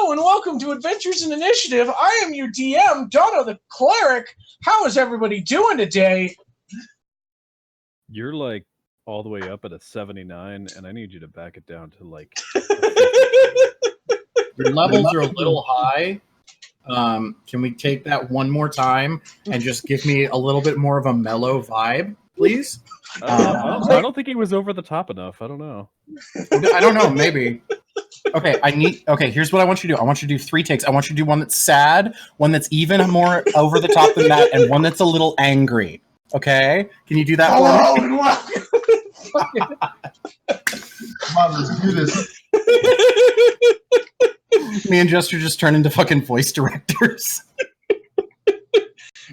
Hello and welcome to Adventures in Initiative. I am your DM, Dono the Cleric. How is everybody doing today? You're like all the way up at a 79, and I need you to back it down to like. Your levels are a little high. Can we take that one more time and just give me a little bit more of a mellow vibe, please? I don't think he was over the top enough. I don't know. I don't know. Maybe. Okay, here's what I want you to do. I want you to do 3 takes. I want you to do one that's sad, one that's even more over the top than that, and one that's a little angry. Okay? Can you do that for me? Come on, let's do this. Me and Jester just turn into fucking voice directors.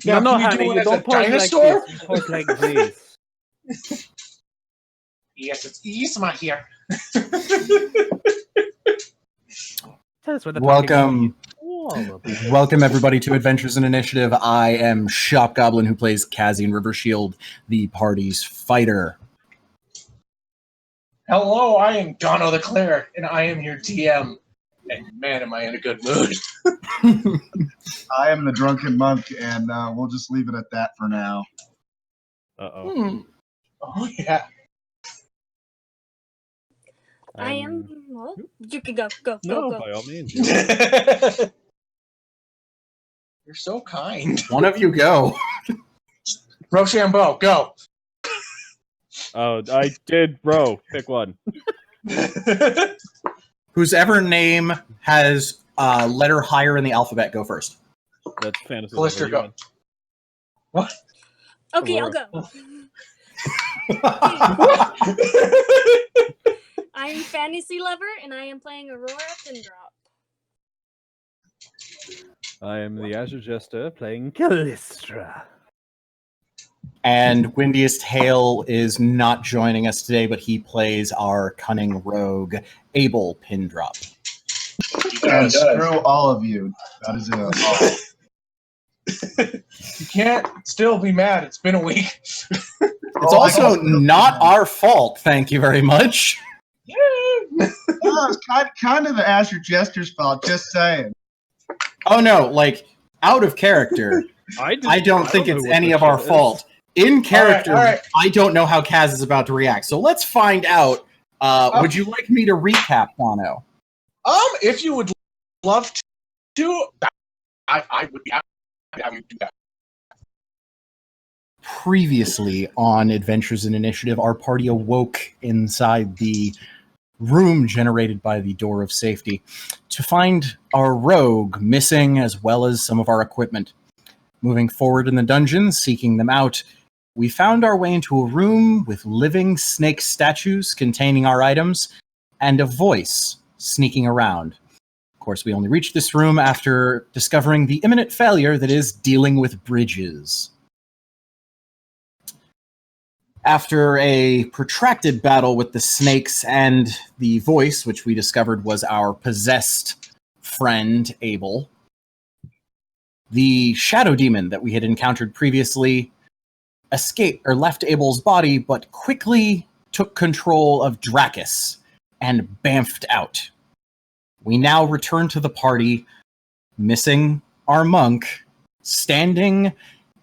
Now, no, can you honey, do it you as don't a talk dinosaur? like this. You talk like this. Yes, it's Yzma here. Welcome everybody to Adventures in Initiative. I am Shop Goblin, who plays Kazian Rivershield, the party's fighter. Hello, I am Dono the Cleric, and I am your DM. And man, am I in a good mood. I am the Drunken Monk, and we'll just leave it at that for now. Uh-oh. Oh, yeah. I am. Well, you can go. Go. By all means. You're so kind. One of you go. Rochambeau, go. Oh, I did, bro. Pick one. Whosever name has a letter higher in the alphabet, go first. That's fantasy. Callister, go. What? Okay, Aurora. I'll go. I'm Fntasylover, and I am playing Aurora Pindrop. I am the Azure Jester playing Callistra. And Windiest Hale is not joining us today, but he plays our cunning rogue, Abel Pindrop. And screw all of you. That is it. You can't still be mad. It's been a week. It's also not our fault, thank you very much. It's kind of the Azure Jester's fault, just saying. Oh no, like, out of character, I don't think it's any of our fault. In character, all right. I don't know how Kaz is about to react, so let's find out. Would you like me to recap, Bono? If you would love to, I would be happy. I would do that. Previously on Adventures in Initiative, our party awoke inside the room generated by the Door of Safety to find our rogue missing, as well as some of our equipment. Moving forward in the dungeon, seeking them out, we found our way into a room with living snake statues containing our items and a voice sneaking around. Of course, we only reached this room after discovering the imminent failure that is dealing with bridges. After a protracted battle with the snakes and the voice, which we discovered was our possessed friend, Abel, the shadow demon that we had encountered previously escaped or left Abel's body, but quickly took control of Dracus and bamfed out. We now return to the party, missing our monk, standing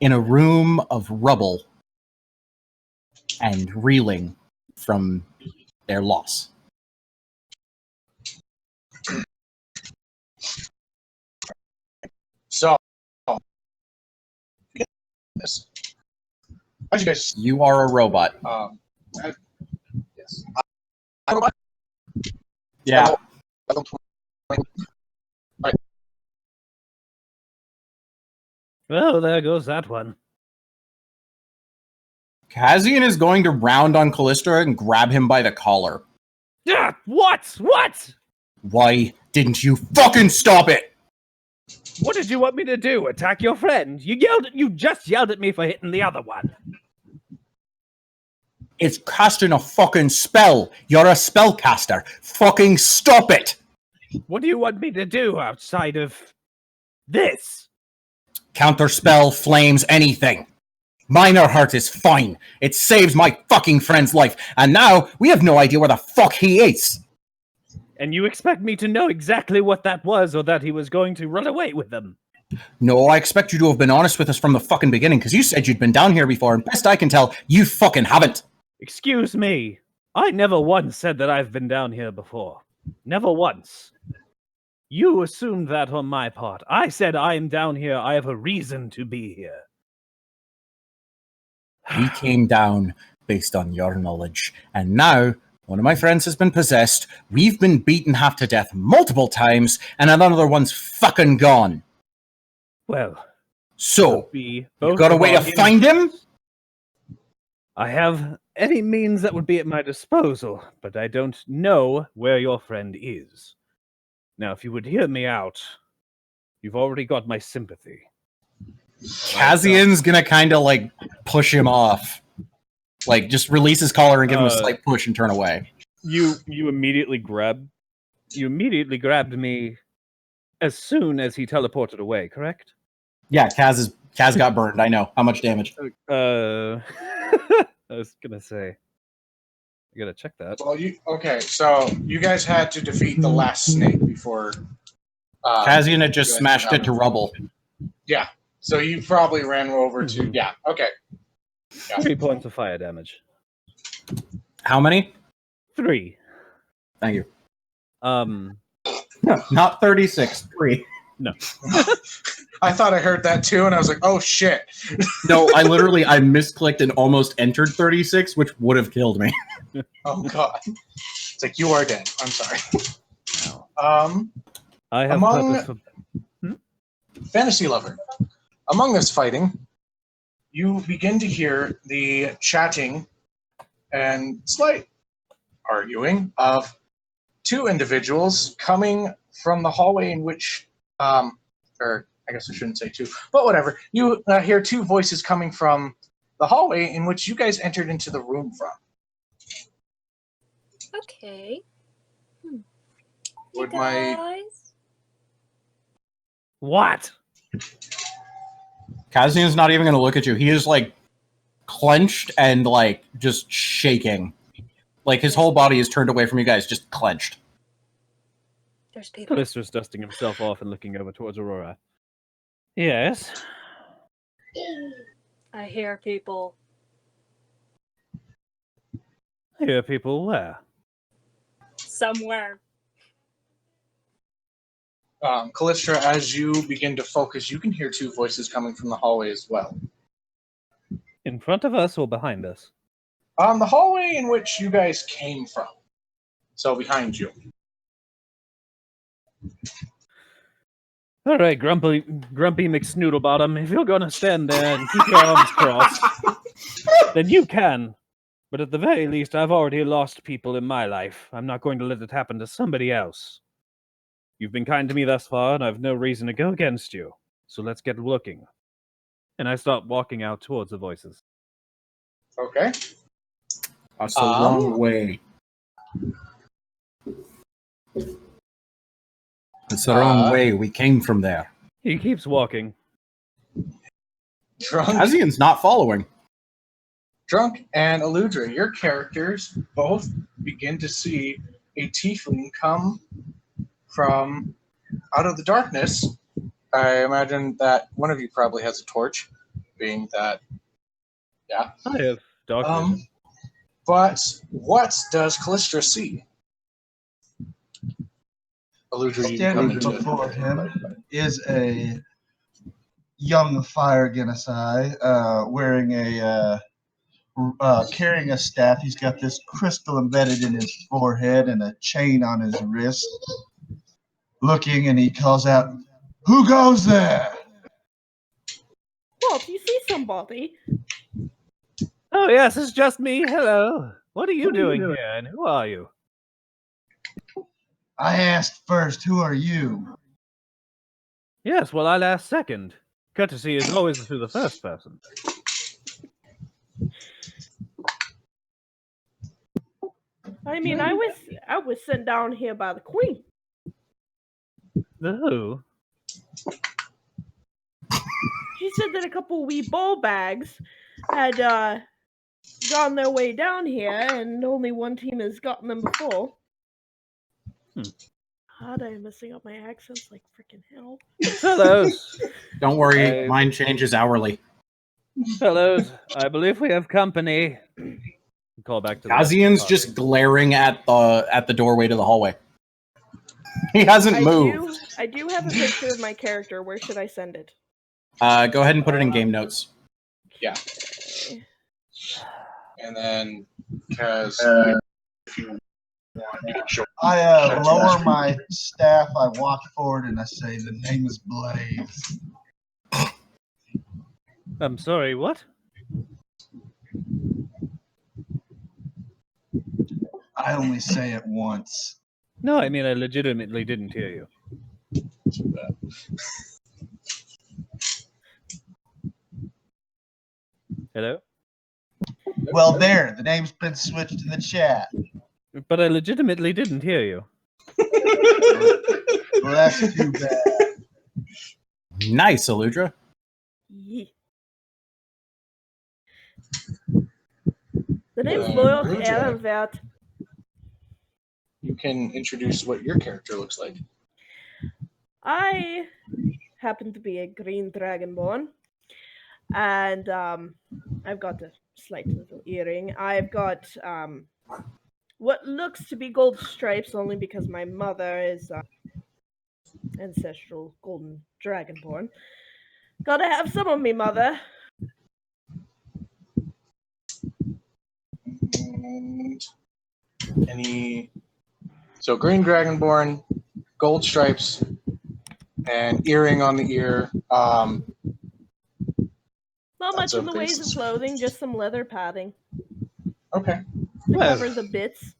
in a room of rubble and reeling from their loss. So, this. How'd you guys? You are a robot. Yes. I'm a robot. Yeah. Well, there goes that one. Kazian is going to round on Callisto and grab him by the collar. Yeah, what? What? Why didn't you fucking stop it? What did you want me to do? Attack your friend? You just yelled at me for hitting the other one. It's casting a fucking spell. You're a spellcaster. Fucking stop it. What do you want me to do outside of this? Counterspell, flames, anything. Minor Heart is fine. It saves my fucking friend's life. And now we have no idea where the fuck he is. And you expect me to know exactly what that was, or that he was going to run away with them? No, I expect you to have been honest with us from the fucking beginning, because you said you'd been down here before, and best I can tell, you fucking haven't. Excuse me. I never once said that I've been down here before. Never once. You assumed that on my part. I said I am down here. I have a reason to be here. We came down based on your knowledge, and now one of my friends has been possessed, we've been beaten half to death multiple times, and another one's fucking gone. Well, So, you got a way to find him? I have any means that would be at my disposal, but I don't know where your friend is. Now, if you would hear me out, you've already got my sympathy. Kazian's gonna kind of like push him off. Like, just release his collar and give him a slight push and turn away. You immediately grabbed me as soon as he teleported away, correct? Yeah, Kaz got burned. I know. How much damage? I was gonna say, I gotta check that. Well, so you guys had to defeat the last snake before. Kazian had just smashed it to rubble. Yeah, so you probably ran over to. Yeah, okay. Yeah. 3 points of fire damage. How many? 3. Thank you. No, not 36. 3. No. I thought I heard that too, and I was like, "Oh shit!" No, I misclicked and almost entered 36, which would have killed me. Oh god! It's like you are dead. I'm sorry. No. I have purpose for... Fntasylover. Among this fighting, you begin to hear the chatting and slight arguing of 2 individuals coming from the hallway in which, or I guess I shouldn't say 2, but whatever. You hear 2 voices coming from the hallway in which you guys entered into the room from. Okay. Would Hey guys. What? Kazian's not even going to look at you. He is, like, clenched and, like, just shaking. Like, his whole body is turned away from you guys, just clenched. There's people. Callista's dusting himself off and looking over towards Aurora. Yes? I hear people. Hear people where? Somewhere. Callistra, as you begin to focus, you can hear 2 voices coming from the hallway as well. In front of us or behind us? The hallway in which you guys came from. So behind you. All right, Grumpy McSnoodlebottom, if you're going to stand there and keep your arms crossed, then you can. But at the very least, I've already lost people in my life. I'm not going to let it happen to somebody else. You've been kind to me thus far, and I've no reason to go against you. So let's get looking. And I start walking out towards the voices. Okay. That's a long way. It's the wrong way. We came from there. He keeps walking. Kazian's not following. Drunk and Aludra, your characters both begin to see a tiefling come from out of the darkness. I imagine that one of you probably has a torch, being that, yeah. I have dark vision. But what does Callistra see? Aludra, Standing before him is a young fire genocide wearing carrying a staff. He's got this crystal embedded in his forehead and a chain on his wrist. Looking, and he calls out, "Who goes there?" Well, do you see somebody? Oh, yes, it's just me. Hello. What are you doing here, and who are you? I asked first, "Who are you?" Yes, well, I'll ask second. Courtesy is always to the first person. I mean, I was sent down here by the queen. The who? She said that a couple wee ball bags had gone their way down here, and only one team has gotten them before. God, I am messing up my accents like freaking hell. Fellows, Don't worry, I- mine changes hourly. fellows, I believe we have company. Call back to the rest of the Kazian's party. just glaring at the doorway to the hallway. He hasn't moved. I do have a picture of my character. Where should I send it? Go ahead and put it in game notes. Yeah. Okay. And then, because if you want, you can show. I lower my staff, I walk forward, and I say, the name is Blaze. I'm sorry, what? I only say it once. No, I mean, I legitimately didn't hear you. Hello? Well, there, the name's been switched in the chat. But I legitimately didn't hear you. Well, that's too bad. Nice, Aludra. Ye- The name's Loyal Ruja. Ehrenwert. You can introduce what your character looks like. I happen to be a green dragonborn, and I've got a slight little earring. I've got what looks to be gold stripes, only because my mother is ancestral golden dragonborn. Gotta have some of me, mother. And any. So, green dragonborn, gold stripes, and earring on the ear. Not Lots much in of the ways of bases. clothing, just some leather padding Okay. to Well. cover the bits.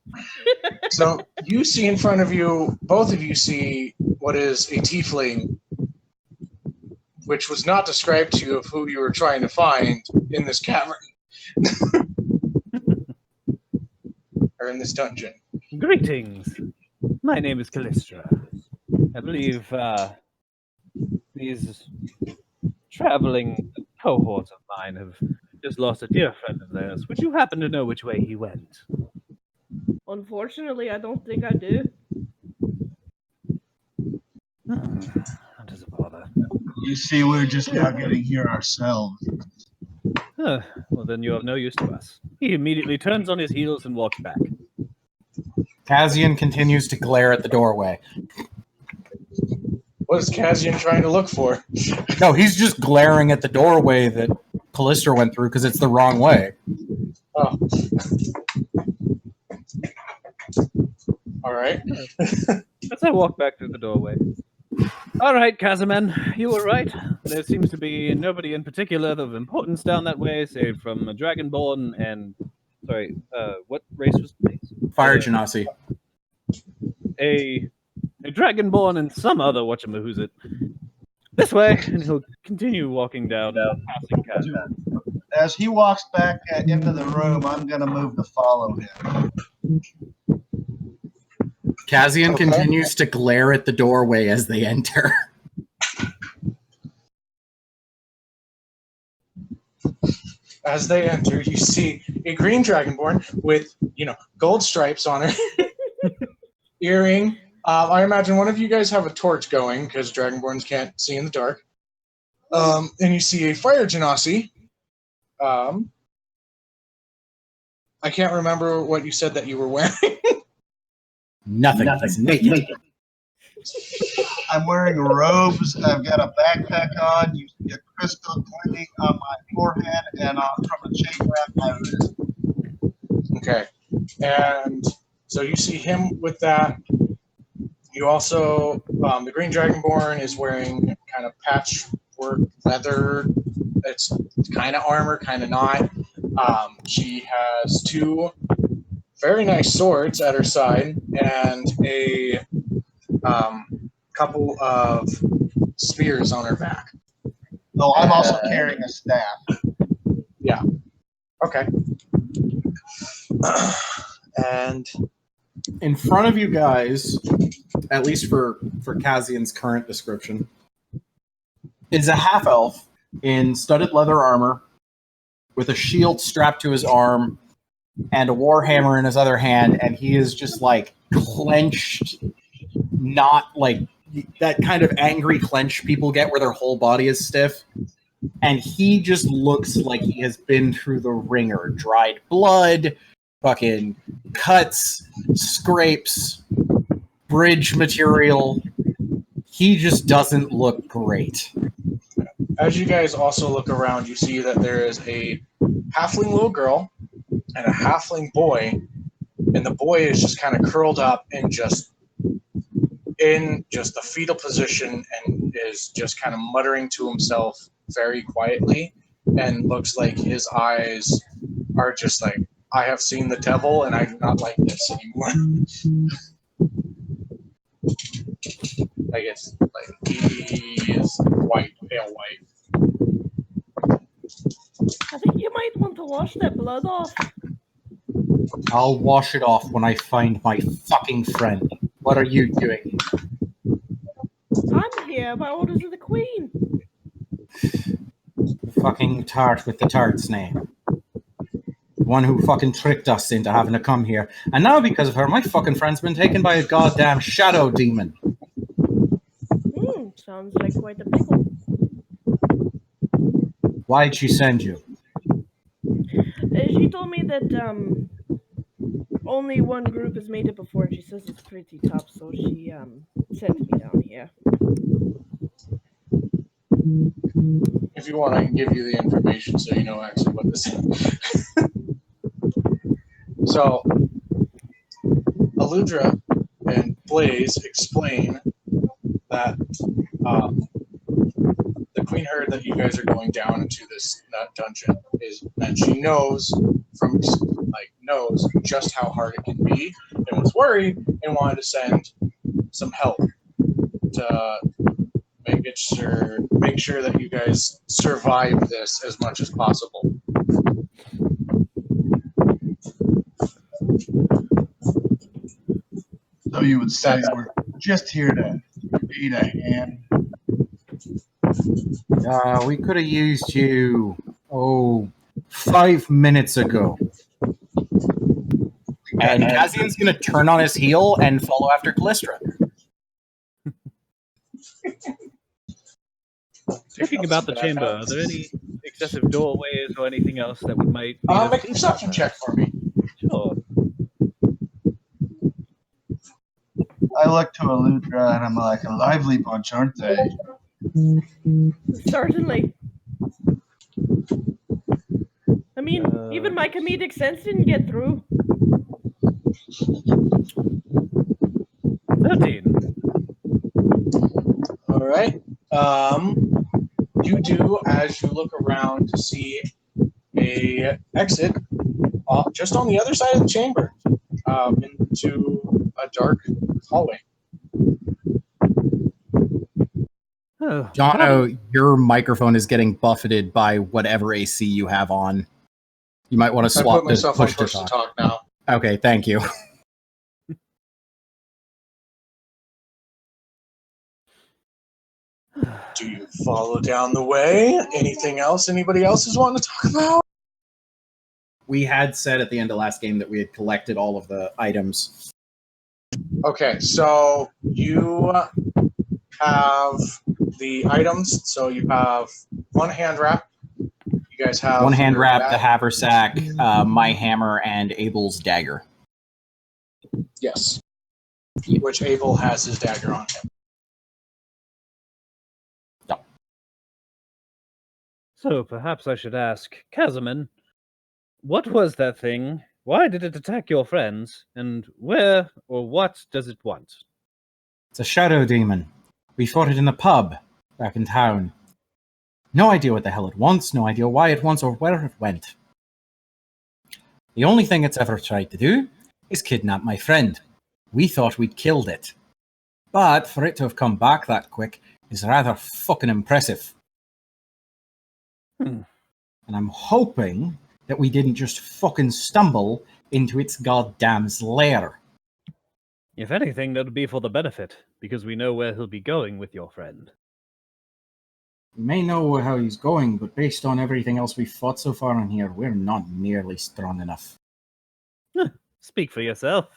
So, you see in front of you, both of you see what is a tiefling, which was not described to you of who you were trying to find in this cavern. Or in this dungeon. Greetings. My name is Callistra. I believe these traveling cohorts of mine have just lost a dear friend of theirs. Would you happen to know which way he went? Unfortunately, I don't think I do. That is a bother. You see, we're just now getting here ourselves. Well, then you're of no use to us. He immediately turns on his heels and walks back. Kazian continues to glare at the doorway. What is Kazian trying to look for? No, he's just glaring at the doorway that Callister went through because it's the wrong way. Oh. All right. As I walk back through the doorway. All right, Kazaman, you were right. There seems to be nobody in particular of importance down that way, save from a Dragonborn and... Sorry, what race was the base? Fire Genasi. A Dragonborn and some other whatchamahoosit. This way, and he'll continue walking down, passing Kazan. As he walks back into the room, I'm going to move to follow him. Kazian Okay. continues to glare at the doorway as they enter. As they enter, you see a green dragonborn with, gold stripes on her, earring. I imagine one of you guys have a torch going because dragonborns can't see in the dark. And you see a fire genasi. I can't remember what you said that you were wearing. Nothing. He's naked. I'm wearing robes. I've got a backpack on. You see a crystal gleaming on my forehead and from a chain around my wrist. Okay. And so you see him with that. You also, the green dragonborn is wearing kind of patchwork leather. It's kind of armor, kind of not. She has two very nice swords at her side and a couple of spears on her back. Oh, I'm also carrying a staff. Okay. And In front of you guys, at least for Kazian's current description, is a half-elf in studded leather armor with a shield strapped to his arm and a warhammer in his other hand, and he is just like clenched not like that kind of angry clench people get where their whole body is stiff. And he just looks like he has been through the ringer. Dried blood, fucking cuts, scrapes, bridge material. He just doesn't look great. As you guys also look around, you see that there is a halfling little girl and a halfling boy, and the boy is just kind of curled up and just in just the fetal position and is just kind of muttering to himself very quietly, and looks like his eyes are just like, I have seen the devil and I do not like this anymore. I guess like he is white, pale white. I think you might want to wash that blood off. I'll wash it off when I find my fucking friend. What are you doing? I'm here by orders of the Queen. The fucking tart with the tart's name. The one who fucking tricked us into having to come here. And now because of her, my fucking friend's been taken by a goddamn shadow demon. Sounds like quite a pickle. Why'd she send you? She told me that only one group has made it before, and she says it's pretty tough, so she sent me down here. If you want, I can give you the information so you know actually what this is. So, Aludra and Blaze explain that the Queen heard that you guys are going down into this dungeon, and she knows knows just how hard it can be, and was worried and wanted to send some help to make sure that you guys survive this as much as possible. So you would say we're just here to eat a hand? We could have used you, 5 minutes ago. And Kazian's going to turn on his heel and follow after Callistra. Thinking about the chamber, are there any excessive doorways or anything else that might... Make a perception check for me. Sure. I look to Aludra and I'm like, a lively bunch, aren't they? Certainly. I mean, even my comedic sense didn't get through. 13. All right. You do, as you look around to see a exit just on the other side of the chamber into a dark hallway. Oh, Jono, your microphone is getting buffeted by whatever AC you have on. You might want to I swap put myself on push push to talk now. Okay, thank you. Do you follow down the way? Anything else anybody else is wanting to talk about? We had said at the end of last game that we had collected all of the items. Okay, so you have the items. So you have one hand wrap. You guys have One hand your wrap, bag. the haversack, my hammer, and Abel's dagger. Yes. Which Abel has his dagger on him. So perhaps I should ask, Kazaman, what was that thing? Why did it attack your friends? And where or what does it want? It's a shadow demon. We fought it in the pub back in town. No idea what the hell it wants, no idea why it wants or where it went. The only thing it's ever tried to do is kidnap my friend. We thought we'd killed it. But for it to have come back that quick is rather fucking impressive. And I'm hoping that we didn't just fucking stumble into its goddamn lair. If anything, that would be for the benefit, because we know where he'll be going with your friend. We may know how he's going, but based on everything else we've fought so far in here, we're not nearly strong enough. Speak for yourself.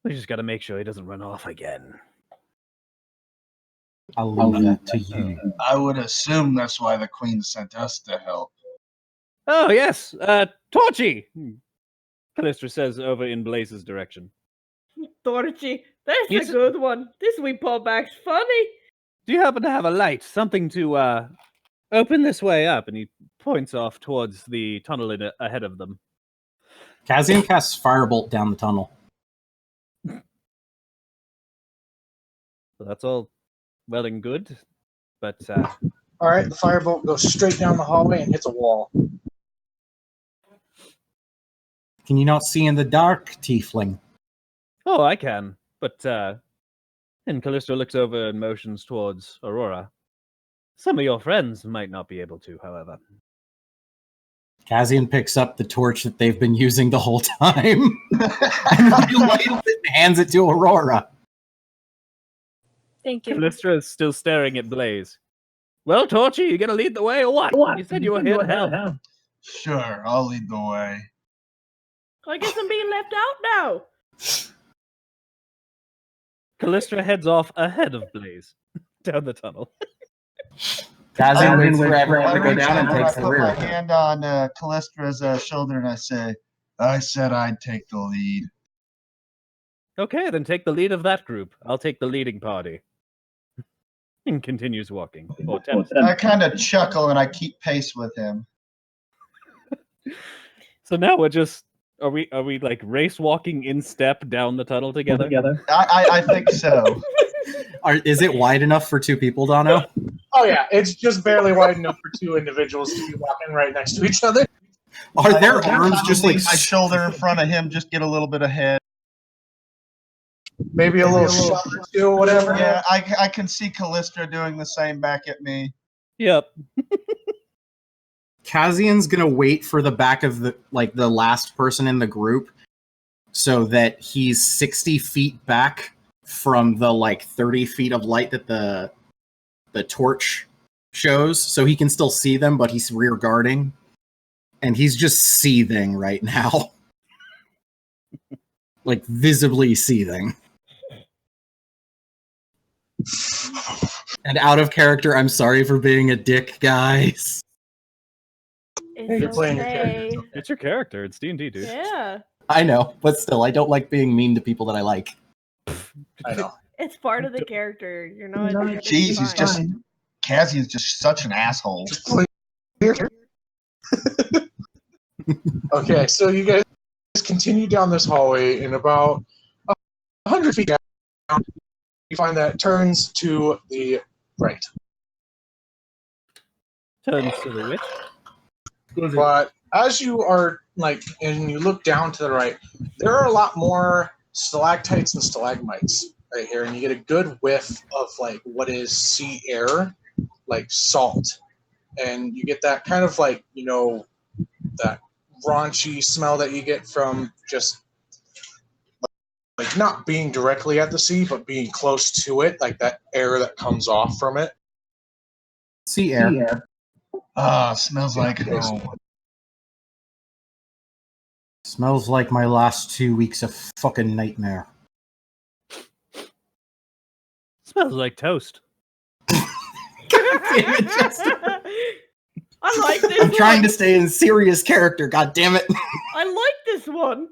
We just gotta make sure he doesn't run off again. I'll leave that to you. I would assume that's why the queen sent us to help. Oh, yes! Torchy! Callistra says over in Blaze's direction. Torchy, that's Yes. a good one. This wee pawback's funny. Do you happen to have a light? Something to, open this way up? And he points off towards the tunnel ahead of them. Kazian casts Firebolt down the tunnel. So that's all well and good, but, All right, the firebolt goes straight down the hallway and hits a wall. Can you not see in the dark, tiefling? oh, I can. But, and Callisto looks over and motions towards Aurora. Some of your friends might not be able to, however. Kazian picks up the torch that they've been using the whole time and relights it and hands it to Aurora. Thank you. Callistra is still staring at Blaze. Well, Torchy, you gonna lead the way or what? You said you were here to help. Sure, I'll lead the way. I guess I'm being left out now. Callistra heads off ahead of Blaze down the tunnel. Kazian waits for I everyone to go reach down and over, takes I the put my rear. hand on Callistra's shoulder and I say, I said I'd take the lead. Okay, then take the lead of that group. I'll take the leading party. And continues walking. Or attempts. I kind of chuckle and I keep pace with him. So now we're just are we like race walking in step down the tunnel together? I think so. Is it wide enough for two people, Dono? Oh yeah, it's just barely wide enough for two individuals to be walking right next to each other. Are their arms just like my shoulder in front of him, just get a little bit ahead. Maybe a little shot or two, whatever. Yeah, I can see Callistra doing the same back at me. Yep. Kazian's gonna wait for the back of the last person in the group so that he's 60 feet back from the 30 feet of light that the torch shows, so he can still see them, but he's rear guarding. And he's just seething right now. Like visibly seething. And out of character, I'm sorry for being a dick, guys. It's You're playing your okay. character. It's your character. It's D&D, dude. Yeah. I know, but still, I don't like being mean to people that I like. I know. It's part of the character. You're not. it's Jeez, he's fine. just Kazian's just such an asshole. Just play your character. Okay, so you guys continue down this hallway, and about 100 feet down, you find that it turns to the right. Turns to the witch. But as you are and you look down to the right, there are a lot more stalactites and stalagmites right here, and you get a good whiff of what is sea air, like salt, and you get that kind of that raunchy smell that you get from just not being directly at the sea, but being close to it, like that air that comes off from it. Sea air. Smells like home. Smells like my last 2 weeks of fucking nightmare. Smells like toast. Damn it, Justin. I like this. I'm trying to one. stay in serious character, god damn it. I like this one.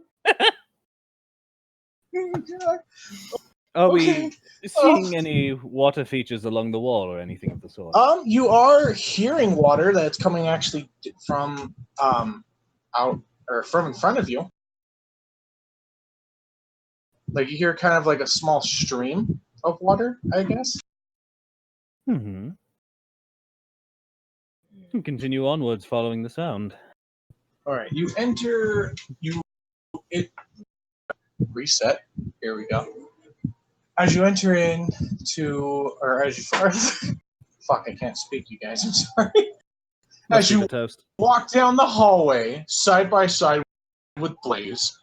Are Okay. we seeing any water features along the wall or anything of the sort? You are hearing water that's coming actually from out or from in front of you. Like you hear kind of like a small stream of water, I guess. Mm-hmm. Continue onwards following the sound. All right, you enter. It reset. Here we go. As you enter fuck, I can't speak, you guys. I'm sorry. Must As be you the toast. walk down the hallway side by side with Blaze,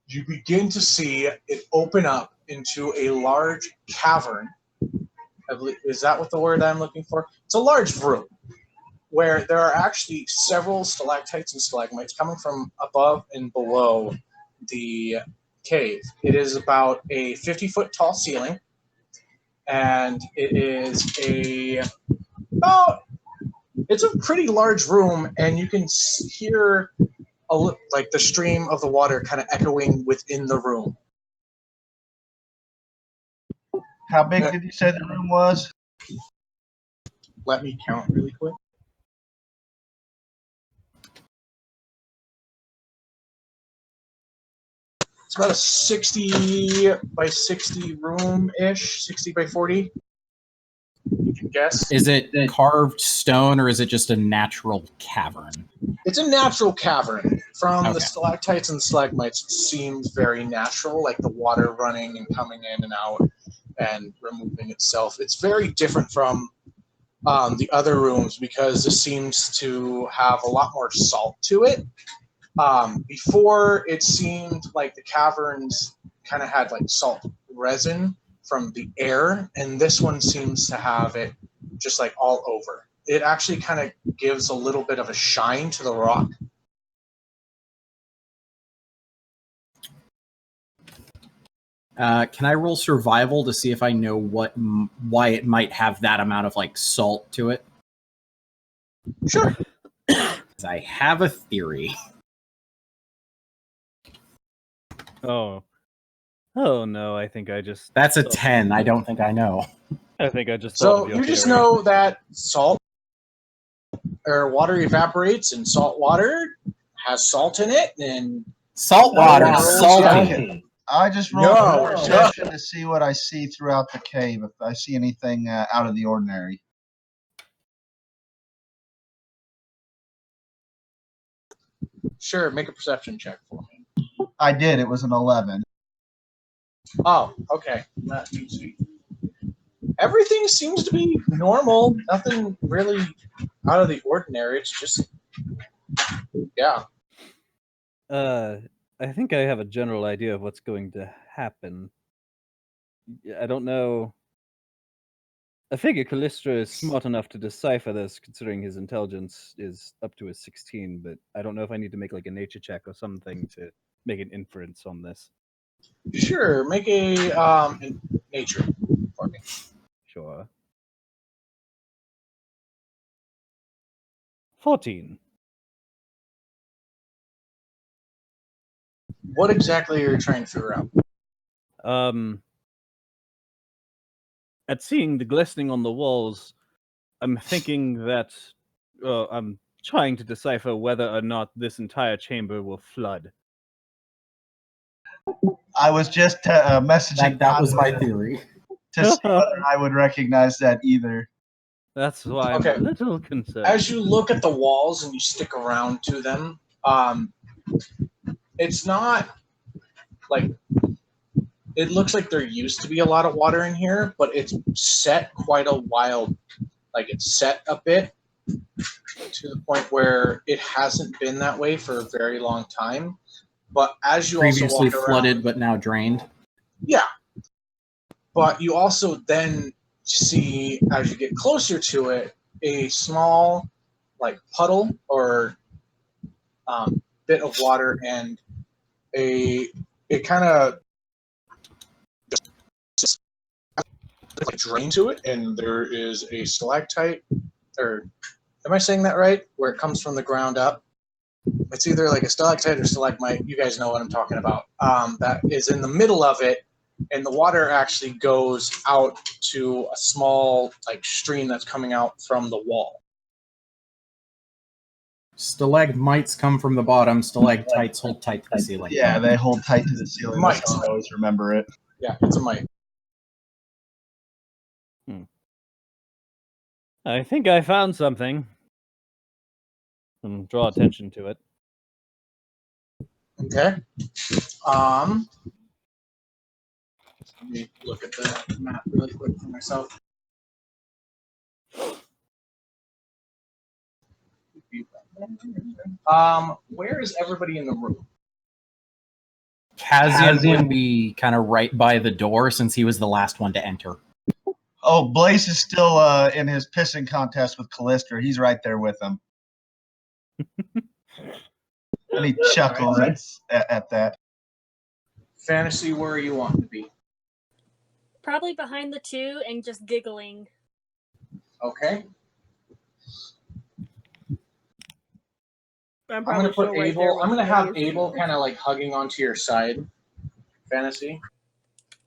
you begin to see it open up into a large cavern. I believe, is that what the word I'm looking for? It's a large room where there are actually several stalactites and stalagmites coming from above and below the cave. It is about a 50-foot tall ceiling, and it is it's a pretty large room, and you can hear like the stream of the water kind of echoing within the room. How big did you say the room was? Let me count really quick. It's about a 60 by 60 room-ish, 60 by 40. You can guess. Is it carved stone or is it just a natural cavern? It's a natural cavern. From Okay. the stalactites and stalagmites, it seems very natural, like the water running and coming in and out and removing itself. It's very different from the other rooms because this seems to have a lot more salt to it. Before, it seemed like the caverns kind of had like salt resin from the air, and this one seems to have it just like all over. It actually kind of gives a little bit of a shine to the rock. Can I roll survival to see if I know why it might have that amount of like salt to it? Sure. 'Cause I have a theory. Oh no! I think I just. That's a thought- 10. I don't think I know. I think I just. So thought of your you just theory. know that salt or water evaporates, and salt water has salt in it, and Salt water, Yeah. salty. I just rolled No. a perception to see what I see throughout the cave. If I see anything out of the ordinary. sure, make a perception check for me. I did. It was an 11. Oh, okay. Let me see. Everything seems to be normal. Nothing really out of the ordinary. It's just, yeah. I think I have a general idea of what's going to happen. I don't know. I figure Callistra is smart enough to decipher this, considering his intelligence is up to a 16. But I don't know if I need to make like a nature check or something to make an inference on this. Sure, make a nature for me. Sure. 14. What exactly are you trying to figure out? At seeing the glistening on the walls, I'm thinking that I'm trying to decipher whether or not this entire chamber will flood. I was just messaging That was my Don theory. to see whether I would recognize that either. That's why I'm Okay. a little concerned. As you look at the walls and you stick around to them, it's not like it looks like there used to be a lot of water in here, but it's set quite a while. Like it's set a bit to the point where it hasn't been that way for a very long time. But as you Previously also walk flooded, around, but now drained. yeah. But you also then see, as you get closer to it, a small, like puddle or bit of water, and it kind of like drain to it, and there is a stalactite, or am I saying that right? Where it comes from the ground up. It's either like a stalactite or stalagmite. You guys know what I'm talking about. That is in the middle of it, and the water actually goes out to a small like stream that's coming out from the wall. Stalagmites come from the bottom. Stalactites hold tight to the ceiling. Yeah, they hold tight to the ceiling. That's Might. how I always remember it. Yeah, it's a mite. I think I found something. And draw attention to it. Okay. Let me look at the map really quick for myself. Where is everybody in the room? Kazian would be kind of right by the door since he was the last one to enter. Oh, Blaze is still in his pissing contest with Callistra. He's right there with him. And he chuckles at that. Fantasy, where are you wanting to be? Probably behind the two and just giggling. Okay. I'm I'm probably gonna put still right there Abel. with I'm gonna have Blaze. Abel kind of like hugging onto your side. Fantasy.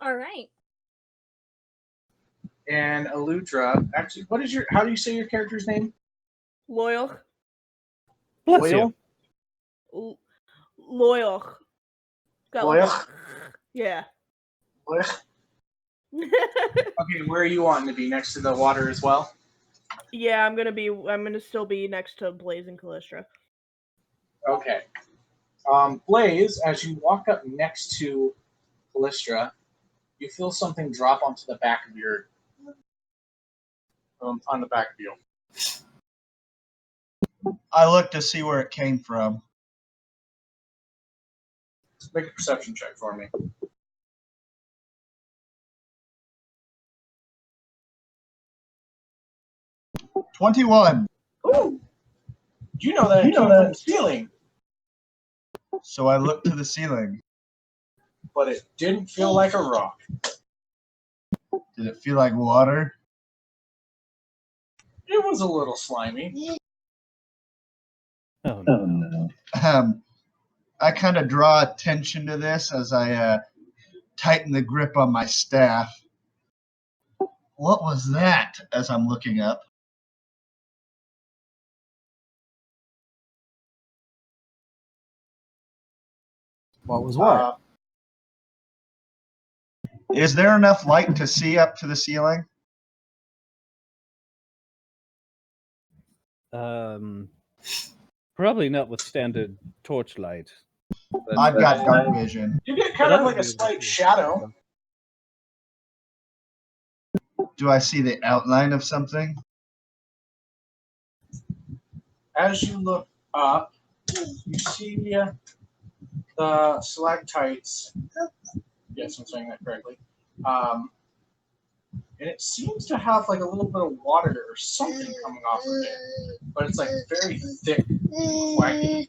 All right. And Aludra. Actually, what is your? How do you say your character's name? Loyal. Bless you. Loyal. Got Loyal. like a- Yeah. Loyal. Okay, where are you wanting to be? Next to the water as well? Yeah, I'm gonna still be next to Blaze and Callistra. Okay. Blaze, as you walk up next to Callistra, you feel something drop onto the back of your on the back of you. I look to see where it came from. Make a perception check for me. $21. Ooh. You know that it came from the ceiling, So I look to the ceiling. but it didn't feel like a rock. Did it feel like water? It was a little slimy. Oh no. I kind of draw attention to this as I tighten the grip on my staff. What was that? As I'm looking up. What was what? Is there enough light to see up to the ceiling? Probably not with standard torchlight. But, I've got dark vision. You get kind of like a slight shadow. Do I see the outline of something? As you look up, you see the stalactites. Yes, I'm saying that correctly. And it seems to have like a little bit of water or something coming off of it, but it's like very thick, quaggy.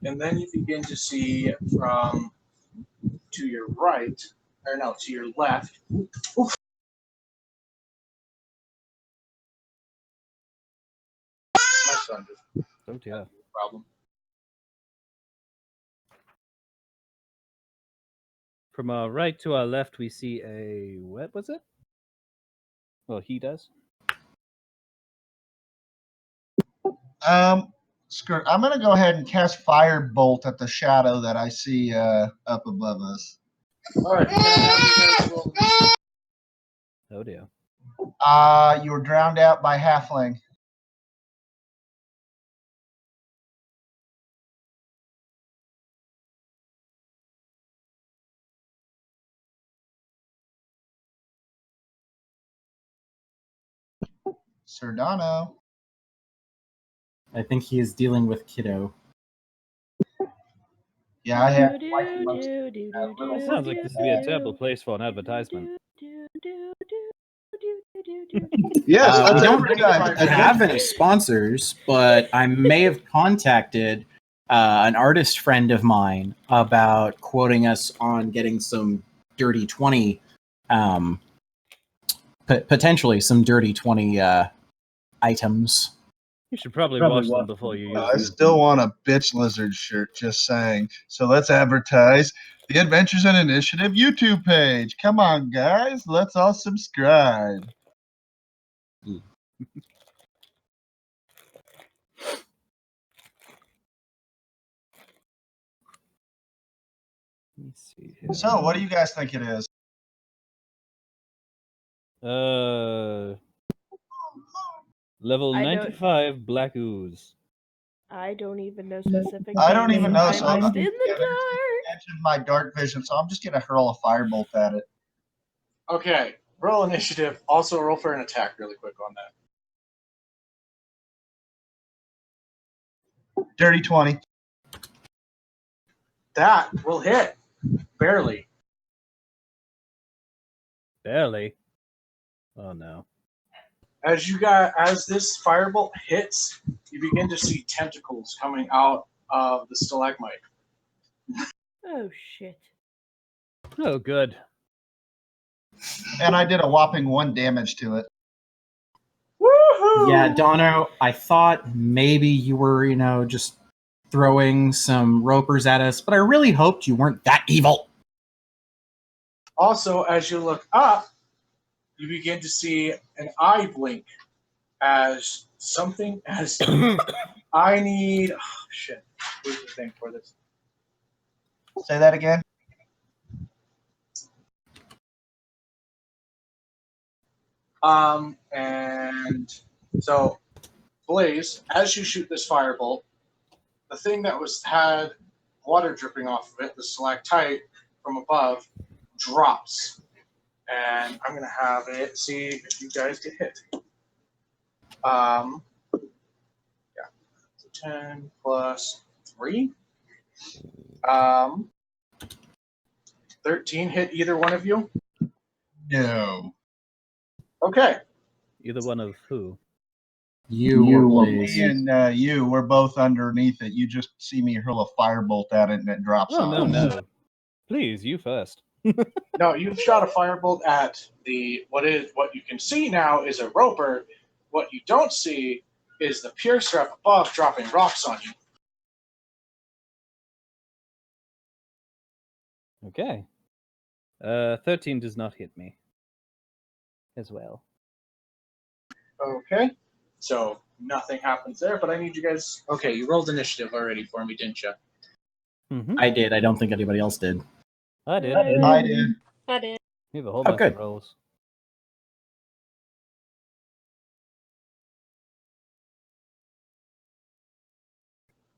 And then you begin to see from to your right, or no, to your left. Oof. My son just oh yeah. problem. From our right to our left, we see a what was it? Well, he does. Skirt. I'm gonna go ahead and cast Firebolt at the shadow that I see up above us. All right, can I have you guys roll? Oh dear. You were drowned out by halfling. Sardano. I think he is dealing with Kiddo. Yeah, I have. Sounds like this would be a terrible place for an advertisement. Yes, We that's don't advertising. have any sponsors, but I may have contacted an artist friend of mine about quoting us on getting some dirty 20, potentially some dirty 20 items. You should probably wash them before you use I them. still want a bitch lizard shirt, just saying. So let's advertise the Adventures in Initiative YouTube page. Come on, guys. Let's all subscribe. Let me see here. So, what do you guys think it is? Level I don't- 95 black ooze. I don't even know specific. I don't names. even know, I'm so I'm just in the gonna dark. mention my dark vision, so I'm just gonna hurl a firebolt at it. Okay, roll initiative. Also, roll for an attack really quick on that. Dirty 20. That will hit. Barely. Barely. Oh no. as this firebolt hits, you begin to see tentacles coming out of the stalagmite. Oh shit. Oh, good. And I did a whopping 1 damage to it. Woohoo! Yeah, Dono, I thought maybe you were, just throwing some ropers at us, but I really hoped you weren't that evil. Also, as you look up, you begin to see an eye blink as something as I need. Oh, shit. Where's the thing for this? Say that again. And so, Blaze, as you shoot this firebolt, the thing that had water dripping off of it, the stalactite from above, drops. And I'm gonna have it see if you guys get hit. Yeah. So 10 plus 3. 13 hit either one of you? No. Okay. Either one of who? You Me and you, we're both underneath it. You just see me hurl a firebolt at it and it drops Oh, on no, us. no. Please, you first. No, you've shot a firebolt at what you can see now is a roper. What you don't see is the piercer up above dropping rocks on you. Okay. 13 does not hit me. As well. Okay. So nothing happens there, but I need you guys. Okay, you rolled initiative already for me, didn't you? Mm-hmm. I did. I don't think anybody else did. I did. I did. I did. We have a whole Oh, bunch good. of rolls.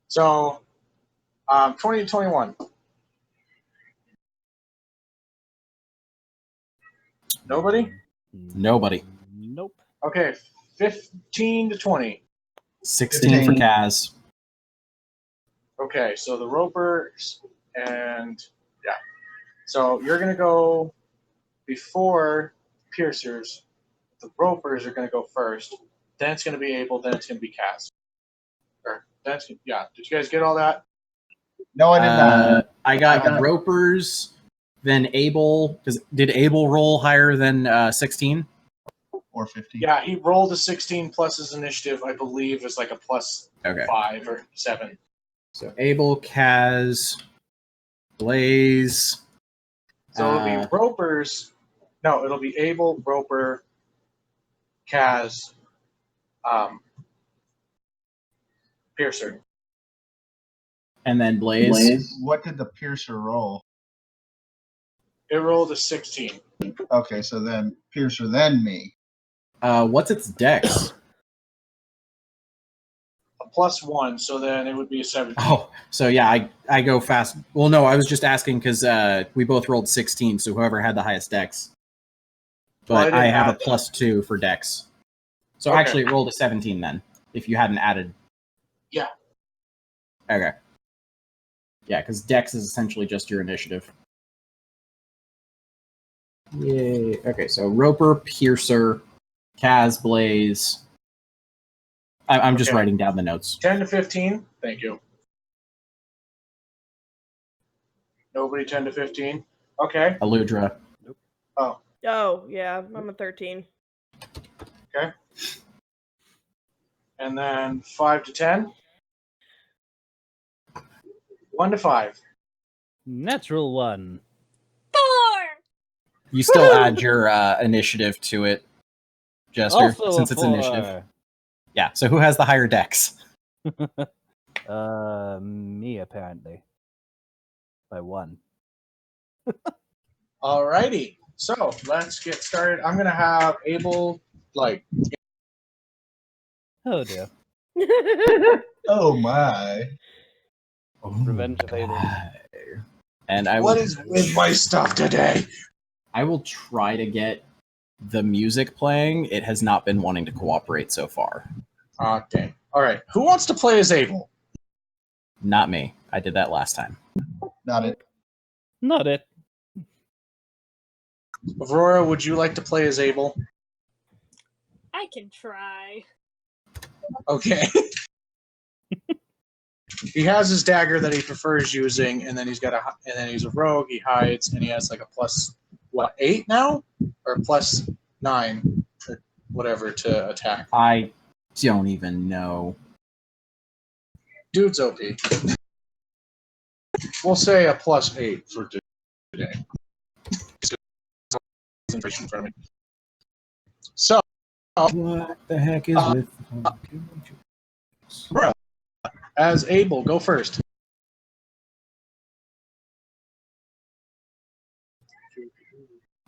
So, 20 to 21. Nobody? Nobody. Nope. Okay, 15 to 20. 16 for Kaz. Okay, so the ropers and yeah. So you're gonna go before piercers. The ropers are gonna go first. Then it's gonna be Abel. Then it's gonna be Cass. Or yeah. Did you guys get all that? No, I did not. I got ropers, then Abel. Because did Abel roll higher than 16? Or 50. Yeah, he rolled a 16 plus his initiative. I believe is like a plus Okay. 5 or 7. So Abel, Kaz, Blaze. So it'll be ropers. No, it'll be Abel, Roper, Kaz, Piercer. And then Blaze. What did the piercer roll? It rolled a 16. Okay, so then piercer, then me. What's its dex? A plus 1, so then it would be a 17. Oh, so yeah, I go fast. Well, no, I was just asking because we both rolled 16, so whoever had the highest dex. But Well, I have a add that. plus 2 for dex. So Okay. actually, it rolled a 17 then, if you hadn't added. Yeah. Okay. Yeah, because dex is essentially just your initiative. Yay. Okay, so Roper, Piercer, Kaz, Blaze. I'm just Okay. writing down the notes. 10 to 15. Thank you. Nobody 10 to 15. Okay. Aludra. Oh, Oh, yeah, I'm a 13. okay. And then 5 to 10. 1 to 5. Natural 1. 4! You still add your initiative to it, Jester, Also since a it's 4. initiative. Yeah, so who has the higher dex? Me apparently. By 1. Alrighty. So let's get started. I'm gonna have Abel Oh dear. Oh my. Revenge of Abel. And I what will, is with my stuff today? I will try to get the music playing. It has not been wanting to cooperate so far. Okay. Alright. Who wants to play as Abel? Not me. I did that last time. Not it. Not it. Aurora, would you like to play as Abel? I I can try. Okay. He has his dagger that he prefers using, and then he's a rogue. He hides, and he has like a plus 8 now, or plus 9, or whatever to attack. I don't even know. Dude's OP. We'll say a plus 8 for today. In front of me. So, What the heck is with as Abel, go first.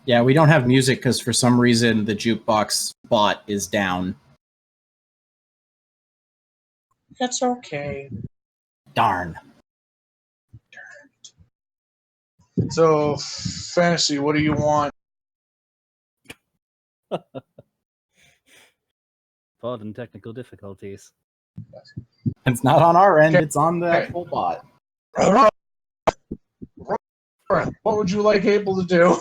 Yeah, we don't have music because for some reason the jukebox bot is down. That's okay. Darn. So, Fantasy, what do you want? Pardon technical difficulties. It's not on our end, Okay. it's on the actual bot. What would you like Abel to do?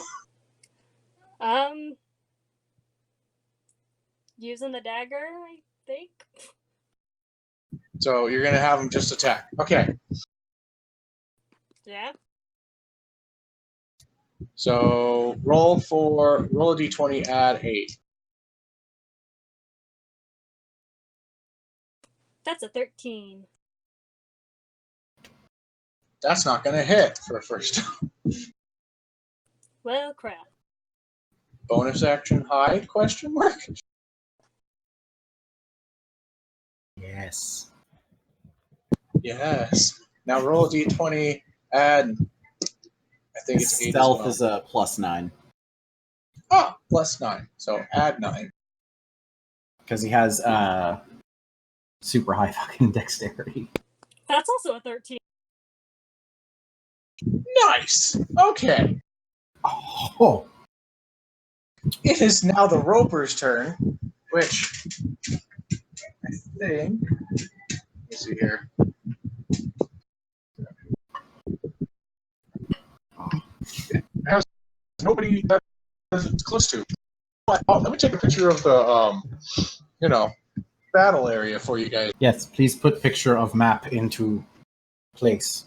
Using the dagger, I think. So you're gonna have him just attack. Okay. Yeah. So roll a d20, add 8. That's a 13. That's not gonna hit for a first. Well, crap. Bonus action hide? Question mark. Yes. Yes. Now roll a d20, add. I think it's 8 Stealth as well. is a plus 9. Ah, plus 9. So add 9. Because he has super high fucking dexterity. That's also a 13. Nice. Okay. Oh. It is now the Roper's turn, which I think. Let me see here. It has nobody that it's close to. Let me take a picture of the battle area for you guys. Yes, please put picture of map into place.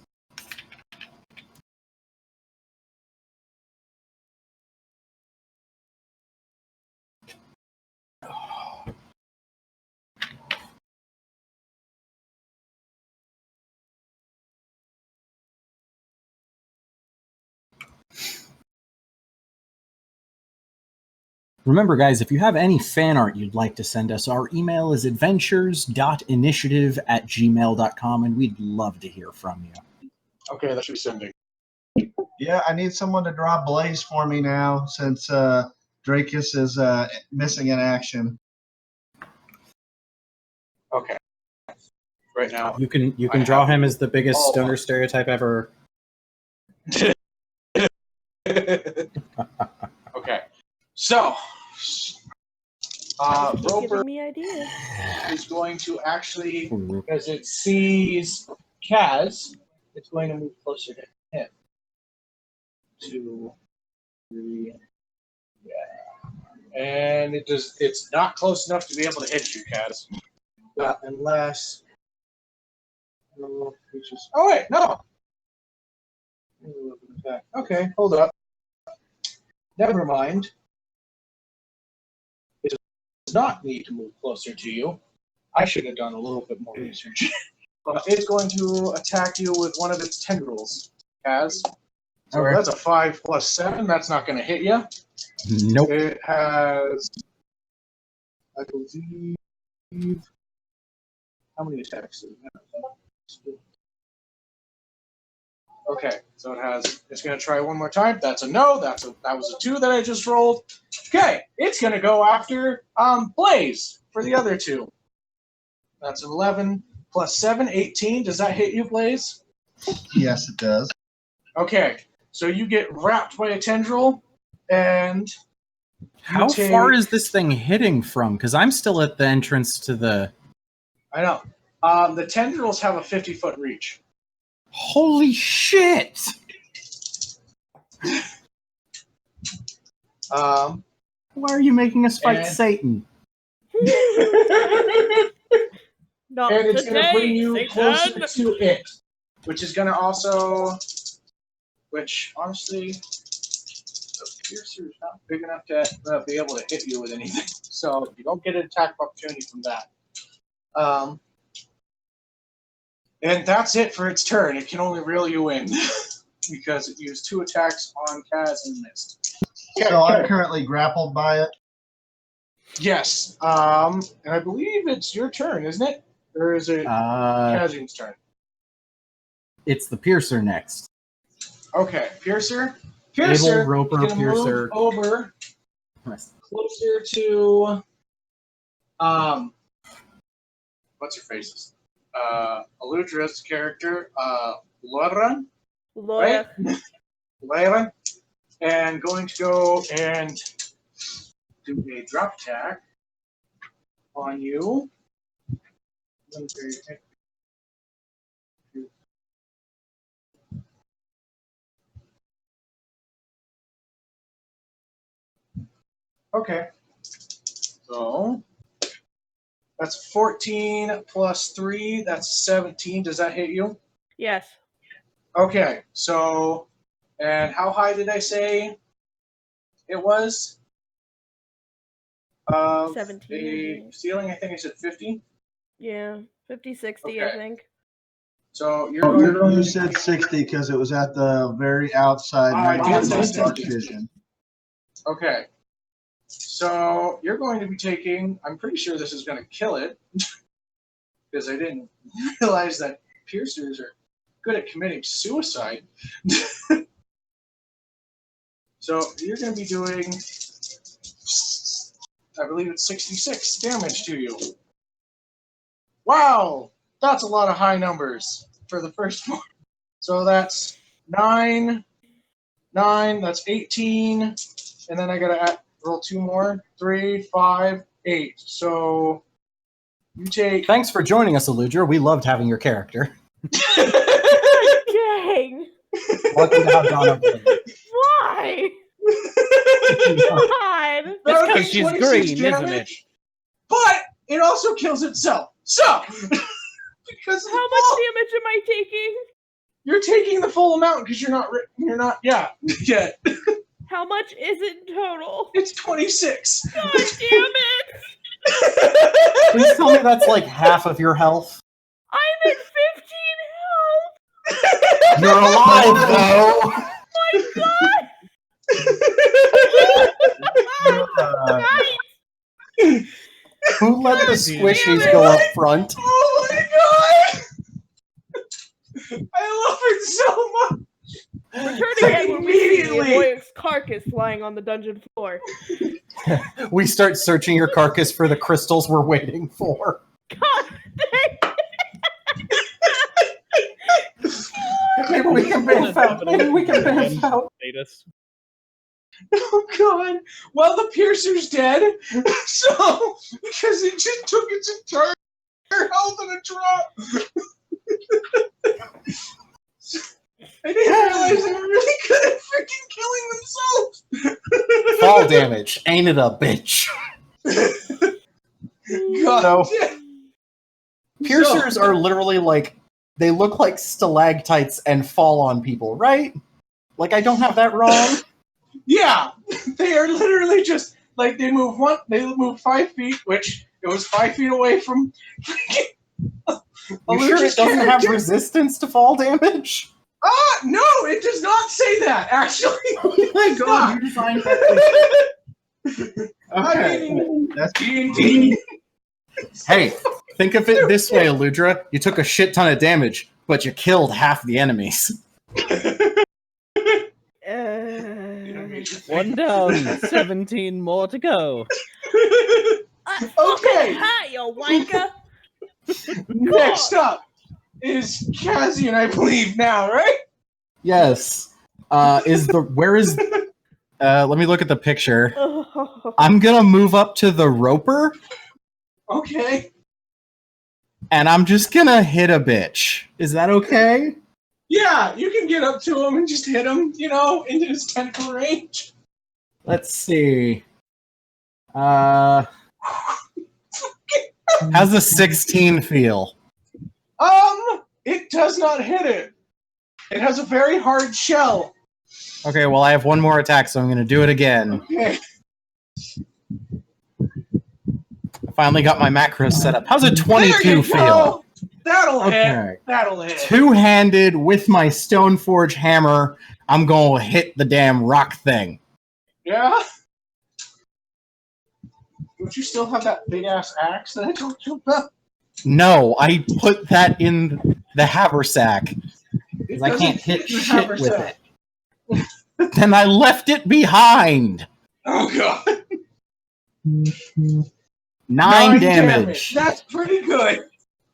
Remember, guys, if you have any fan art you'd like to send us, our email is adventures.initiative@gmail.com, and we'd love to hear from you. Okay, that should be sending. Yeah, I need someone to draw Blaze for me now since Drakus is missing in action. Okay. Right now. You can I draw have him as the biggest all stoner of them. stereotype ever. Okay. So, Keep Roper giving me ideas. is going to actually, because it sees Kaz, it's going to move closer to him. 2, 3, yeah. And it's not close enough to be able to hit you, Kaz. Unless. Oh, wait, no! Okay, hold up. Never mind. It does not need to move closer to you. I should have done a little bit more research. It's going to attack you with one of its tendrils, Kaz. So Okay. that's a 5 plus 7. That's not going to hit you. Nope. It has, I believe, how many attacks does it have? Okay, so it's going to try one more time. That's a no. That was a 2 that I just rolled. Okay, it's going to go after Blaze for the other 2. That's an 11 plus 7, 18. Does that hit you, Blaze? Yes, it does. Okay, so you get wrapped by a tendril, and How take- far is this thing hitting from? Because I'm still at the entrance to the... I know. The tendrils have a 50-foot reach. Holy shit! Why are you making us fight And- Satan? Not And it's going to bring today, you Satan. closer to it, which is going to also, which honestly, the piercer is not big enough to be able to hit you with anything, so you don't get an attack opportunity from that. And that's it for its turn. It can only reel you in because it used 2 attacks on Kaz and missed. So I'm currently grappled by it. Yes, and I believe it's your turn, isn't it? Or is it Kazian's turn? It's the Piercer next. Okay, Piercer. Abel, Roper, gonna Piercer. move over closer to what's her face's? Aludra's character, Laura, Lawyer. right? Laura, and going to go and do a drop attack on you. Okay. So that's 14 plus 3. That's 17. Does that hit you? Yes. Okay. So, and how high did I say it was? 17. A ceiling, I think I said 50. Yeah. 50, 60, Okay. I think. So you're You said 60 because it was at the very outside. I right did on say my 60. dark vision. Okay. So you're going to be taking, I'm pretty sure this is going to kill it because I didn't realize that piercers are good at committing suicide. So you're going to be doing, I believe it's 66 damage to you. Wow, that's a lot of high numbers for the first one. So that's 9, that's 18, and then I got to roll 2 more, 3, 5, 8. So you take... Thanks for joining us, Aludra. We loved having your character. Dang! Welcome to have Donna play. Why? God! That's Okay, because she's 26 green, isn't it? damage, but it also kills itself. So, because of How the much fall, damage am I taking? you're taking the full amount because you're not yet. How much is it in total? It's 26. God damn it! Please tell me that's like half of your health. I'm at 15 health! You're alive, though! My God! Guys! Who let the God squishies damn it. go up front? Oh my god! I love it so much. Return again when we see the Immediately. boy's carcass lying on the dungeon floor. We start searching your carcass for the crystals we're waiting for. God dang Maybe we can bamf out. Maybe we can bamf out. Status. Oh god. Well, the piercer's dead. So, because it just took its entire health in a drop. I didn't realize they were really good at freaking killing themselves. Fall damage. Ain't it a bitch? God So- damn. Piercers are literally like, they look like stalactites and fall on people, right? Like, I don't have that wrong? Yeah, they are literally just like they move 5 feet, which it was 5 feet away from. You sure it doesn't have resistance to fall damage? No, it does not say that. Actually, Oh my god, you designed that. Okay. That's D&D. Hey, think of it this way, Aludra. You took a shit ton of damage, but you killed half the enemies. One down, 17 more to go. Okay. Hi, you wanker! Next up is Kazian, I believe now, right? Yes. Let me look at the picture. Oh. I'm gonna move up to the roper, Okay. and I'm just gonna hit a bitch. Is that okay? Yeah, you can get up to him and just hit him, into his tentacle range. Let's see. How's the 16 feel? It does not hit it. It has a very hard shell. Okay, well, I have one more attack, so I'm going to do it again. Okay. I finally got my macros set up. How's a There 22 you feel? go. That'll Okay. hit. That'll hit. Two-handed with my Stoneforge hammer, I'm going to hit the damn rock thing. Yeah. Don't you still have that big ass axe that I told you about? No, I put that in the haversack. It Because I doesn't can't hit fit in the shit with haversack. it. Then I left it behind. Oh god. 9 damage. That's pretty good.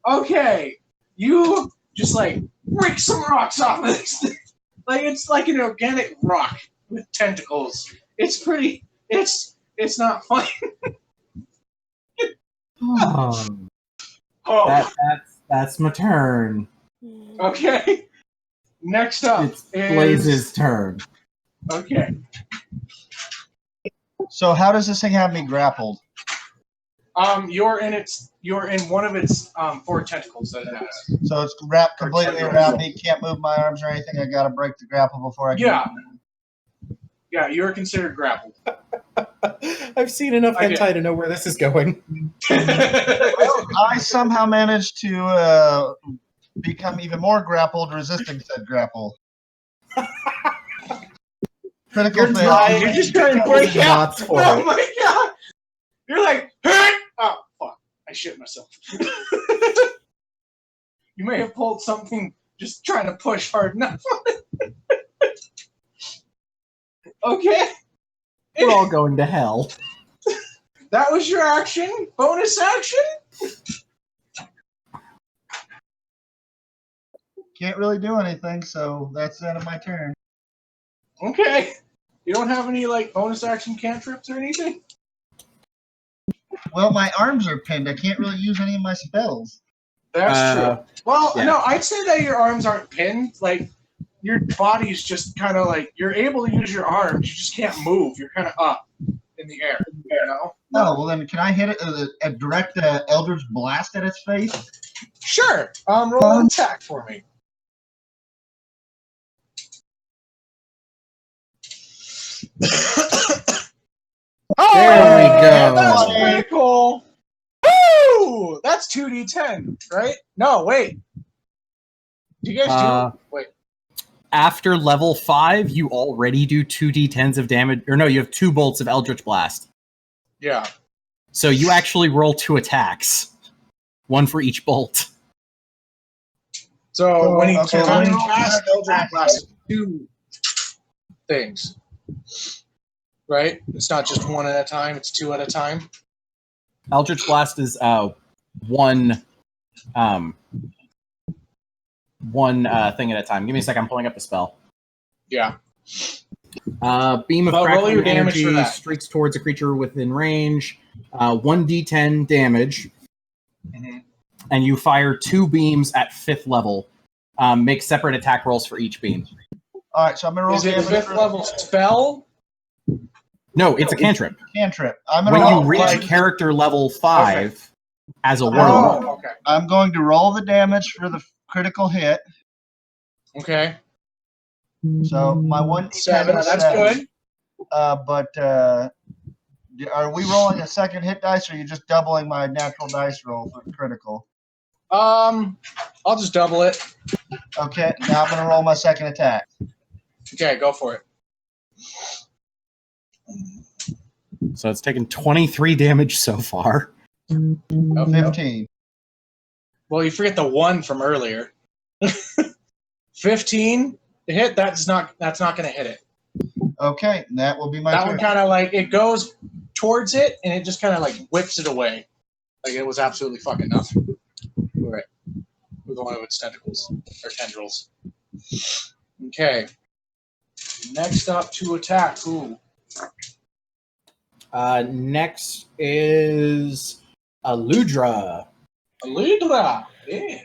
Okay. You just like break some rocks off of this thing. Like it's like an organic rock with tentacles. It's pretty it's not funny. Oh, Oh. that's my turn. Okay. Next up It's Blaze's turn. Okay. So how does this thing have me grappled? You're in one of its 4 tentacles that it has. So it's wrapped completely around me. Can't move my arms or anything. I gotta break the grapple before I can. Yeah. Yeah, you're considered grappled. I've seen enough I did. hentai to know where this is going. I somehow managed to become even more grappled, resisting said grapple. Critical You're fail. trying- You're just trying to break out. Knots for Oh it. my god! You're like, hey! Oh fuck! I shit myself. You may have pulled something just trying to push hard enough. Okay. We're all going to hell. That was your action. Bonus action. Can't really do anything, so that's the end of my turn. Okay. You don't have any like bonus action cantrips or anything? Well, my arms are pinned. I can't really use any of my spells. That's true. Well, yeah. no, I'd say that your arms aren't pinned. Like, your body's just kind of like, you're able to use your arms, you just can't move. You're kind of up in the air, you know? No, well then, can I hit it a direct Eldritch Blast at its face? Sure. Roll an attack for me. Oh, There we go. That's pretty cool. Woo! That's 2d10, right? No, wait. Do you guys do? Wait. After level 5, you already do 2d10s of damage. Or no, you have 2 bolts of Eldritch Blast. Yeah. So you actually roll 2 attacks. 1 for each bolt. So when he okay, when he roll casts that Eldritch Blast, 2 things. Right? It's not just 1 at a time, it's 2 at a time. Eldritch Blast is one thing at a time. Give me a second, I'm pulling up the spell. Yeah. Beam of Well, roll crackling your damage energy for that. streaks towards a creature within range. 1d10 damage. Mhm. And you fire 2 beams at 5th level. Make separate attack rolls for each beam. All right, so I'm gonna roll Is it a damage 5th for level spell? No, it's a cantrip. cantrip. I'm gonna When roll. you reach character level 5 as a Oh. warlock, Oh, okay. I'm going to roll the damage for the critical hit. Okay. So my 1d10 7. is That's 7. good. But are we rolling a second hit dice, or are you just doubling my natural dice roll for critical? I'll just double it. Okay, now I'm gonna roll my second attack. Okay, go for it. so it's taken 23 damage so far. Okay. 15. Well, you forget the 1 from earlier. 15 to hit. That's not going to hit it. Okay, that will be my That turn. one kind of like it goes towards it and it just kind of like whips it away, like it was absolutely fucking nothing. Right. With one of its tentacles or tendrils. Okay. Next up to attack. Ooh. Next is Aludra. Alidra. Yeah.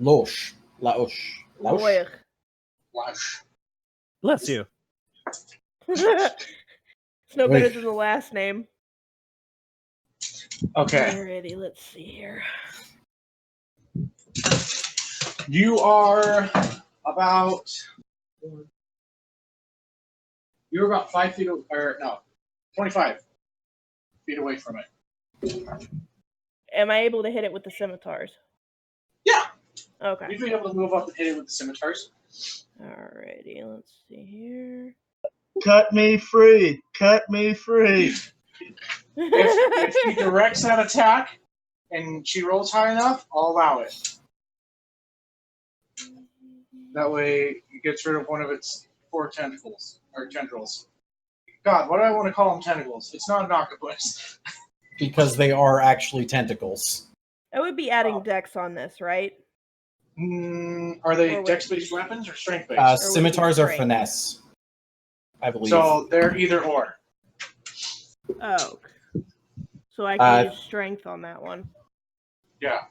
Laosh. Lawyer. Flash. Bless you. It's no better than the last name. Okay. Alrighty, let's see here. You are about 5 feet, or no, 25 feet away from it. Am I able to hit it with the scimitars? Yeah. Okay. You'd be able to move up and hit it with the scimitars. Alrighty, let's see here. Cut me free. Cut me free. If she directs that attack and she rolls high enough, I'll allow it. That way it gets rid of one of its 4 tentacles, or tendrils. God, why do I want to call them tentacles? It's not an octopus. Because they are actually tentacles. I would be adding dex on this, right? Are they Or what? dex-based weapons or strength-based? Scimitars are strength? finesse, I believe. So they're either or. Oh. So I can use strength on that one. Yeah.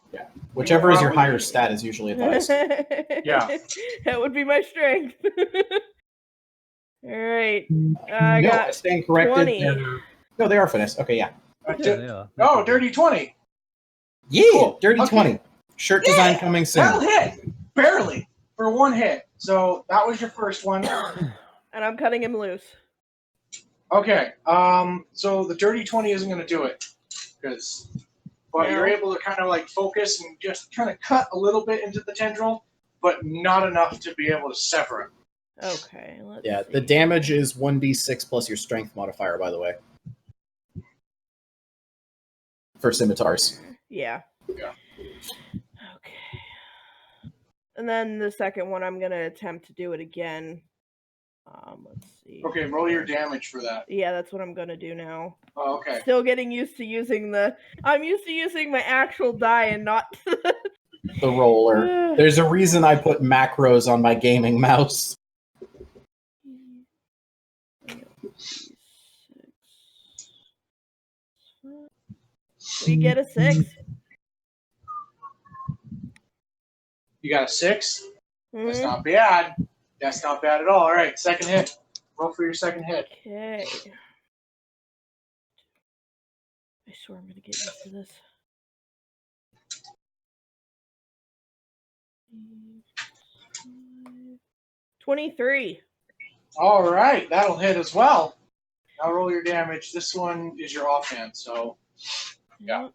Whichever is your higher stat is usually advised. Yeah. That would be my strength. Alright. I No, got I stand corrected. 20. No, they are finesse. Okay, yeah. Yeah, they are. Oh, dirty 20. Yeah, Cool. dirty Okay. 20. Shirt design coming soon. That'll hit. Barely. For 1 hit. So that was your first one. And I'm cutting him loose. Okay. So the dirty 20 isn't going to do it. But you're able to kind of like focus and just kind of cut a little bit into the tendril, but not enough to be able to sever it. Okay, let's Yeah, see. the damage is 1d6 plus your strength modifier, by the way. For scimitars. Yeah. Yeah. Okay. And then the second one, I'm going to attempt to do it again. Let's see. Okay, roll your damage for that. Yeah, that's what I'm going to do now. Oh, okay. Still getting used to using I'm used to using my actual die and not... The roller. There's a reason I put macros on my gaming mouse. We get a 6. You got a 6? That's Mhm. not bad. That's not bad at all. All right, second hit. Roll for your second hit. Okay. I swear I'm going to get used to this. 23. All right, that'll hit as well. Now roll your damage. This one is your offhand, so yeah.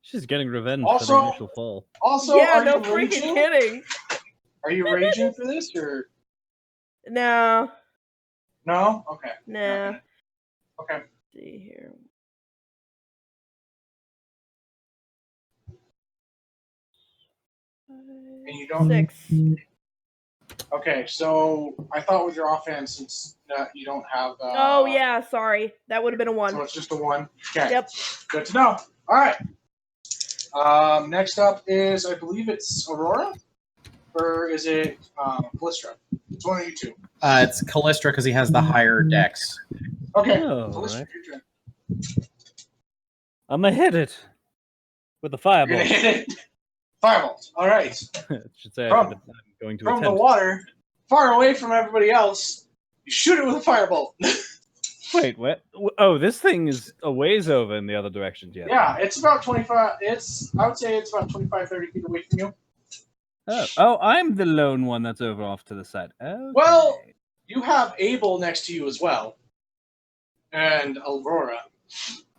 She's getting revenge for Also- the initial fall. Also, Yeah, are no you freaking raging? kidding. Are you raging for this or No. no? Okay. Nah. Okay. Let's see here. And you don't. 6. Okay, so I thought with your offhand, since you don't have. Oh, yeah, sorry. That would have been a 1. So it's just a 1. Okay. Yep. Good to know. All right. Next up is, I believe it's Aurora, or is it Callistra? It's one of you two. It's Callistra because he has the higher dex. Okay. Oh, Callistra, right. your turn. I'm gonna hit it with a You're fireball. gonna hit it. Firebolt. All right. Should say From- I'm going to From the attempt. water, far away from everybody else, you shoot it with a firebolt. Wait, what? Oh, this thing is a ways over in the other direction. Yeah, it's about 25. I would say it's about 25, 30 feet away from you. Oh, I'm the lone one that's over off to the side. Okay. Well, you have Abel next to you as well, and Aurora.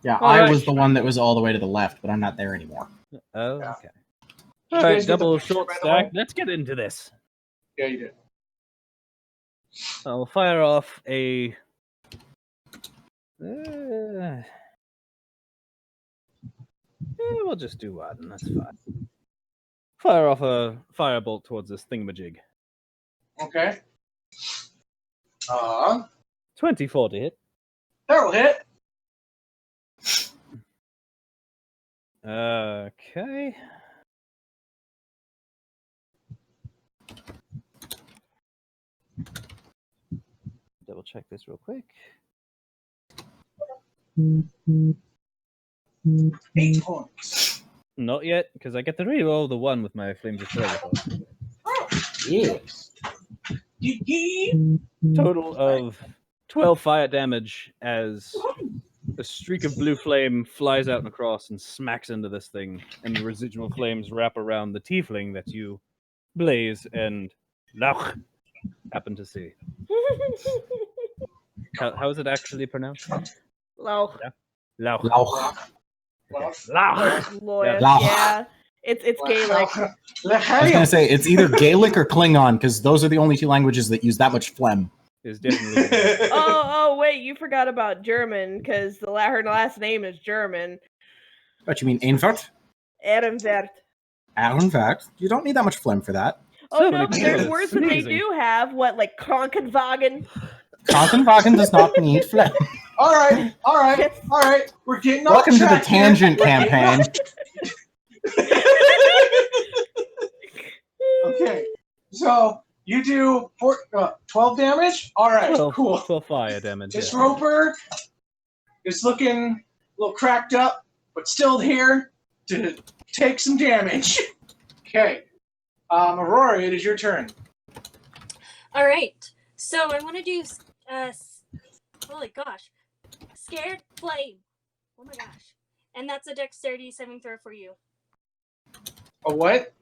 Yeah, All I right. was the one that was all the way to the left, but I'm not there anymore. Oh, Yeah. okay. Did All you right, guys get the double picture, short by the stack. way? Let's get into this. Yeah, you did. I'll fire off a. We'll just do one. That's fine. Fire off a firebolt towards this thingamajig. Okay. 24 to hit. That'll hit. Okay. Double check this real quick. 8 points. Not yet, because I get to reroll the 1 with my flames of flavor. Yeah. Yee. Total of 12 fire damage as A streak of blue flame flies out and across and smacks into this thing, and the residual flames wrap around the tiefling that you, Blaze, and Lauch happen to see. How is it actually pronounced? Lauch. Lauch. Lauch. Lauch. Lawyer. Lauch. Yeah. It's Gaelic. I was going to say, it's either Gaelic or Klingon, because those are the only two languages that use that much phlegm. Is definitely. Oh, wait, you forgot about German, because her last name is German. What, you mean Einvert? Ehrenwert. Ehrenwert? You don't need that much phlegm for that. Oh, So no, many but there's people, words it's that they amazing. do have, like Krankenwagen. Krankenwagen does not need phlegm. All right. We're getting off Welcome to the track here. tangent campaign. Okay, so you do 12 damage? All right, 12, cool. 12 fire damage. This yeah. Roper is looking a little cracked up, but still here to take some damage. Okay, Aurora, it is your turn. All right. So I want to do, holy gosh, Scared Flame. Oh my gosh. And that's a dexterity saving throw for you. A what?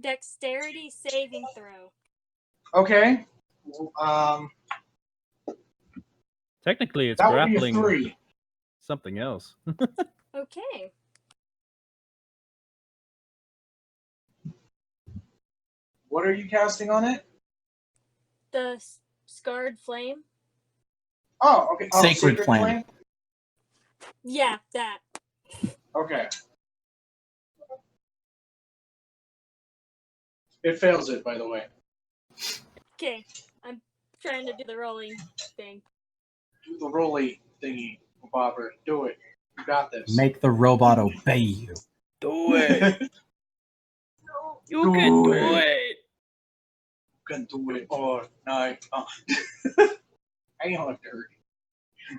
Dexterity saving throw. Okay. Technically, it's That would be a grappling 3. something else. Okay. What are you casting on it? The Scarred Flame. Oh, okay. Oh, Sacred Flame. Yeah, that. Okay. It fails it, by the way. Okay. I'm trying to do the rolling thing. Do the rolly thingy, Bobber. Do it. You got this. Make the robot obey you. Do it! You can do it! You can do it all night. I ain't look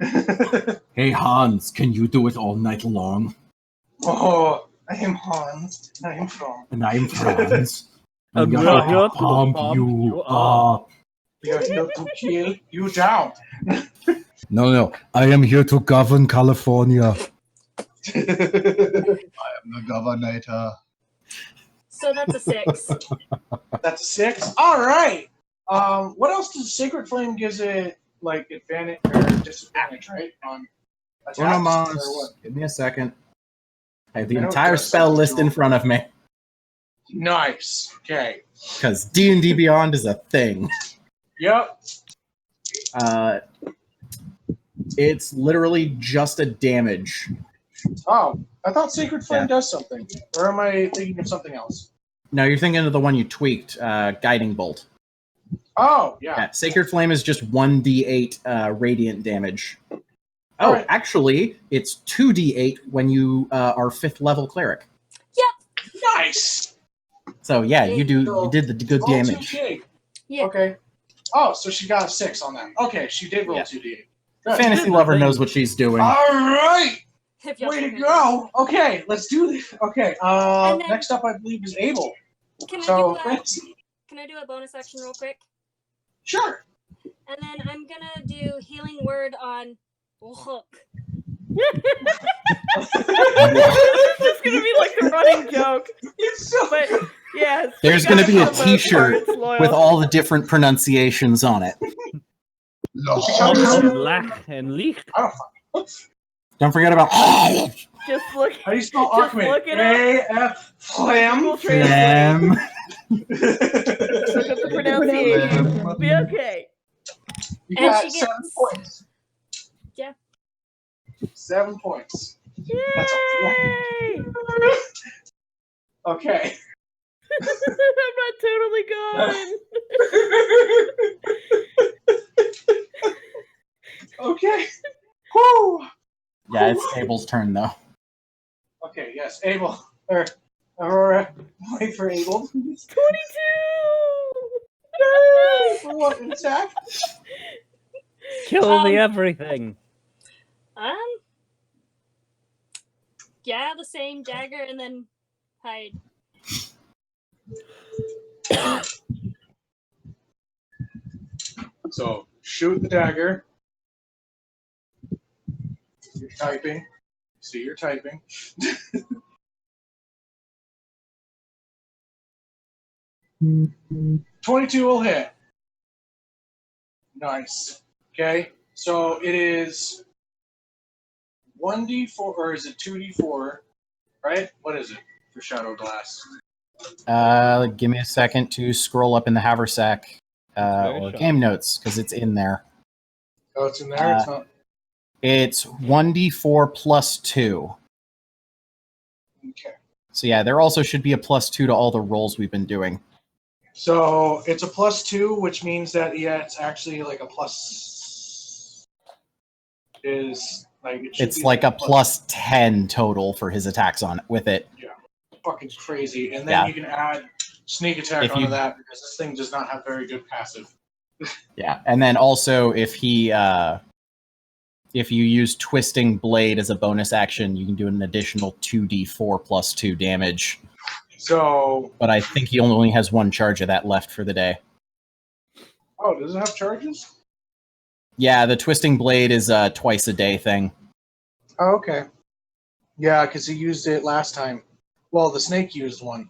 dirty. Hey Hans, can you do it all night long? Oh, I am Hans. I am from. And I'm Franz. And I'm we're here here to pump you up. We are here to kill you down. No, I am here to govern California. I'm the governor. So that's a 6. That's a 6. All right. What else does Sacred Flame gives it like advantage or disadvantage, right? On attacks or what? Give me a second. I have the I know entire it does spell something list in wrong. front of me. Nice. Okay. Because D&D Beyond is a thing. Yep. It's literally just a damage. Oh, I thought Sacred Flame Yeah. does something. Or am I thinking of something else? No, you're thinking of the one you tweaked, Guiding Bolt. Oh, yeah. Yeah, Sacred Flame is just 1d8 radiant damage. Oh, Alright. actually, it's 2d8 when you are 5th level cleric. Nice. So yeah, you did the good Roll damage. 2d8. Yeah. Okay. Oh, so she got a 6 on that. Okay, she did roll Yeah. 2d8. Good. Fantasy Lover knows what she's doing. All right. If y'all Way to can go. Okay, let's do this. Okay. And then- Next up, I believe, is Abel. Can So, I do a bonus action real quick? sure. And then I'm gonna do healing word on Hook. This is just gonna be like the running joke. It's so But yeah, There's going to be a for the most T-shirt part, it's loyal. with all the different pronunciations on it. And Lach and Leech. I don't fucking. Don't forget about Just look. How do you spell Just Arkman? look it up. A-F Flam. Google Translate. them. Look up the pronunciation. Be okay. You And got she 7 gets- points. Yeah. 7 points. That's Yay! Okay. I'm not totally gone. Okay. Whew. Yeah, it's Abel's turn though. Okay, yes, Abel. Or Aurora. Wait for Abel. 22. Yay! For what, an attack? Kill the everything. Yeah, the same dagger and then hide. So, shoot the dagger. You're typing. See, you're typing. 22 will hit. Nice. Okay, so it is 1d4, or is it 2d4? Right? What is it for Shadow Glass? Give me a second to scroll up in the haversack Very or sharp. game notes because it's in there. Oh, it's in there. It's not. It's 1d4 plus 2. Okay. So yeah, there also should be a plus 2 to all the rolls we've been doing. So it's a +2, which means that it's actually like a plus. Is like It's like a plus 10 total for his attacks on with it. Fucking crazy, and then Yeah. you can add sneak attack If onto you- that because this thing does not have very good passive. Yeah, and then also if you use Twisting Blade as a bonus action, you can do an additional 2d4 plus 2 damage. So, But I think he only has one charge of that left for the day. oh, does it have charges? Yeah, the Twisting Blade is a twice a day thing. Oh, okay. Yeah, because he used it last time. Well, the snake used one.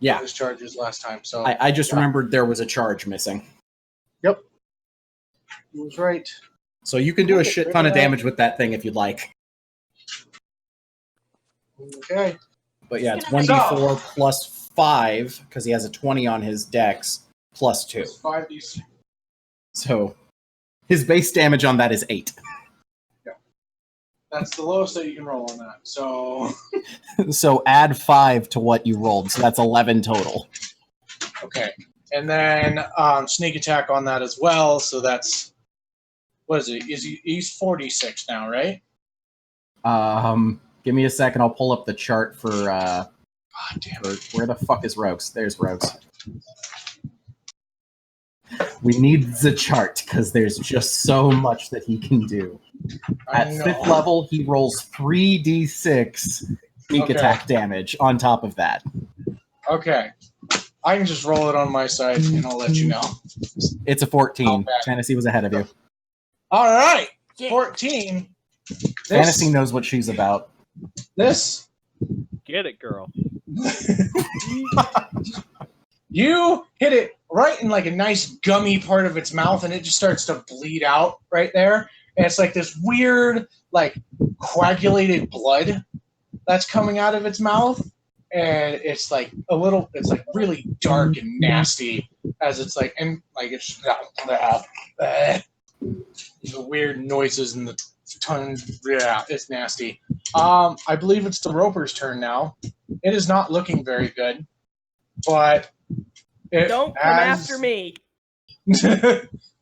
Yeah, Of his charges last time. So I just remembered there was a charge missing. Yep. He was right. So you can do a Okay, shit ton of fair enough. damage with that thing if you'd like. Okay. But yeah, it's Just gonna 1d4 plus 5, because he has a 20 on his dex, plus 2. It's 5d6. So his base damage on that is 8. That's the lowest that you can roll on that. So, So add 5 to what you rolled, so that's 11 total. okay. And then sneak attack on that as well. So that's, what is it? He's 46 now, right? Give me a second, I'll pull up the chart for God damn it. where the fuck is Rogues? There's Rogues. We need the chart, because there's just so much that he can do. At 5th level, he rolls 3d6 sneak Okay. attack damage on top of that. Okay. I can just roll it on my side and I'll let you know. It's a 14. Not bad. Fantasy was ahead of you. All right. Yeah. 14. Fantasy knows what she's about. This. Get it, girl. You hit it right in like a nice gummy part of its mouth and it just starts to bleed out right there. And it's like this weird, like, coagulated blood that's coming out of its mouth. And it's like it's like really dark and nasty as it's like, and like it's the weird noises and the tongue. Yeah, it's nasty. I believe it's the Roper's turn now. It is not looking very good, but Don't come after me.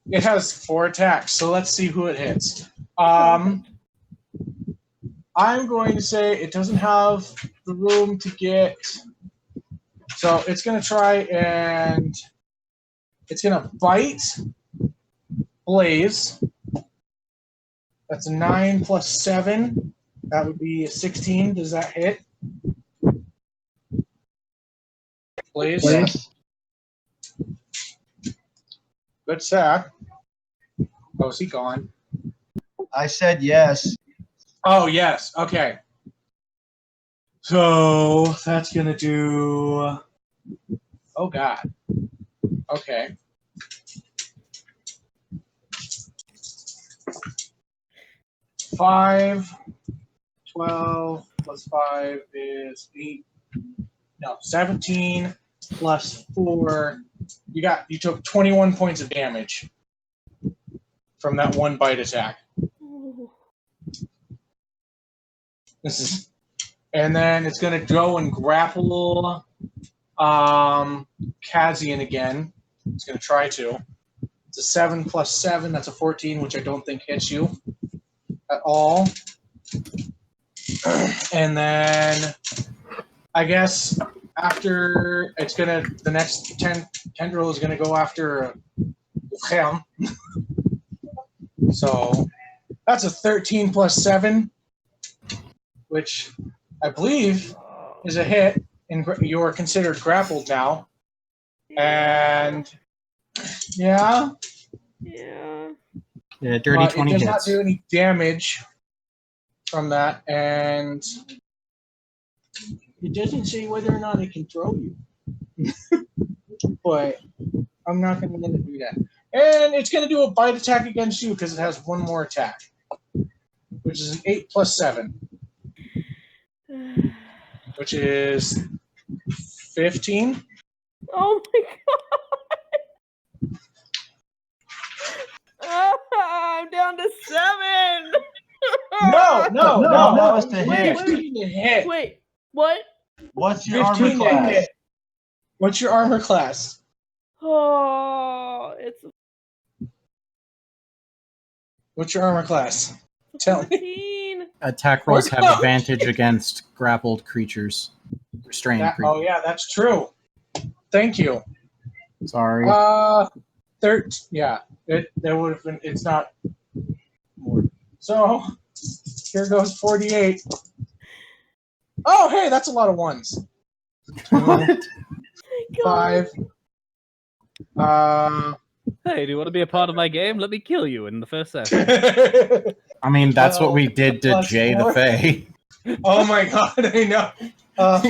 It has 4 attacks, so let's see who it hits. I'm going to say it doesn't have the room to get, so it's going to try and it's going to bite Blaze. That's a 9 plus 7. That would be a 16. Does that hit? Blaze? Yes. Good sack. Oh, is he gone? I said yes. Oh, yes. Okay. So that's going to do. Oh, God. Okay. Five, 12 plus 5 is 8. No, 17 plus 4. You took 21 points of damage from that one bite attack. And then it's going to go and grapple Kazian again. It's going to try to. It's a 7 plus 7. That's a 14, which I don't think hits you at all. And then I guess after it's going to, the next tendril is going to go after Helm. So that's a 13 plus 7, which I believe is a hit, and you're considered grappled now. And yeah, Yeah. Yeah, dirty it 20 does hits. not do any damage from that, and It doesn't say whether or not it can throw you. but I'm not going to do that. And it's going to do a bite attack against you because it has one more attack, which is an 8 plus 7, which is 15. Oh my god! I'm down to 7. No, that was to Wait, hit. 15 to hit. Wait, what? What's your 15 armor to class? hit. What's your armor class? Oh, it's What's your armor class? Tell me. 14. Attack rolls have No. advantage against grappled creatures, restrained creatures. Oh yeah, that's true. Thank you. Sorry. 13. Yeah, there would have been. It's not more. So here goes 48. Oh, hey, that's a lot of ones. 2, 5. Hey, do you want to be a part of my game? Let me kill you in the first session. I mean, that's what we did to plus Jay the 4. Fae Oh my god, I know.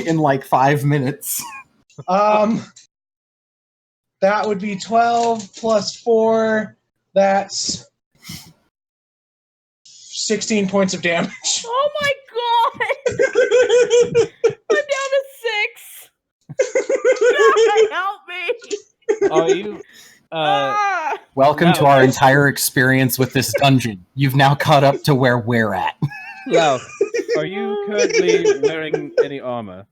in like 5 minutes. That would be 12 plus 4. That's 16 points of damage. Oh my god! I'm down to 6. God, help me! Are you? Welcome to Now- our entire experience with this dungeon. You've now caught up to where we're at. Lau, are you currently wearing any armor?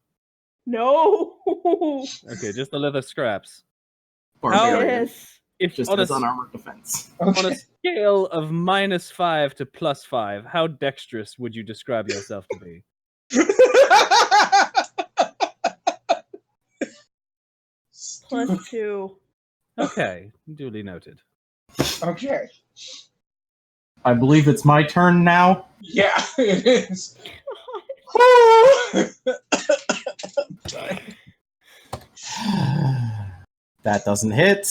No. Okay, just the leather scraps. Barbarian. Yes. If Just on a, as unarmored defense. on a Okay. scale of -5 to +5, how dexterous would you describe yourself to be? +2. Okay, duly noted. Okay. I believe it's my turn now. Yeah, it is. Sorry. That doesn't hit.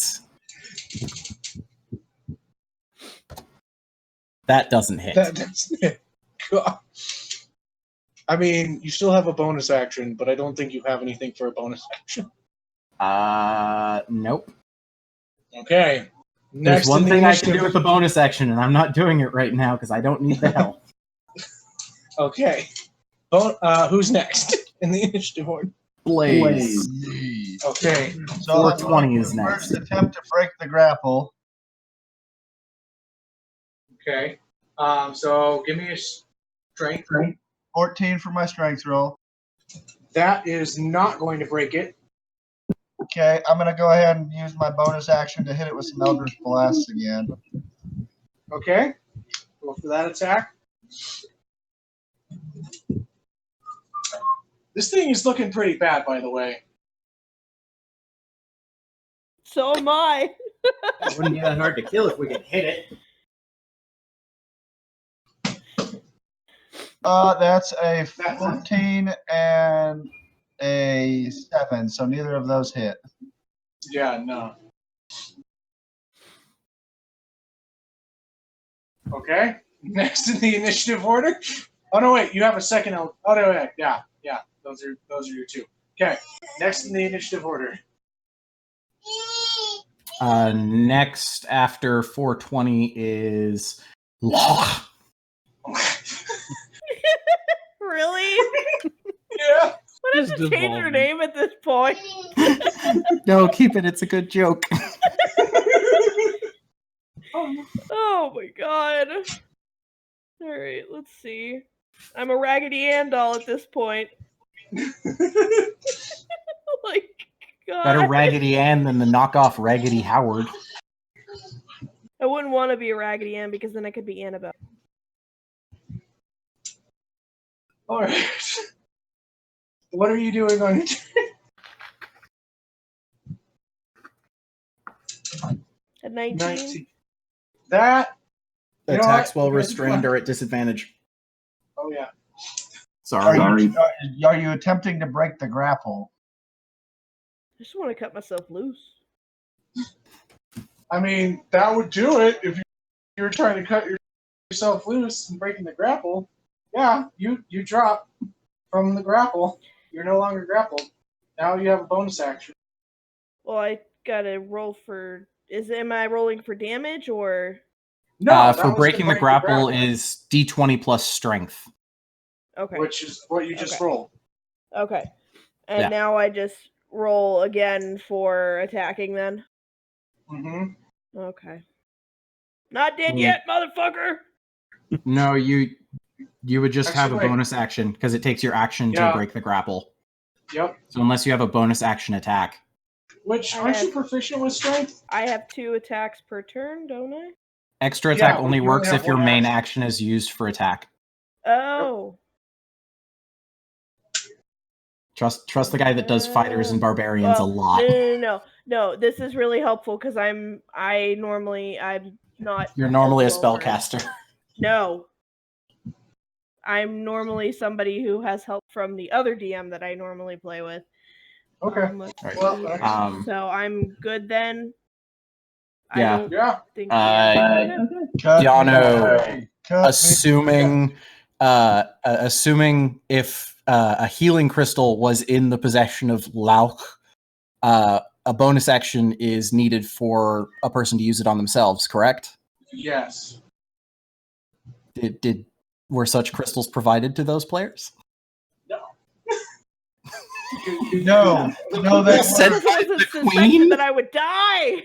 That doesn't hit. That's it. God. I mean, you still have a bonus action, but I don't think you have anything for a bonus action. Nope. Okay. There's Next one in the thing I can initiative- do with the bonus action, and I'm not doing it right now because I don't need the help. Okay. Who's next in the initiative order? Blaze. Okay. So 420 is first next. attempt to break the grapple. Okay. So give me a strength. 14 for my strength roll. That is not going to break it. Okay, I'm gonna go ahead and use my bonus action to hit it with some Eldritch Blasts again. Okay. Go for that attack. This thing is looking pretty bad, by the way. So am I. It wouldn't be that hard to kill if we could hit it. That's a 14 and a 7, so neither of those hit. Yeah, no. Okay. Next in the initiative order. Oh no, wait. You have a second. Oh no, wait. Yeah. Those are your two. Okay. Next in the initiative order. Next after 420 is Law. Really? Yeah. What if Just to change her evolving. name at this point? No, keep it. It's a good joke. Oh my god. Alright, let's see. I'm a Raggedy Ann doll at this point. Like, God. Better Raggedy Ann than the knockoff Raggedy Howard. I wouldn't want to be a Raggedy Ann because then I could be Annabelle. All right. What are you doing on your turn? At 19? That. You know Attacks what? while restrained are at disadvantage. Oh yeah. Sorry. Are you attempting to break the grapple? I just want to cut myself loose. I mean, that would do it if you were trying to cut yourself loose and breaking the grapple. Yeah, you drop from the grapple. You're no longer grappled. Now you have a bonus action. Well, I gotta roll for. Am I rolling for damage or? No, that for was breaking to the break grapple is D20 plus strength. Okay. which is what you just Okay. rolled. Okay. And Yeah. now I just roll again for attacking then? Mm-hmm. Okay. Not dead yet, motherfucker! No, you would just have a Actually, wait. bonus action because it takes your action Yeah. to break the grapple. Yep. So unless you have a bonus action attack. Which, I aren't you have- proficient with strength? I have 2 attacks per turn, don't I? Extra attack Yeah, only but you only works have if your one main action. action is used for attack. Oh. Trust the guy that does fighters and barbarians a lot. No, this is really helpful because I'm not. You're normally a as well versed. spellcaster. No. I'm normally somebody who has help from the other DM that I normally play with. Okay. Let's Right. Well, see. So I'm good then. Yeah. I don't Yeah. think. Yano, assuming if a healing crystal was in the possession of Lauch, a bonus action is needed for a person to use it on themselves, correct? Yes. Were such crystals provided to those players? No, that's Said Because it was the suspected queen? that I would die.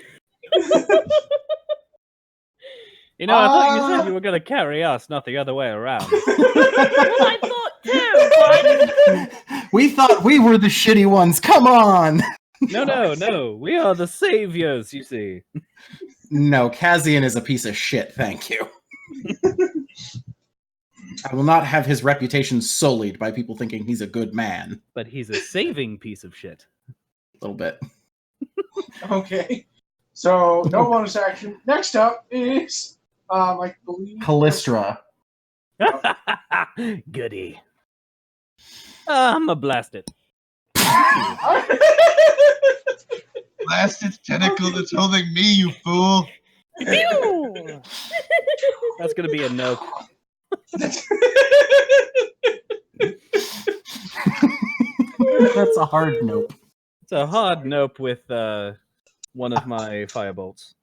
You know, I thought you said you were going to carry us, not the other way around. Well, I thought too, but We thought we were the shitty ones. Come on. No. We are the saviors, you see. No, Kazian is a piece of shit, thank you. I will not have his reputation sullied by people thinking he's a good man. But he's a saving piece of shit. A little bit. Okay. So, no bonus action. Next up is, I believe... Callistra. Goody. I'm a blast it. blast its tentacle that's holding me, you fool. That's going to be a nope. That's a hard nope. It's a hard nope with one of my firebolts.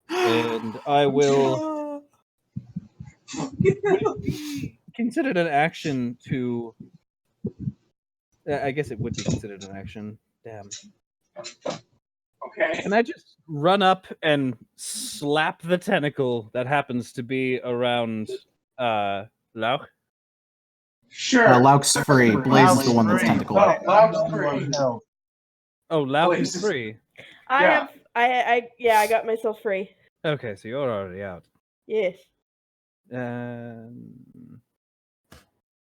And I will... Would it be considered an action to... I guess it would be considered an action. Damn. Okay. Can I just run up and slap the tentacle that happens to be around Lauch? Sure. Lauch's free. Blaze is the one that's tentacle. No, Lauch's free. Oh, Lauch Blaze is is- free. I got myself free. Okay, so you're already out. Yes.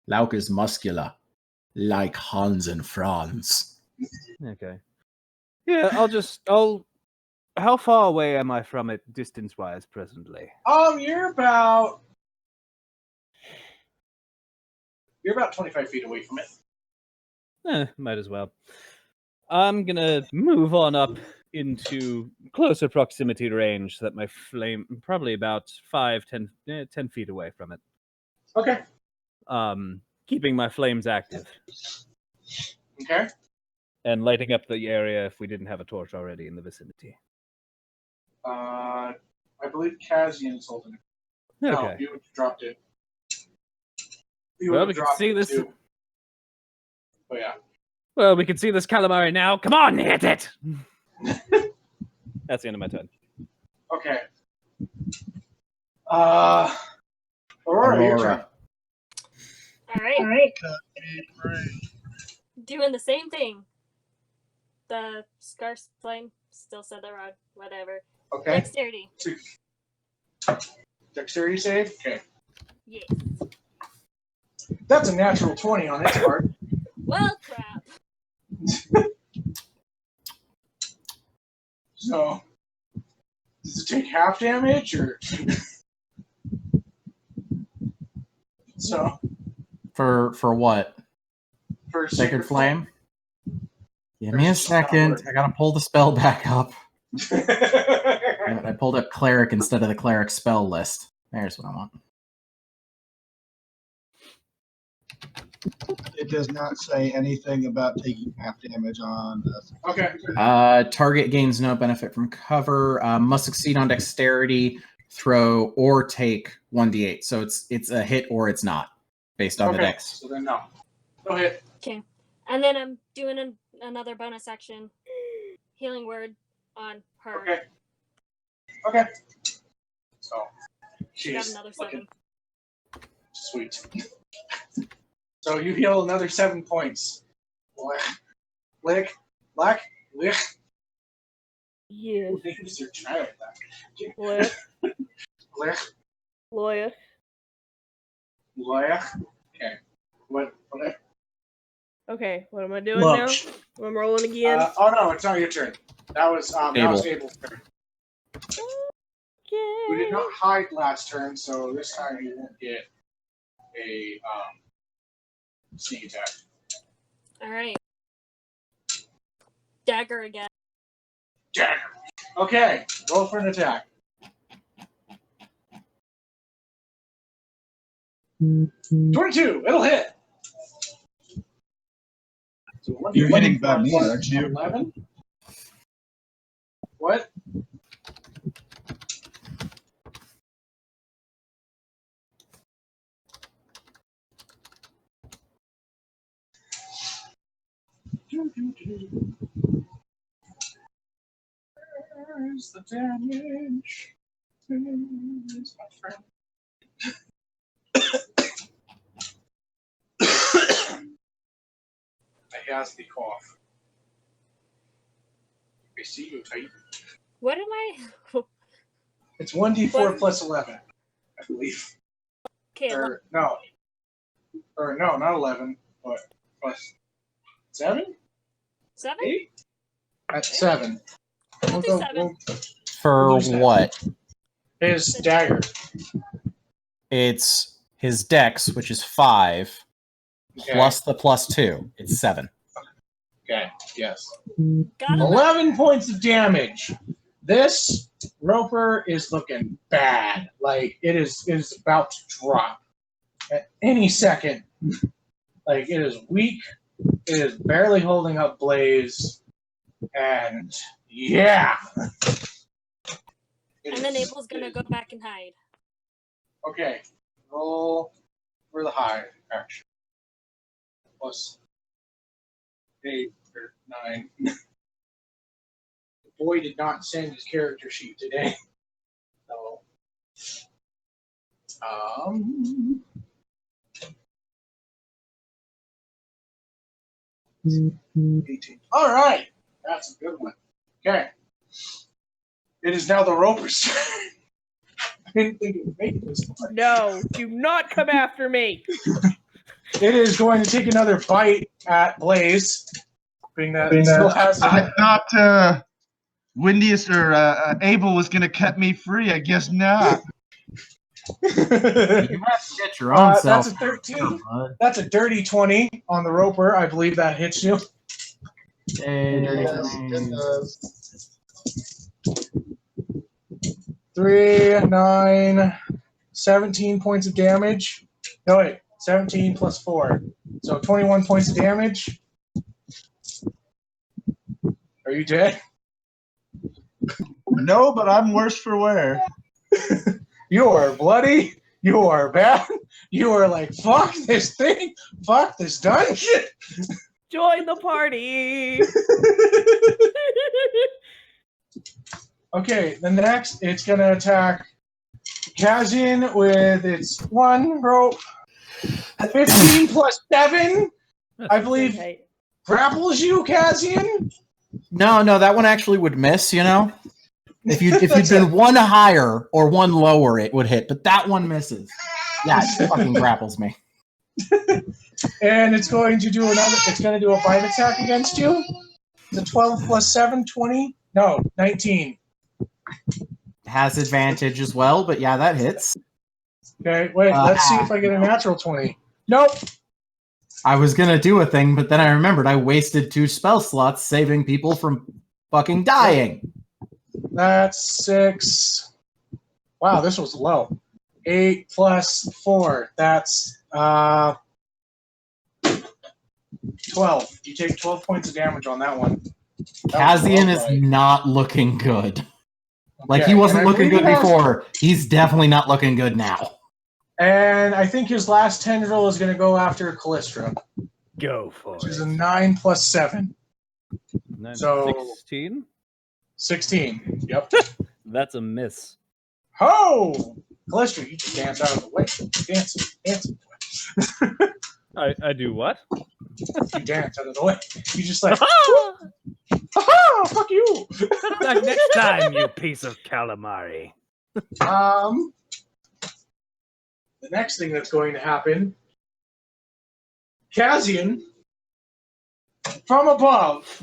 Lauch is muscular, like Hans and Franz. Okay. Yeah, I'll... How far away am I from it, distance-wise, presently? You're about 25 feet away from it. Might as well. I'm gonna move on up into closer proximity range so that my flame... Probably about 10 feet away from it. Okay. Keeping my flames active. Okay. And lighting up the area if we didn't have a torch already in the vicinity. I believe Kazian's holding it. Okay. No, you dropped it. Well, we can see this. Too. Oh, yeah. Well, we can see this calamari now. Come on, hit it! That's the end of my turn. Okay. Aurora, your turn. All right. Doing the same thing. The scarce flame still said the rod. Whatever. Okay. Dexterity. Dexterity save? Okay. Yes. That's a natural 20 on its part. Well, crap. So, does it take half damage or? So, For what? for Sacred Flame? Give me a second. I gotta pull the spell back up. I pulled up Cleric instead of the Cleric spell list. There's what I want. It does not say anything about taking half damage on. Okay. Target gains no benefit from cover. Must succeed on dexterity, throw, or take 1d8. So it's a hit or it's not, based on the Okay. dex. So then no. Go ahead. Okay. And then I'm doing another bonus action. Healing word on her. Okay. Okay. So She got she's another looking 7. sweet. So you heal another 7 points. Lick. Black. Lick. Yes. Who names their child that? Lawyer. Lick. Lawyer. Lick. Okay. What? Okay, what am I doing Look. now? I'm rolling again. Oh no, it's not your turn. That was Abel's turn. We did not hide last turn, so this time you won't get a sneak attack. Alright. Dagger again. Dagger. Okay, roll for an attack. 22. It'll hit. So You're hitting by me, aren't you? 11. What? Where's the damage? Where's my friend? I has the cough. I see you tight. What am I? It's 1d4 What? plus 11, I believe. Okay, Or no, not 11, but plus 7? 7? 8? At 7. We'll do 7. For Who's that? what? His dagger. It's his dex, which is 5, Okay. plus the +2. It's 7. Okay, yes. Got 11 points of damage. This Roper is looking bad. Like it is about to drop at any second. Like it is weak. It is barely holding up Blaze. And yeah. And then Abel's gonna go back and hide. Okay. Roll for the hide action. Plus 8 or 9. The boy did not send his character sheet today. So 18. All right. That's a good one. Okay. It is now the Roper's turn. I didn't think it would make it this far. No, do not come after me. It is going to take another bite at Blaze. Being that it still has I thought Windiest or Abel was gonna cut me free. I guess not. You have to get your own self. That's a 13. That's a dirty 20 on the Roper. I believe that hits you. Yes, it does. 3, 9, 17 points of damage. No, wait. 17 plus 4. So 21 points of damage. Are you dead? No, but I'm worse for wear. You are bloody. You are bad. You are like, fuck this thing. Fuck this dungeon. Join the party. Okay, then next it's going to attack Kazian with its 1 rope. 15 plus 7, I believe, Okay. grapples you, Kazian. No, that one actually would miss, you know? If you'd been 1 higher or 1 lower, it would hit, but that one misses. Yeah, it fucking grapples me. And it's going to do a bite attack against you. The 12 plus 7, 20? No, 19. Has advantage as well, but yeah, that hits. Okay, wait, let's see if I get a natural 20. Nope. I was gonna do a thing, but then I remembered I wasted 2 spell slots saving people from fucking dying. That's 6. Wow, this was low. 8 plus 4. That's 12. You take 12 points of damage on that one. Kazian is Alright. not looking good. Like, he Okay, wasn't and I looking believe good it has- before. He's definitely not looking good now. And I think his last tendril is going to go after Callistra, Go for which it. is a 9 plus 7. So- 16? 16. Yep. That's a miss. Ho! Callistra, you just dance out of the way. Dance. I do what? You dance out of the way. You just like, Ah! aha! Fuck you! Back next time, you piece of calamari. The next thing that's going to happen, Kazian, from above,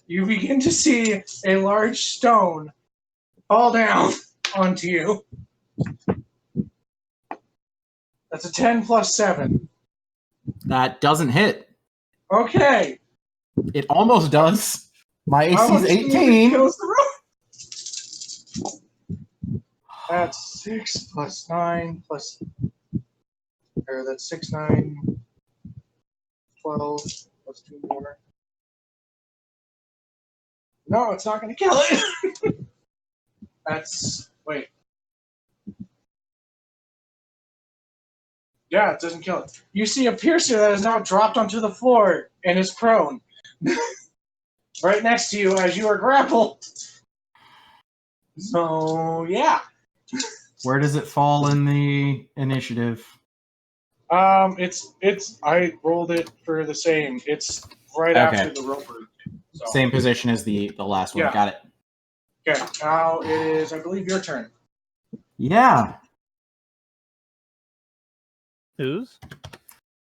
you begin to see a large stone fall down onto you. That's a 10 plus 7. That doesn't hit. Okay. It almost does. My AC How is much damage 18. kills the rope? That's 6 plus 9 plus... Or that's 6, 9, 12 plus 2 more. No, it's not going to kill it. That's... Wait. Yeah, it doesn't kill it. You see a piercer that is now dropped onto the floor and is prone. Right next to you as you are grappled. So, yeah. Where does it fall in the initiative? It's I rolled it for the same. It's right Okay. after the roper. So. Same position as the last one. Yeah. Got it. Okay, now it is, I believe, your turn. Yeah. Whose?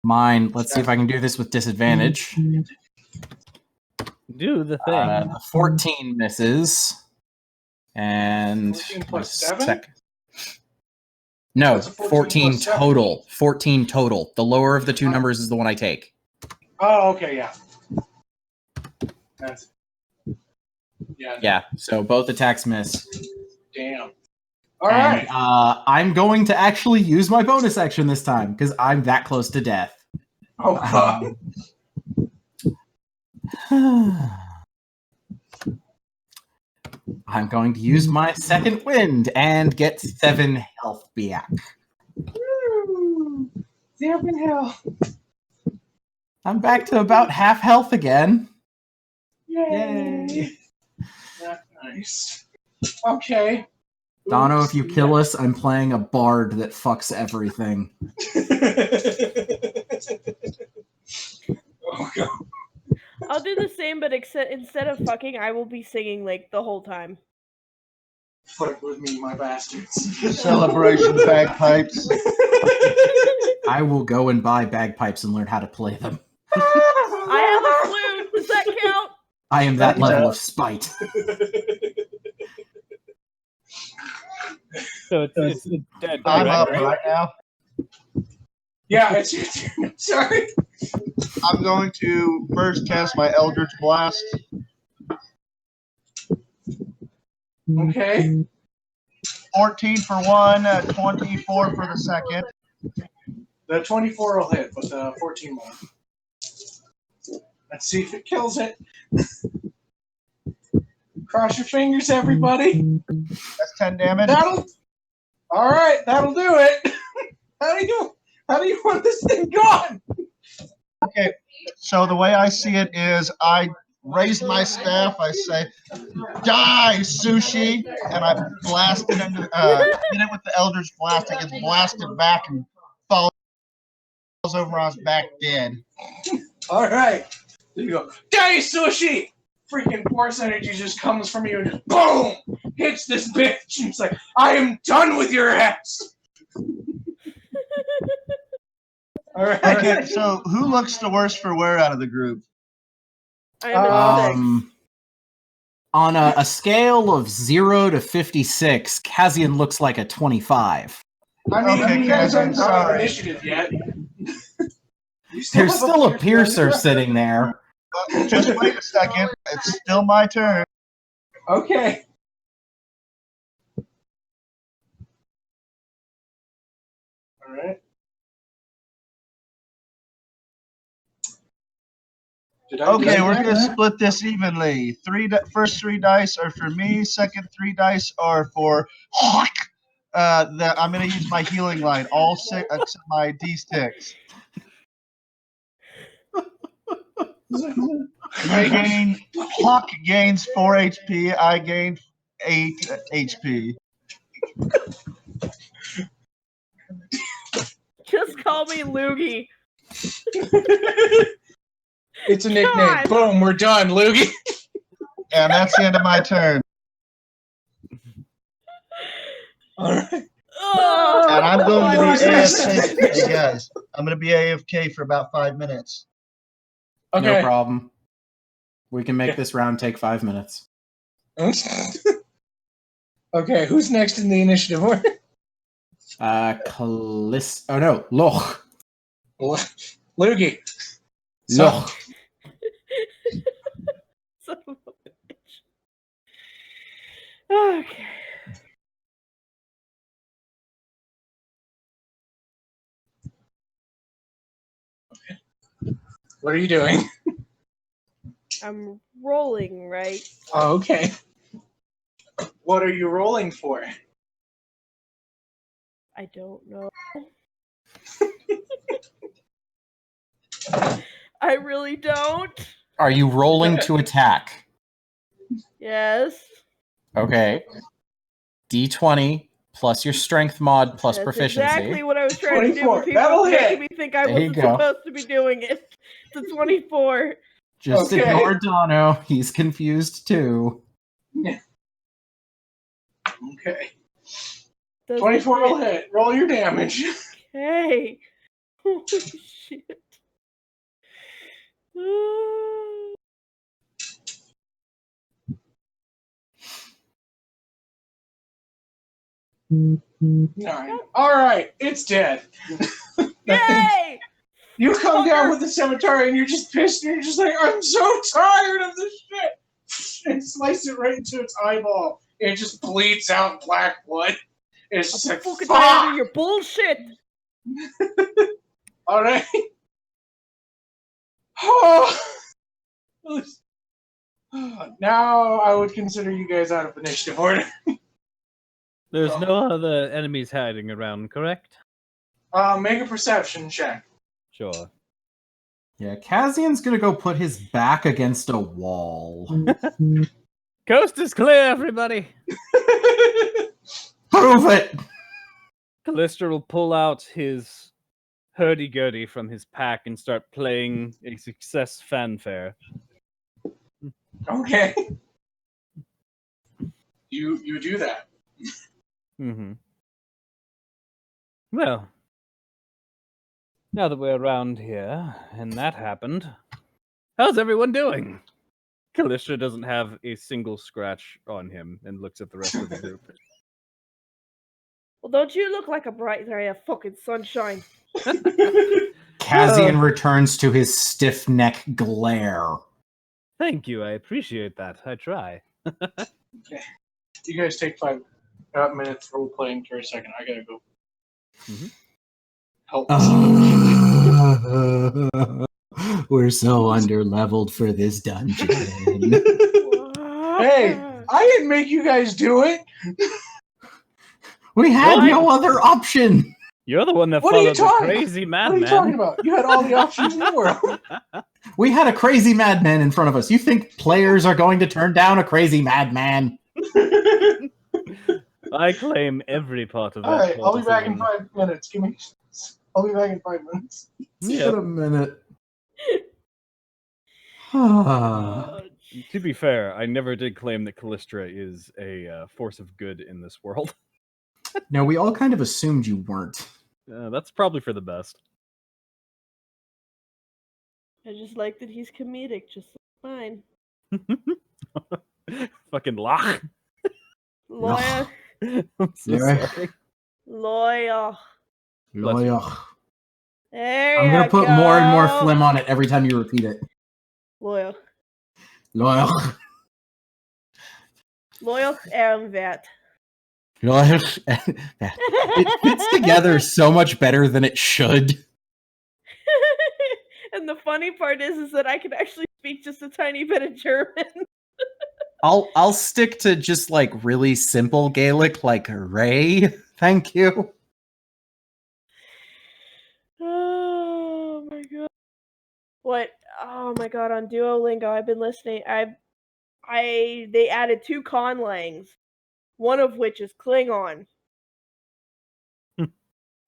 Mine. Let's see if I can do this with disadvantage. Do the thing. 14 misses. And 14 plus 7? No, That's a 14 14 plus 7. total. 14 total. The lower of the two numbers is the one I take. Oh, okay, yeah. That's... Yeah. Yeah, so both attacks miss. Damn. All right. And I'm going to actually use my bonus action this time because I'm that close to death. Oh, God. I'm going to use my second wind and get 7 health back. Woo! 7 health. I'm back to about half health again. Yay. That's nice. Okay. Dono, if Oops. you kill us, I'm playing a bard that fucks everything. Oh, God. I'll do the same, but instead of fucking, I will be singing like the whole time. Fuck with me, my bastards. Celebration bagpipes. I will go and buy bagpipes and learn how to play them. I have a flute. Does that count? I am that Yeah. level of spite. So it's dead. I'm up correct? right now. Yeah, it's your turn. Sorry. I'm going to first cast my Eldritch Blast. Okay. 14 for one, 24 for the second. The 24 will hit, but the 14 won't. Let's see if it kills it. Cross your fingers, everybody. That's 10 damage. All right, that'll do it. How do you want this thing gone? Okay, so the way I see it is I raise my staff, I say, die, sushi, and I blast it into, hit it with the Eldritch Blast. It gets blasted back and falls over on its back dead. All right. There you go. Die, sushi! Freaking force energy just comes from you and just boom! Hits this bitch. And it's like, I am done with your ass. All right. Okay, so who looks the worst for wear out of the group? I am at 6. On a scale of 0 to 56, Kazian looks like a 25. I mean, Okay, you guys Kaz, I'm aren't done sorry. initiative yet. You There's have still a piercer left. sitting there. Just wait a second. It's still my turn. Okay. All right. Did I Okay, do we're that? gonna split this evenly. First 3 dice are for me. Second 3 dice are for that I'm gonna use my healing line. All 6 except my D6. You gain Hawk gains 4 HP. I gain 8 HP. Just call me Loogie. It's a nickname. God. Boom, we're done, Loogie. And that's the end of my turn. All right. Oh, And I'm going to be Who's next? AFK. Hey guys, I'm gonna be AFK for about 5 minutes. Okay. No problem. We can make this round take 5 minutes. Okay, who's next in the initiative order? Oh no, Loch. Loogie. Loch. son of a bitch. Okay. What are you doing? I'm rolling, right? Oh, okay. What are you rolling for? I don't know. I really don't. Are you rolling to attack? Yes. Okay. D20 plus your strength mod plus That's proficiency. exactly what I was trying to do. 24. But people That'll were making hit. me think I There you wasn't go. supposed to be doing it. It's a 24. Just Okay. ignore Dono. He's confused too. Okay. Doesn't 24 will hit. Roll your damage. Okay. Holy shit. Nine. All right, it's dead. Yay! You come down Fucker. with the cemetery and you're just pissed. And you're just like, I'm so tired of this shit. And slice it right into its eyeball. And it just bleeds out black blood. It's just I'm like, fucking tired of fuck. your bullshit. All right. Oh. Now I would consider you guys out of initiative order. There's no other enemies hiding around, correct? Make a perception check. Sure. Yeah, Kazian's gonna go put his back against a wall. Coast is clear, everybody! Prove it! Callista will pull out his hurdy-gurdy from his pack and start playing a success fanfare. Okay. You do that. Mm-hmm. Well, now that we're around here, and that happened, how's everyone doing? Callista doesn't have a single scratch on him and looks at the rest of the group. Well, don't you look like a bright ray of fucking sunshine? Kazian returns to his stiff neck glare. Thank you, I appreciate that. I try. Okay. You guys take 5 minutes role playing for a second. I gotta go. Mhm. Help. We're so underleveled for this dungeon. Hey, I didn't make you guys do it. We had What? no other option. You're the one that What are you followed the talking crazy What are you madman. talking about? You had all the options in the world. We had a crazy madman in front of us. You think players are going to turn down a crazy madman? I claim every part of that. All right, whole I'll be back in decision. 5 minutes. Give me. I'll be back in 5 minutes. Yep. a minute. To be fair, I never did claim that Callistra is a force of good in this world. No, we all kind of assumed you weren't. That's probably for the best. I just like that he's comedic, just like mine. Fucking Lach. Lawyer. I'm so Yeah. sorry. Lawyer. Lawyer. There I'm gonna you put more and more go. phlegm on it every time you repeat it. Lawyer. Lawyer. Lawyer and vet. Lawyer. It fits together so much better than it should. And the funny part is that I can actually speak just a tiny bit of German. I'll stick to just like really simple Gaelic, like Ray. Thank you. Oh my god. What? Oh my god, on Duolingo, I've been listening. They added 2 conlangs, one of which is Klingon.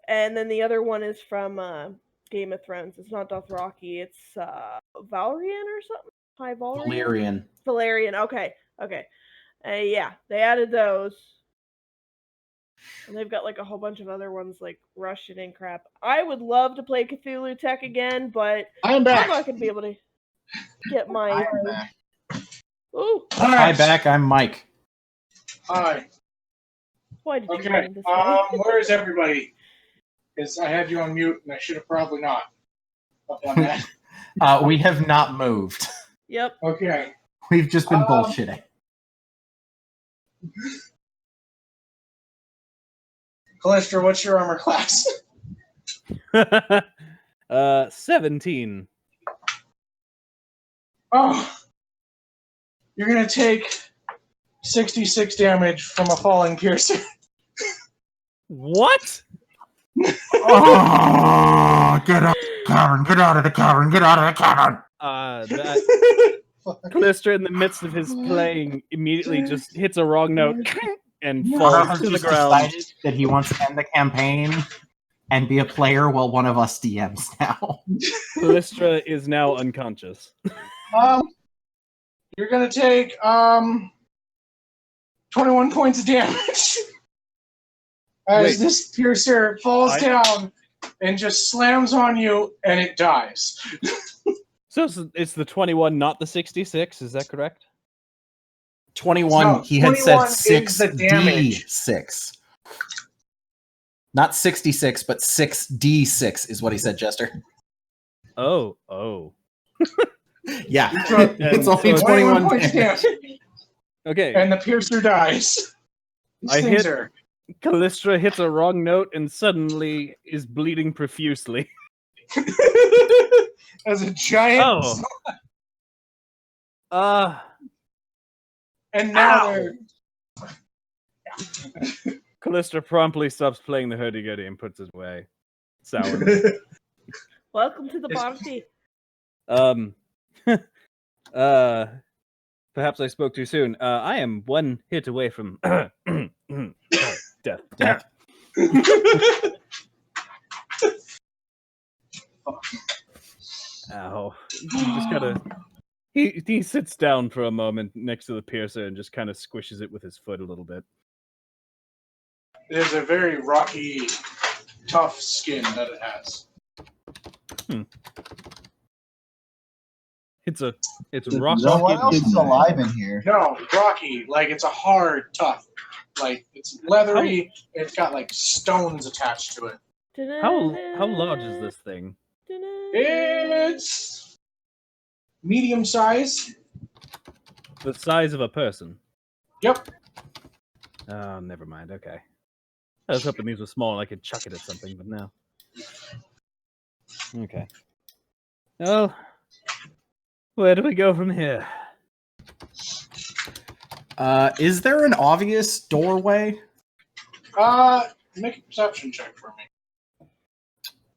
And then the other one is from Game of Thrones. It's not Dothraki, it's Valerian or something? High Valerian? Valerian, okay. Yeah, they added those. And they've got like a whole bunch of other ones like Russian and crap. I would love to play Cthulhu Tech again, but I'm back. I'm not going to be able to get my... I'm back. Ooh, Hi, back. I'm Mike. Hi. why did you Okay. name this way? Where is everybody? Because I had you on mute, and I should have probably not done that. We have not moved. Yep. Okay. We've just been bullshitting. Callister, what's your armor class? 17. Oh. You're going to take 66 damage from a falling piercer. What? Oh, get out of the cavern! Get out of the cavern! Get out of the cavern! That Callister, in the midst of his playing, immediately just hits a wrong note and falls Has to the just ground. decided that he wants to end the campaign and be a player while one of us DMs now. Callister is now unconscious. You're going to take 21 points of damage. As Wait. this piercer falls down and just slams on you, and it dies. So it's the 21, not the 66. Is that correct? 21, No, he had 21 said is the damage. 6d6. Not 66, but 6d6 is what he said, Jester. Oh. Yeah, took- it's only so 21 points of damage. damage. Okay. And the piercer dies. I Things hit- are- Callister hits a wrong note and suddenly is bleeding profusely. as a giant. Oh. And now Ow. they're. Callister promptly stops playing the hurdy-gurdy and puts it away. Sour. Welcome to the party. Perhaps I spoke too soon. I am 1 hit away from death. Ow. He just kind of... He sits down for a moment next to the piercer and just kind of squishes it with his foot a little bit. It is a very rocky, tough skin that it has. It's There's rocky. no one else is alive in here. No, rocky. Like, it's a hard, tough. Like, it's leathery. It's got, like, stones attached to it. How large is this thing? It's medium size. The size of a person. Yep. Oh, never mind. Okay. I was hoping these were small and I could chuck it at something, but no. Okay. Well, where do we go from here? Is there an obvious doorway? Make a perception check for me.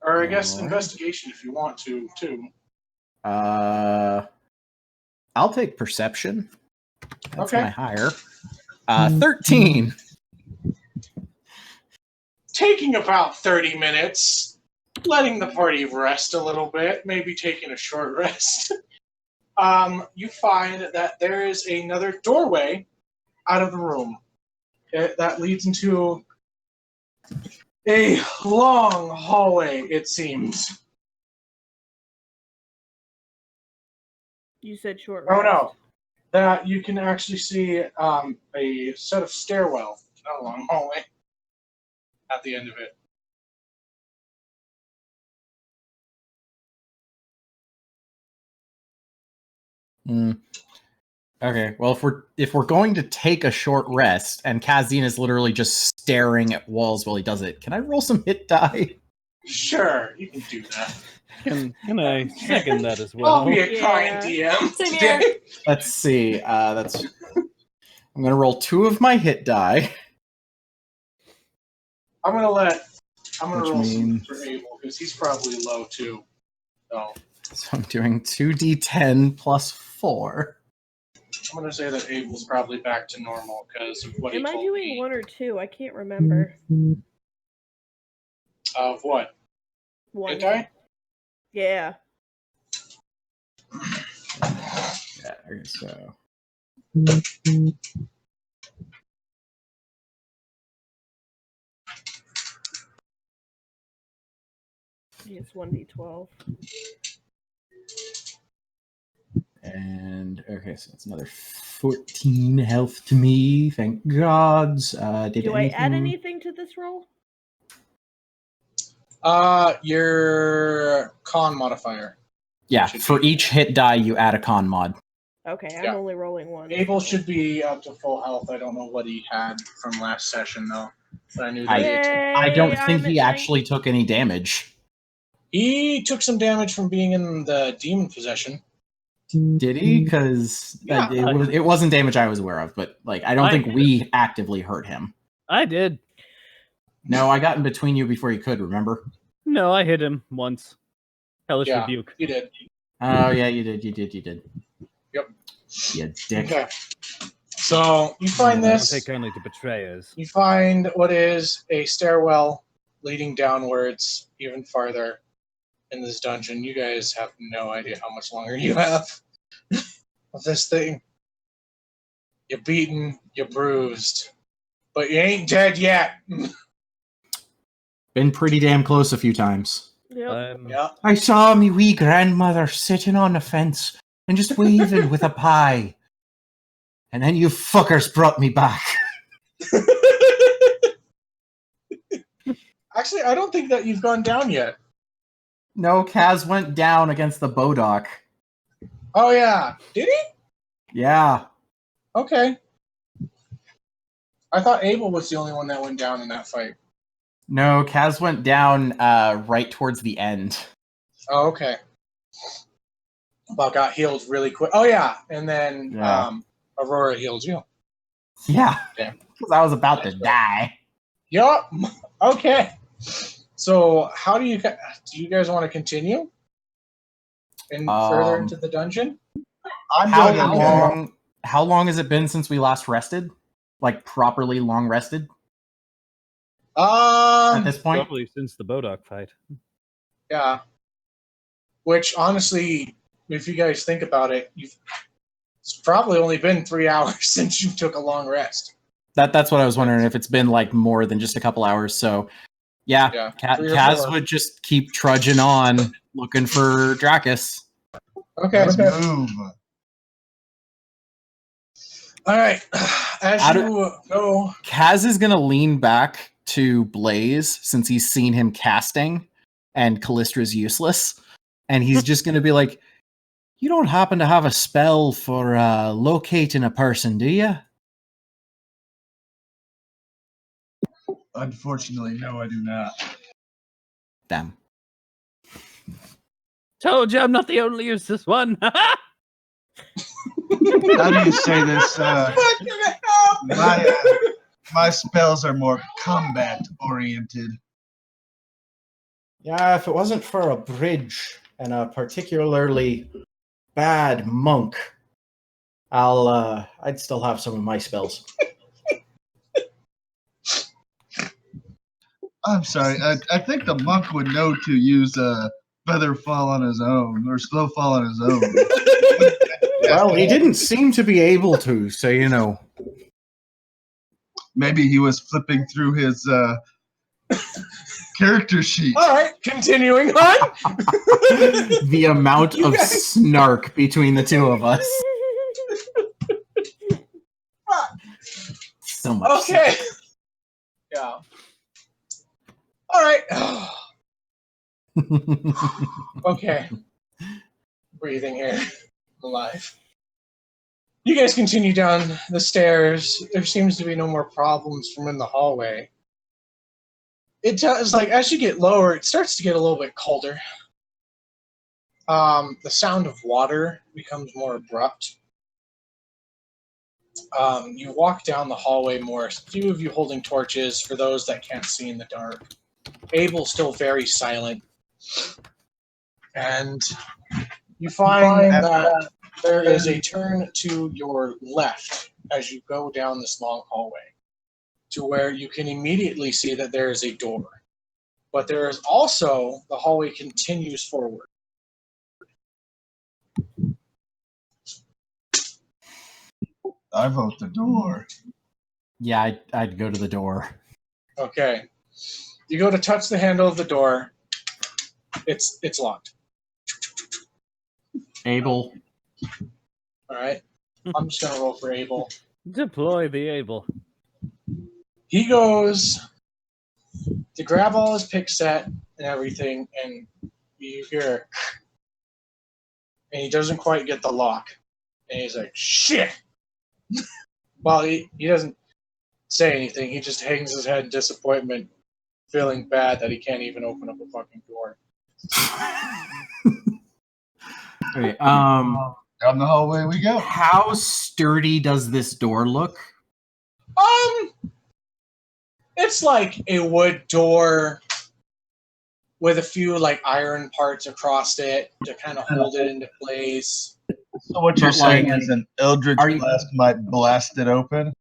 Or I guess Alright. investigation if you want to, too. I'll take perception. That's Okay. my higher. 13. Taking about 30 minutes, letting the party rest a little bit, maybe taking a short rest. You find that there is another doorway out of the room that leads into a long hallway, it seems. You said short Oh rest. no, that you can actually see a set of stairwell, not a long hallway, at the end of it. Okay, well, if we're going to take a short rest, and Kazin is literally just staring at walls while he does it, can I roll some hit die? Sure, you can do that. Can I second that as I'll well? be a Yeah. kind DM Same today. here. Let's see. That's. I'm gonna roll 2 of my hit die, I'm gonna roll some means- for Abel because he's probably low too. So so I'm doing 2d10 plus 4. I'm gonna say that Abel's probably back to normal because of what Am he I told doing me. 1 or 2? I can't remember. Of what? 1. Hit die? Yeah. Yeah. Okay, so. It's 1d12. And okay, so it's another 14 health to me. Thank gods. Do I add anything to this roll? Your con modifier. Yeah, Should for be- each hit die, you add a con mod. Okay, I'm Yeah. only rolling 1. Abel so- should be up to full health. I don't know what he had from last session though. But I knew I- that I don't Yay, think I'm he at actually took any damage. he took some damage from being in the demon possession. Did he? Because Yeah. it wasn't damage I was aware of, but like I don't I- think we actively hurt him. I did. No, I got in between you before you could, remember? No, I hit him once. Hellish Yeah. rebuke. You did. Oh yeah, you did. Yep. You dick. Okay. So you find I don't this. take kindly to betrayers. You find what is a stairwell leading downwards even farther in this dungeon. You guys have no idea how much longer you have of this thing. You're beaten, you're bruised, but you ain't dead yet. Been pretty damn close a few times. Yep. Yeah. I saw me wee grandmother sitting on the fence and just waving with a pie. And then you fuckers brought me back. Actually, I don't think that you've gone down yet. No, Kaz went down against the Bodok. Oh yeah, did he? Yeah. Okay. I thought Abel was the only one that went down in that fight. No, Kaz went down right towards the end. Oh, okay. Well, got healed really quick. Oh yeah, and then Yeah. Aurora healed you. Yeah. Yeah. Because I was about to die. Yup. Okay. So, how do you guys want to continue and further into the dungeon? I'm doing okay. How long has it been since we last rested? Like properly long rested at this point? Probably since the Bodok fight. Yeah. Which honestly, if you guys think about it, it's probably only been 3 hours since you took a long rest. That's what I was wondering, if it's been like more than just a couple hours. So yeah, Yeah, 3 or Kaz 4. would just keep trudging on looking for Dracus. Okay. Let's move. All right. As Out you go, Kaz is gonna lean back to Blaze since he's seen him casting and Callistra's useless. And he's just gonna be like, "You don't happen to have a spell for locating a person, do you?" Unfortunately, no, I do not. Damn. Told you I'm not the only useless one. How do you say this? My spells are more combat oriented. Yeah, if it wasn't for a bridge and a particularly bad monk, I'd still have some of my spells. I'm sorry. I think the monk would know to use feather fall on his own or slow fall on his own. Well, he didn't seem to be able to, so you know. Maybe he was flipping through his character sheet. all right, continuing on. The amount You of guys- snark between the two of us. So much. Okay. Yeah. All right. Okay. Breathing here. Alive. You guys continue down the stairs. There seems to be no more problems from in the hallway. It's like as you get lower, it starts to get a little bit colder. The sound of water becomes more abrupt. You walk down the hallway more. A few of you holding torches for those that can't see in the dark. Abel's still very silent. And you find that there is a turn to your left as you go down this long hallway to where you can immediately see that there is a door. But there is also, the hallway continues forward. I vote the door. Yeah, I'd go to the door. Okay. You go to touch the handle of the door. It's locked. Abel. All right. I'm just going to roll for Abel. Deploy the Able. He goes to grab all his pick set and everything, and you hear, and he doesn't quite get the lock. And he's like, shit! Well, he doesn't say anything. He just hangs his head in disappointment, feeling bad that he can't even open up a fucking door. Okay, Down the hallway we go. how sturdy does this door look? It's like a wood door with a few like iron parts across it to kind of hold it into place. So what you're But, saying like, is an eldritch are you- blast might blast it open?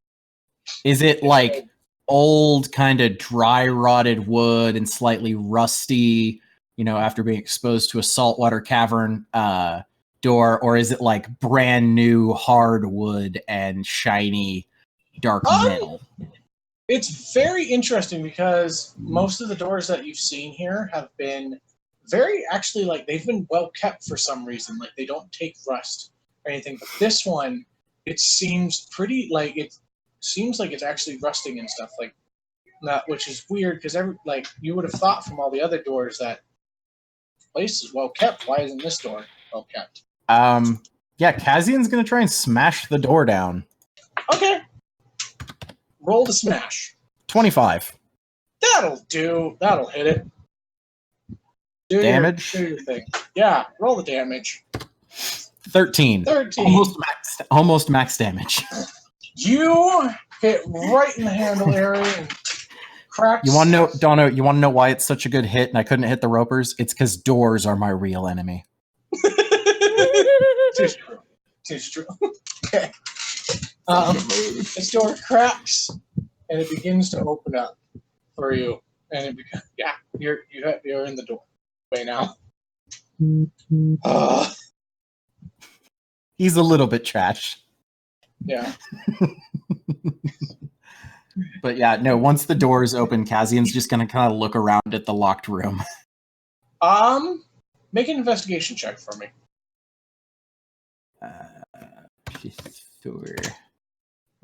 Is it like old, kind of dry rotted wood and slightly rusty, after being exposed to a saltwater cavern door, or is it like brand new hardwood and shiny dark metal? It's very interesting because most of the doors that you've seen here have been very, actually, like, they've been well kept for some reason. Like, they don't take rust or anything. But this one, it seems pretty, like, it seems like it's actually rusting and stuff like that, which is weird because, you would have thought from all the other doors that the place is well kept. Why isn't this door well kept? Yeah, Kazian's gonna try and smash the door down. Okay. Roll to smash. 25. That'll do. That'll hit it. Do Damage? do your thing. Yeah, roll the damage. 13. 13. Almost max damage. You hit right in the handle area and cracks. You want to know, Dono? You want to know why it's such a good hit and I couldn't hit the ropers? It's because doors are my real enemy. Tis true. Tis true. Okay. This door cracks and it begins to open up for you, and it becomes you're in the doorway now. He's a little bit trash. Yeah. But yeah, no, once the doors open, Kazian's just going to kind of look around at the locked room. Make an investigation check for me.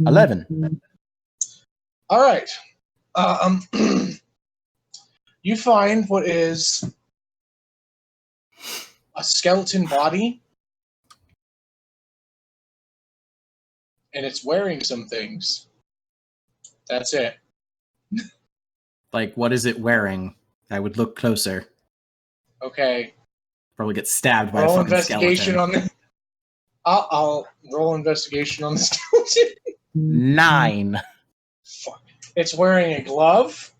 11. All right. You find what is a skeleton body, and it's wearing some things. That's it. Like, what is it wearing? I would look closer. Okay. Probably get stabbed by Roll a fucking investigation skeleton. on the. I'll roll investigation on the skeleton. 9. Fuck. It's wearing a glove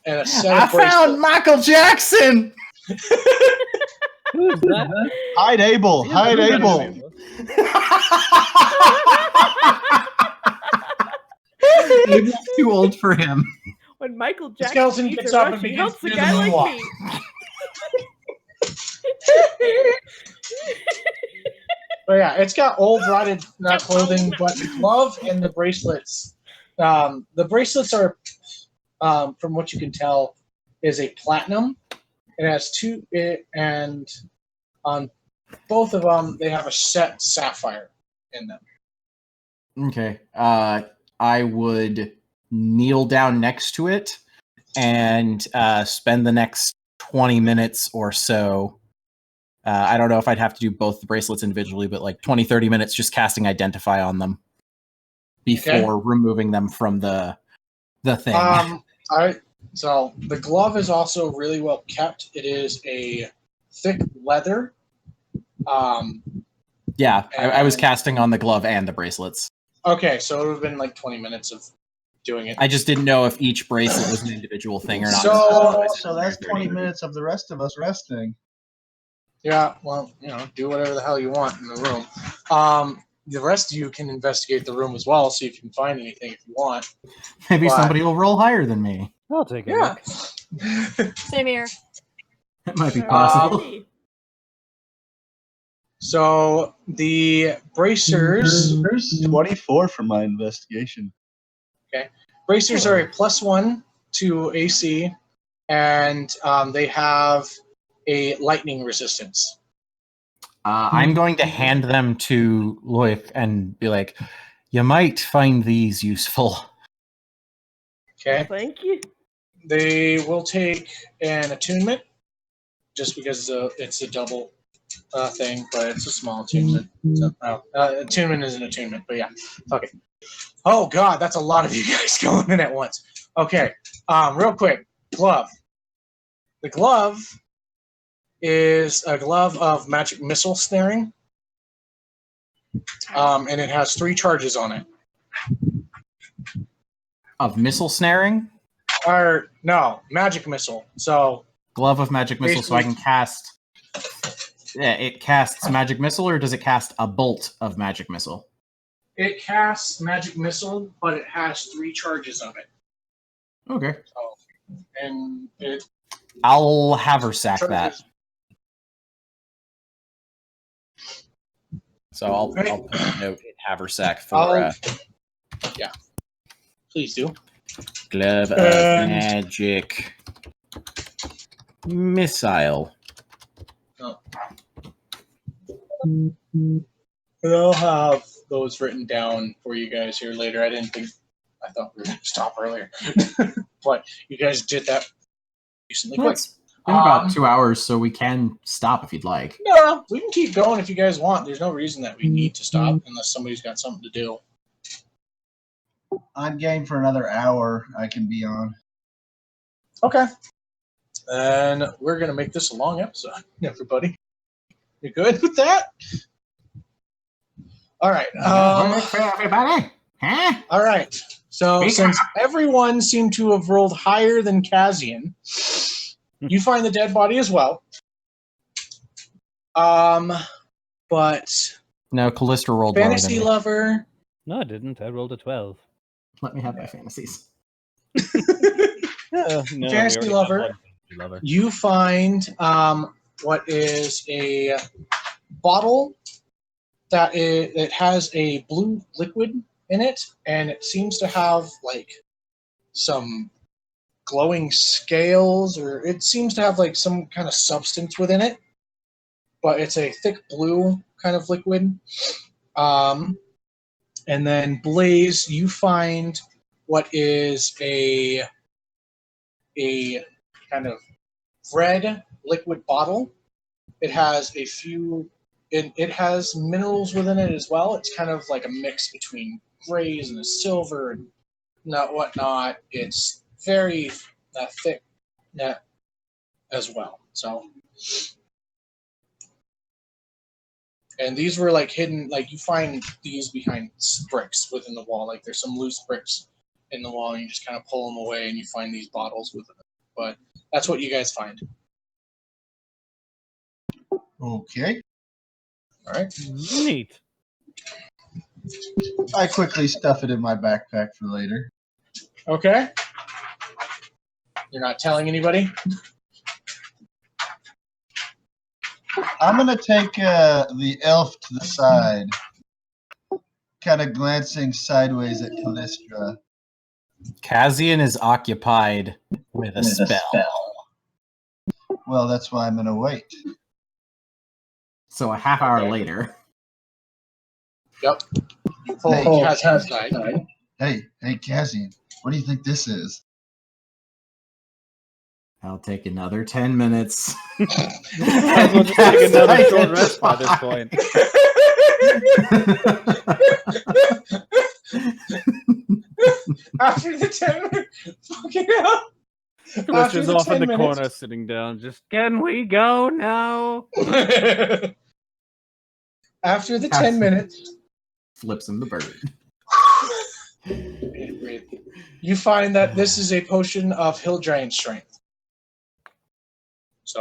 and a set I of found bracelets. Michael Jackson! Who's that? Hide Abel. Hide Abel. Abel's too old for him. When Michael Jackson skeleton eats gets a up rush, and he begins helps to a do guy the like moonwalk. me. But yeah, it's got old rotted clothing, but the glove and the bracelets. The bracelets are, from what you can tell, is a platinum. It has two, and on both of them, they have a set sapphire in them. Okay. I would kneel down next to it and spend the next 20 minutes or so. I don't know if I'd have to do both the bracelets individually, but like 20, 30 minutes just casting Identify on them before removing them from the thing. So the glove is also really well kept. It is a thick leather. Yeah, I was casting on the glove and the bracelets. Okay, so it would have been like 20 minutes of doing it. I just didn't know if each bracelet was an individual thing or not. So that's 20 minutes of the rest of us resting. Yeah, well, do whatever the hell you want in the room. The rest of you can investigate the room as well, see if you can find anything if you want. Maybe somebody will roll higher than me. I'll take a Yeah. look. Same here. It might be possible. Alrighty. So the bracers 24 for my investigation. bracers are a +1 to AC, and they have a lightning resistance. I'm going to hand them to Loic and be like, you might find these useful. Okay. Thank you. They will take an attunement, just because it's a double thing, but it's a small attunement. So, attunement is an attunement, but yeah. Okay. Oh god, that's a lot of you guys going in at once. Okay. Real quick, glove. The glove is a glove of magic missile snaring, and it has 3 charges on it. Of missile snaring? Or no, magic missile. So Glove of magic missile, so I can cast... Yeah, it casts magic missile, or does it cast a bolt of magic missile? it casts magic missile, but it has 3 charges of it. Okay. So, and it I'll haversack that. charges. So I'll put a note in haversack for yeah. Please do. glove of magic missile. I'll have those written down for you guys here later. I thought we were going to stop earlier. But you guys did that recently quick. It's been about 2 hours, so we can stop if you'd like. No, we can keep going if you guys want. There's no reason that we need to stop unless somebody's got something to do. I'm game for another hour. I can be on. Okay. And we're going to make this a long episode, everybody. You good with that? All right. Everybody? Huh? All right. So Speak since everyone seemed to have rolled higher than Kazian, you find the dead body as well. But No, Callista rolled lower than me. Fntasylover. No, I didn't. I rolled a 12. Let me have my fantasies. No, Fntasylover. You find what is a bottle that it has a blue liquid in it, and it seems to have like some glowing scales, or it seems to have like some kind of substance within it, but it's a thick blue kind of liquid. And then Blaze, you find what is a kind of red liquid bottle. It has a few. It has minerals within it as well. It's kind of like a mix between grays and a silver and whatnot. It's very thick as well. So, and these were like hidden. Like you find these behind bricks within the wall. Like there's some loose bricks in the wall, and you just kind of pull them away, and you find these bottles within it. But that's what you guys find. Okay. All right. Neat. I quickly stuff it in my backpack for later. Okay. You're not telling anybody? I'm going to take the elf to the side, kind of glancing sideways at Callistra. Kazian is occupied with a spell. Well, that's why I'm going to wait. So a half hour later. Yep. You pull Kazian aside. Hey, Kazian, what do you think this is? I'll take another 10 minutes. Might as well just take another short rest by this point. After the 10 minutes, fucking hell. Callistra's the off in 10 the corner, sitting down. Just, can we go now? After the 10 minutes, Flips him the bird. you find that this is a potion of hill giant strength.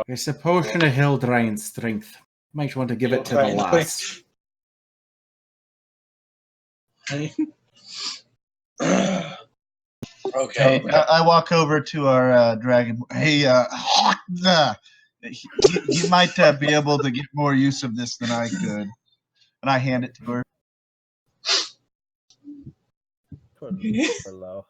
It's a potion of hill giant strength. Might want to give it to the Hill giant last. Okay. I walk over to our dragon. Hey, you might be able to get more use of this than I could. And I hand it to her. Hello.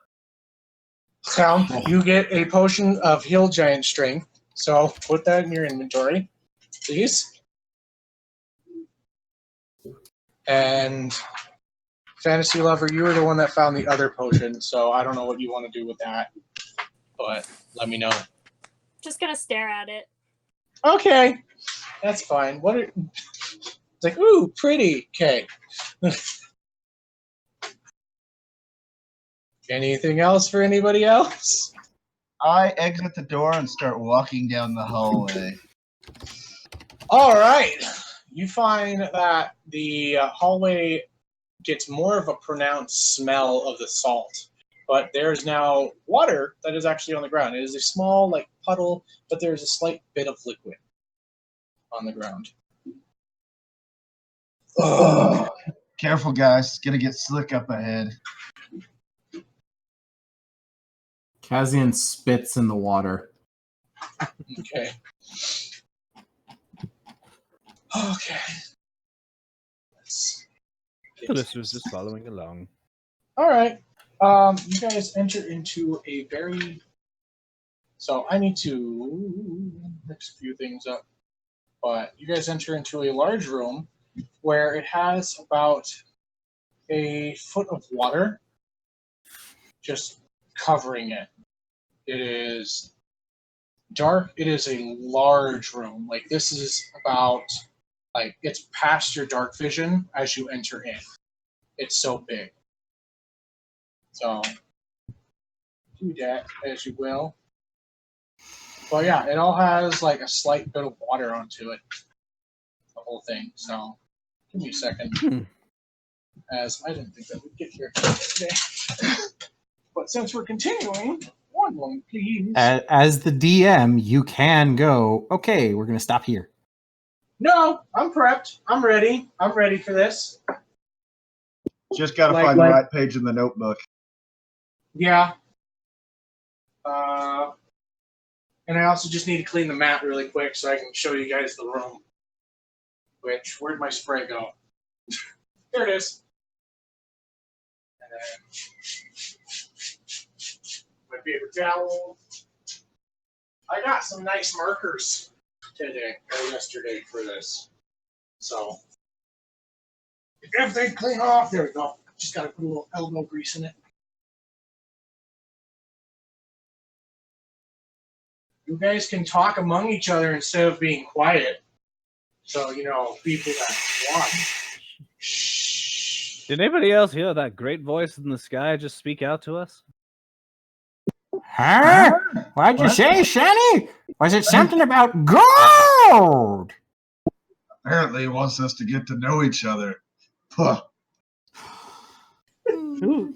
Count, you get a potion of hill giant strength. So put that in your inventory, please. And Fntasylover, you were the one that found the other potion, so I don't know what you want to do with that. But let me know. Just gonna stare at it. Okay. That's fine. It's like, ooh, pretty. Okay. Anything else for anybody else? I exit the door and start walking down the hallway. All right. You find that the hallway gets more of a pronounced smell of the salt, but there's now water that is actually on the ground. It is a small, like, puddle, but there's a slight bit of liquid on the ground. Ugh. Careful, guys. It's going to get slick up ahead. Kazian spits in the water. Okay. Okay. Callistra's just following along. All right. You guys enter into a very... So I need to mix a few things up. But you guys enter into a large room where it has about a foot of water just covering it. It is dark. It is a large room. Like, this is about, like, it's past your dark vision as you enter in. It's so big. So, do that as you will. But yeah, it all has, like, a slight bit of water onto it. The whole thing. So, give me a second. As I didn't think that we'd get here today. But since we're continuing, one, please. As the DM, you can go, okay, we're going to stop here. No, I'm prepped. I'm ready. I'm ready for this. Just got to find the right page in the notebook. Yeah. And I also just need to clean the mat really quick so I can show you guys the room. Where'd my spray go? There it is. And then my paper towel. I got some nice markers today or yesterday for this. So if everything clean off, there we go. Just gotta put a little elbow grease in it. You guys can talk among each other instead of being quiet. So, people that watch. Shh. Did anybody else hear that great voice in the sky just speak out to us? Huh? What'd you say, Shani? Was it something about gold? Apparently, he wants us to get to know each other. Puh. Who?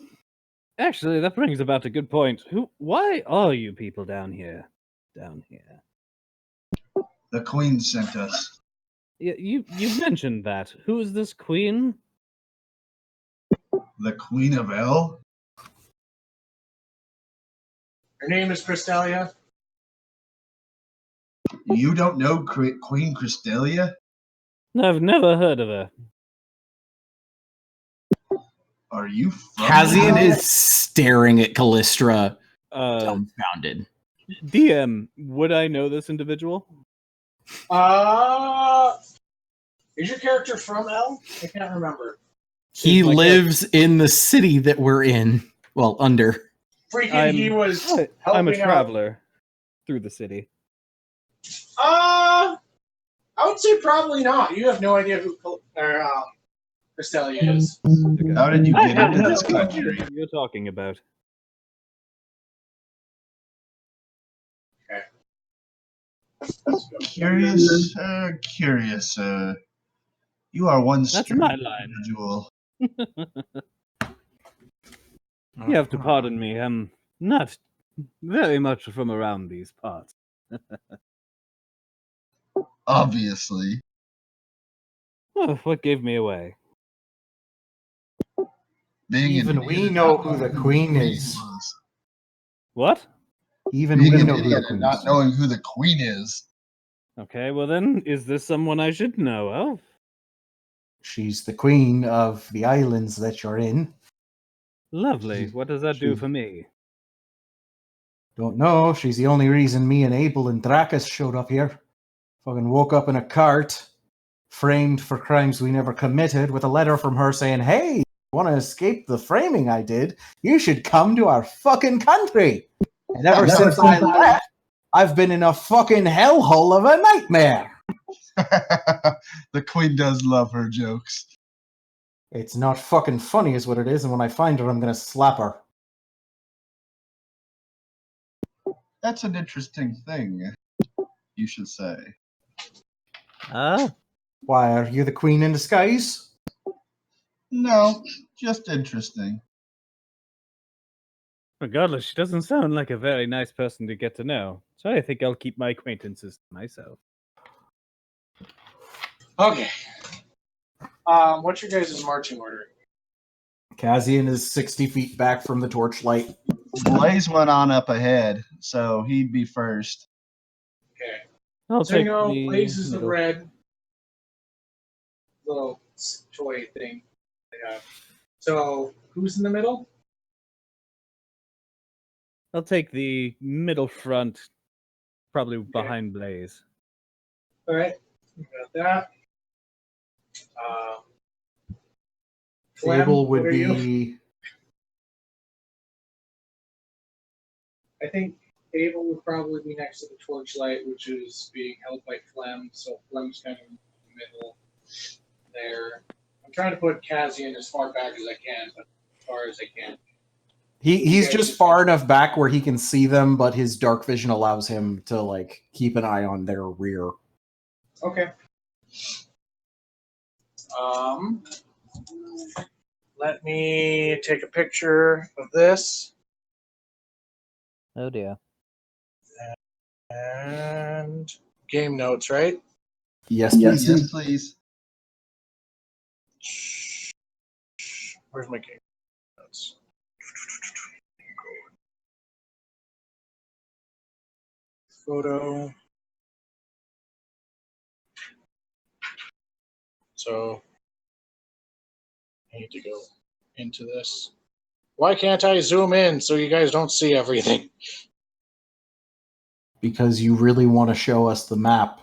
Actually, that brings about a good point. Why are you people down here? The queen sent us. You mentioned that. Who is this queen? The Queen of El? Her name is Crystalia. You don't know Queen Crystalia? I've never heard of her. Are you from Kazian El? is staring at Callistra, dumbfounded. DM, would I know this individual? Is your character from El? I can't remember. He lives in the city that we're in. Well, under. He was helping I'm a out. traveler through the city. I would say probably not. You have no idea who Crystalia is. How did you I get have into no this idea country? what you're talking about. Curious, curious. You are one That's strange my line. individual. You have to pardon me. I'm not very much from around these parts. Obviously. Oh, what gave me away? Being Even an we idiot know and who not the knowing queen who is. was. What? Even Being we an know who the idiot and queen not is. knowing who the queen is. Okay, well then, is this someone I should know of? She's the queen of the islands that you're in. Lovely. What does that do for me? Don't know. She's the only reason me and Abel and Dracus showed up here. Fucking woke up in a cart, framed for crimes we never committed, with a letter from her saying, "Hey, want to escape the framing I did? You should come to our fucking country." And ever since I left, I've been in a fucking hellhole of a nightmare. The queen does love her jokes. It's not fucking funny is what it is, and when I find her, I'm gonna slap her. That's an interesting thing, you should say. Ah, Why, are you the queen in disguise? No, just interesting. regardless, she doesn't sound like a very nice person to get to know. So I think I'll keep my acquaintances to myself. Okay. What's your guys' marching order? Kazian is 60 feet back from the torchlight. Blaze went on up ahead, so he'd be first. Okay. I'll So you take know, the Blaze is the middle. red little toy thing they have. So who's in the middle? I'll take the middle front, probably behind Blaze. All right. We got that. Clem, Abel what would are you? be. I think Abel would probably be next to the torchlight, which is being held by Clem. So Clem's kind of in the middle there. I'm trying to put Kazian as far back as I can, but as far as I can. He's Okay, just far enough back where he can see them, but his dark vision allows him to like keep an eye on their rear. Okay. Let me take a picture of this. Oh dear. And game notes, right? Yes, please. Yes, please. Where's my game notes? Photo. So I need to go into this. Why can't I zoom in so you guys don't see everything? Because you really want to show us the map.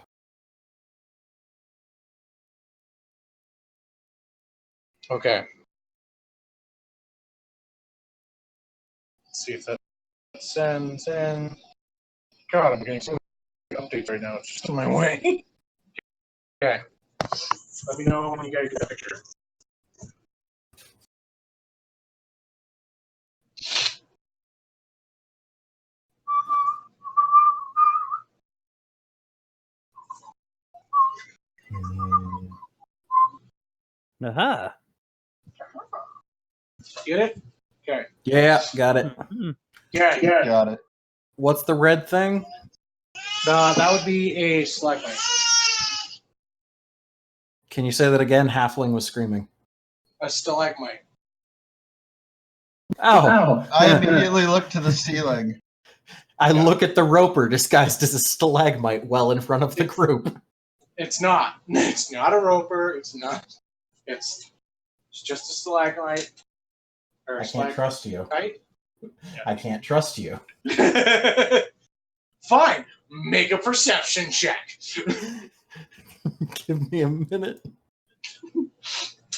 Okay. Let's see if that sends in. God, I'm getting so many updates right now. It's just in my way. Okay. Let me know when you guys get that picture. Aha! Get it? Okay. Yeah, got it. Yeah. Got it. What's the red thing? That would be a stalagmite. Can you say that again? Halfling was screaming. A stalagmite. Oh. I immediately looked to the ceiling. I look at the roper disguised as a stalagmite well in front of the group. It's not. It's not a roper. It's not. It's just a stalagmite. Or I can't trust you. Right? I can't trust you. Fine. Make a perception check. Give me a minute.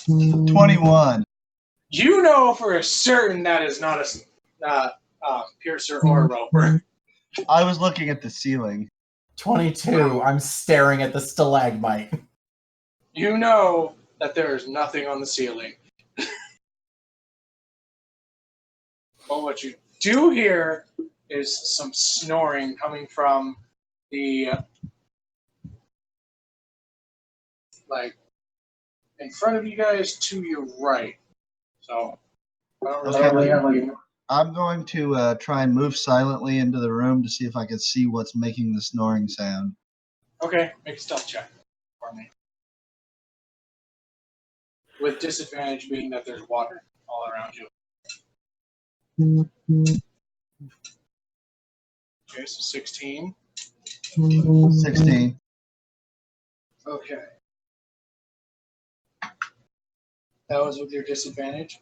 21. You know for a certain that is not a piercer or a roper. I was looking at the ceiling. 22. I'm staring at the stalagmite. You know that there is nothing on the ceiling. But what you do hear is some snoring coming from the like in front of you guys to your right. So I don't really have like I'm going to try and move silently into the room to see if I can see what's making the snoring sound. Okay, make a stealth check for me. With disadvantage being that there's water all around you. Okay, so 16. 16. Okay. That was with your disadvantage?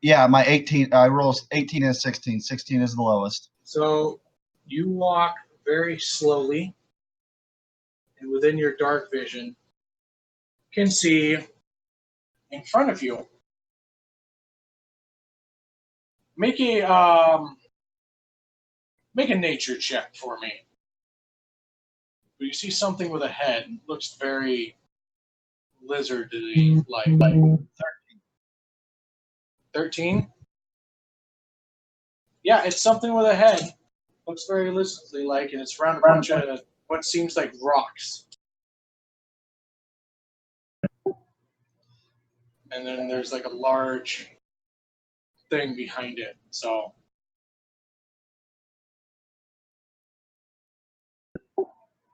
Yeah, my 18. I roll 18 and 16. 16 is the lowest. So you walk very slowly, and within your dark vision, can see in front of you. Make a nature check for me. You see something with a head. Looks very lizardy like. 13? Yeah, it's something with a head. Looks very lizardly like, and it's around a bunch of what seems like rocks. And then there's like a large thing behind it. So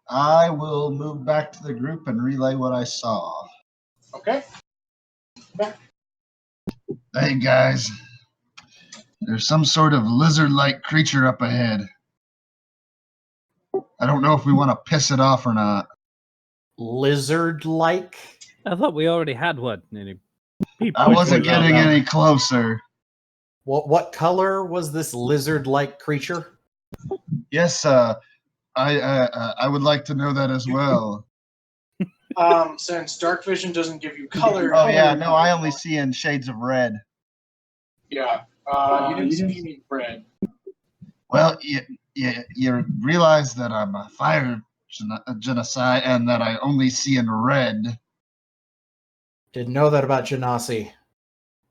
I will move back to the group and relay what I saw. okay. Hey guys, there's some sort of lizard-like creature up ahead. I don't know if we want to piss it off or not. Lizard-like? I thought we already had one. I wasn't getting any closer. What color was this lizard-like creature? Yes, I would like to know that as well. Since dark vision doesn't give you color. Oh yeah, no, I only see in shades of red. Yeah. You didn't see any red. Well, you realize that I'm a fire genocide and that I only see in red. Didn't know that about Genasi.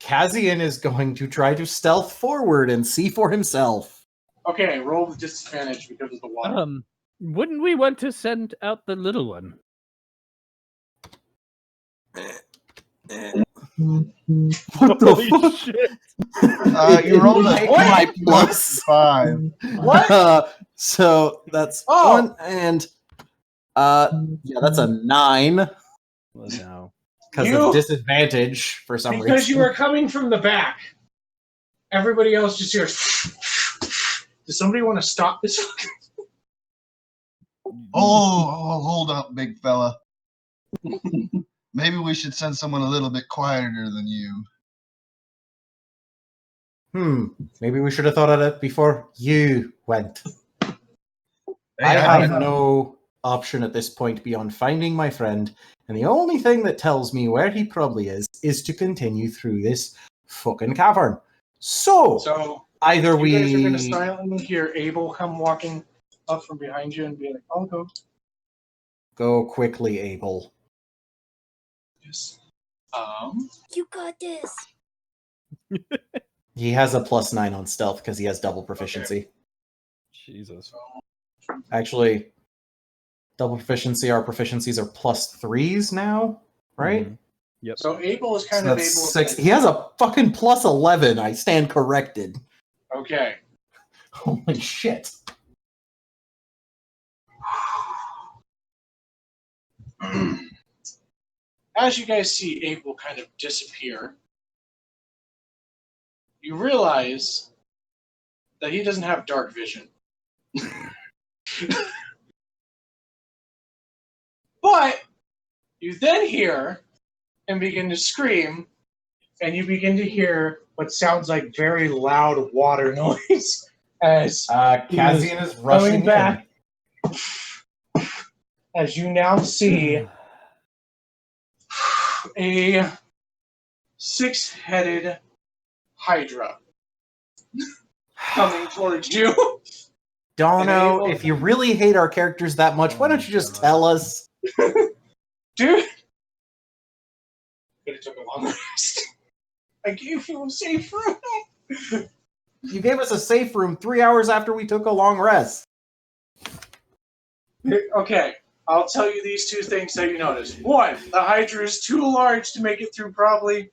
Kazian is going to try to stealth forward and see for himself. Okay, roll with disadvantage because of the water. Wouldn't we want to send out the little one? What the fuck? Shit. You rolled a my plus 5. What? So that's one, and yeah, that's a 9 Well, no. because of disadvantage for some reason. Because you were coming from the back. Everybody else just hears. Does somebody want to stop this? Oh, hold up, big fella. Maybe we should send someone a little bit quieter than you. Maybe we should have thought of it before you went. Hey, I have no option at this point beyond finding my friend, and the only thing that tells me where he probably is to continue through this fucking cavern. So either you we guys are going to silently hear Abel come walking up from behind you and be like, "I'll go." go quickly, Abel. Yes. You got this. He has a +9 on stealth because he has double proficiency. Okay. Jesus. Actually, double proficiency, our proficiencies are +3s now, right? Mm-hmm. Yep. So Abel is So kind of that's able. 6. He has a fucking +11. I stand corrected. Okay. Holy shit. As you guys see Abel kind of disappear, you realize that he doesn't have dark vision. But you then hear and begin to scream, and you begin to hear what sounds like very loud water noise as Kazian is rushing back. As you now see a 6-headed Hydra coming towards you. Dono, if you really hate our characters that much, why don't you just tell us? Dude! But it took a long rest. I gave you a safe room. You gave us a safe room 3 hours after we took a long rest. Okay, I'll tell you these two things that you notice. One, the Hydra is too large to make it through probably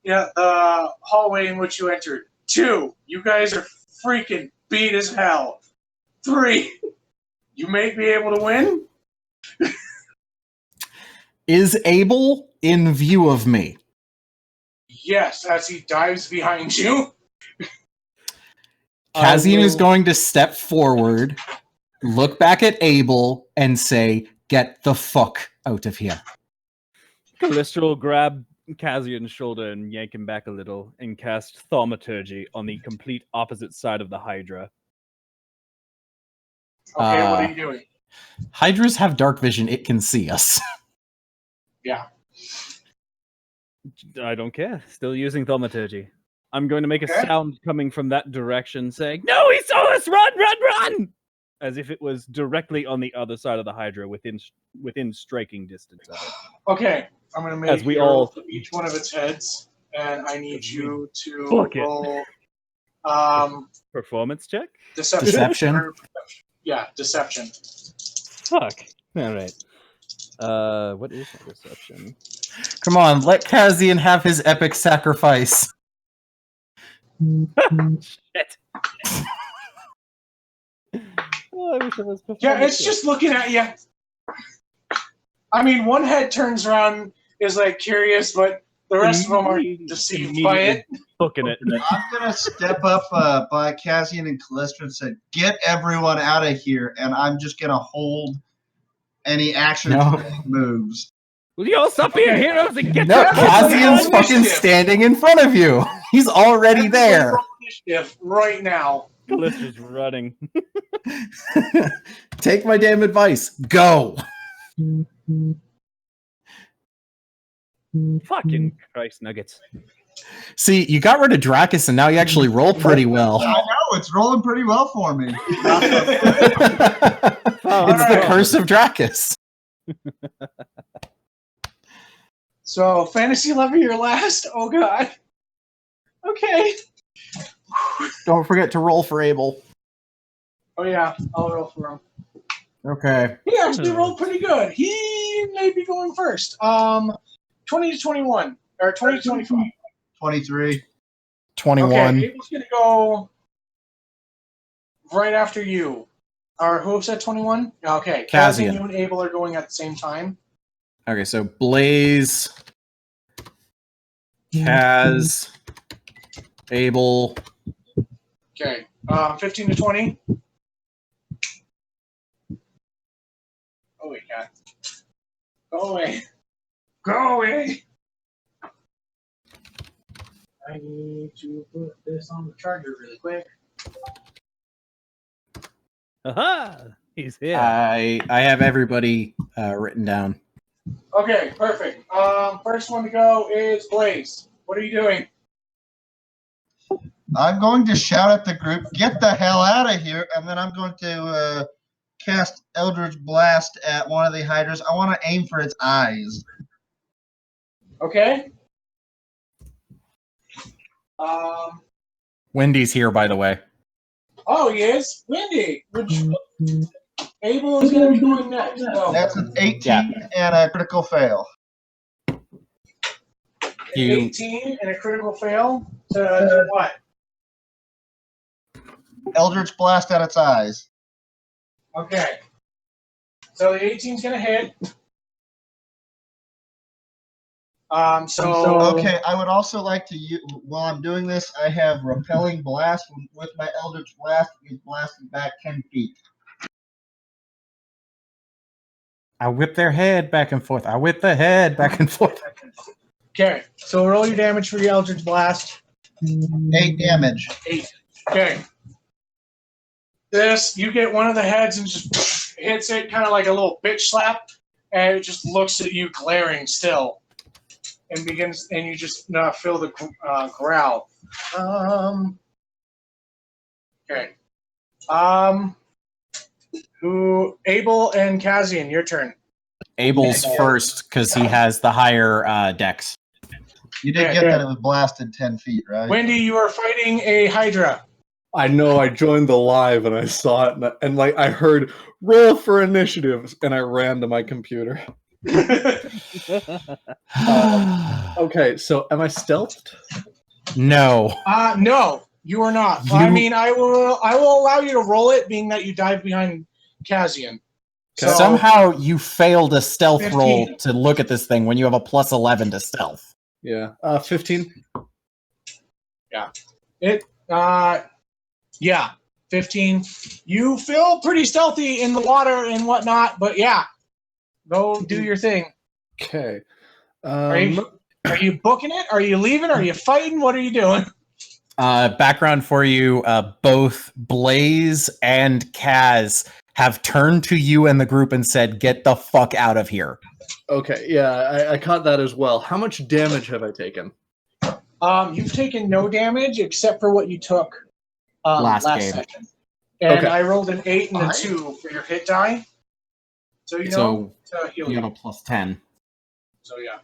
the hallway in which you entered. Two, you guys are freaking beat as hell. Three, you may be able to win. Is Abel in view of me? Yes, as he dives behind you. Kazian is going to step forward, look back at Abel, and say, "Get the fuck out of here." Callista will grab Kazian's shoulder and yank him back a little and cast Thaumaturgy on the complete opposite side of the Hydra. Okay, what are you doing? Hydras have dark vision. It can see us. Yeah. I don't care. Still using Thaumaturgy. I'm going to make a Okay. sound coming from that direction saying, "No, he saw us! Run, run, run!" As if it was directly on the other side of the Hydra within striking distance of it. Okay, I'm going to make As we a roll all- for each one of its heads, and I need you to Fuck it. roll Performance check? deception. Deception? Or- yeah, deception. Fuck. Alright. What is my deception? Come on, let Kazian have his epic sacrifice. Shit. Oh, I wish it was performance Yeah, it's check. just looking at you. I mean, one head turns around, is like curious, but the rest of them are deceived by it. Booking it. I'm gonna step up by Cassian and Callista and say, "Get everyone out of here!" And I'm just gonna hold any action No. moves. Will you all stop being heroes and get No, the Kazian's Initiative. fucking standing in front of you. He's already there. Roll initiative right now. Callista's running. Take my damn advice. Go. Fucking Christ nuggets. See, you got rid of Dracus, and now you actually roll pretty well. I know it's rolling pretty well for me. It's the curse of Dracus. So, Fntasylover, you're last? Oh, God. Okay. Don't forget to roll for Abel. Oh, yeah, I'll roll for him. Okay. He actually rolled pretty good. He may be going first. 20 to 21, or 20 to 25. 23. 21. Okay, Abel's going to go right after you. Or who said 21? Okay, Kazian. You and Abel are going at the same time. Okay, so Blaze, Kaz, Abel. Okay, 15 to 20. Oh, wait, God. Go away. Go away. I need to put this on the charger really quick. Aha! He's here. I have everybody written down. Okay, perfect. First one to go is Blaze. What are you doing? I'm going to shout at the group, "Get the hell out of here!" And then I'm going to cast Eldritch Blast at one of the Hydras. I want to aim for its eyes. Okay. Wendy's here, by the way. Oh, he is? Wendy, which Abel is going to be going next. So, That's an 18 and a critical fail. 18 and a critical fail to do what? Eldritch Blast at its eyes. Okay. So the 18 is going to hit. Okay, I would also like to use, while I'm doing this, I have Repelling Blast. With my Eldritch Blast, it's blasting back 10 feet. I whip their head back and forth. I whip the head back and forth. Okay, so roll your damage for your Eldritch Blast. 8 damage. 8. Okay. This, you get one of the heads and just hits it kind of like a little bitch slap, and it just looks at you glaring still. And begins, and you just feel the growl. Okay. Who? Abel and Kazian, your turn. Abel's first because he has the higher dex. You did get that it was blasted 10 feet, right? Wendy, you are fighting a Hydra. I know I joined the live and I saw it and like I heard roll for initiative and I ran to my computer. Okay, so am I stealthed? No. No, you are not. You- I mean, I will allow you to roll it, being that you dive behind Kazian. So, Somehow you failed a stealth 15. roll to look at this thing when you have a plus 11 to stealth. Yeah. 15. yeah, 15. You feel pretty stealthy in the water and whatnot, but yeah, go do your thing. Okay. Are you booking it? Are you leaving? Are you fighting? What are you doing? Background for you, both Blaze and Kaz have turned to you and the group and said, "Get the fuck out of here." Okay, yeah, I caught that as well. How much damage have I taken? You've taken no damage except for what you took last game. session. And Okay. I rolled an 8 and a 2 for your hit die. So you know to heal You you. have a plus 10. So yeah,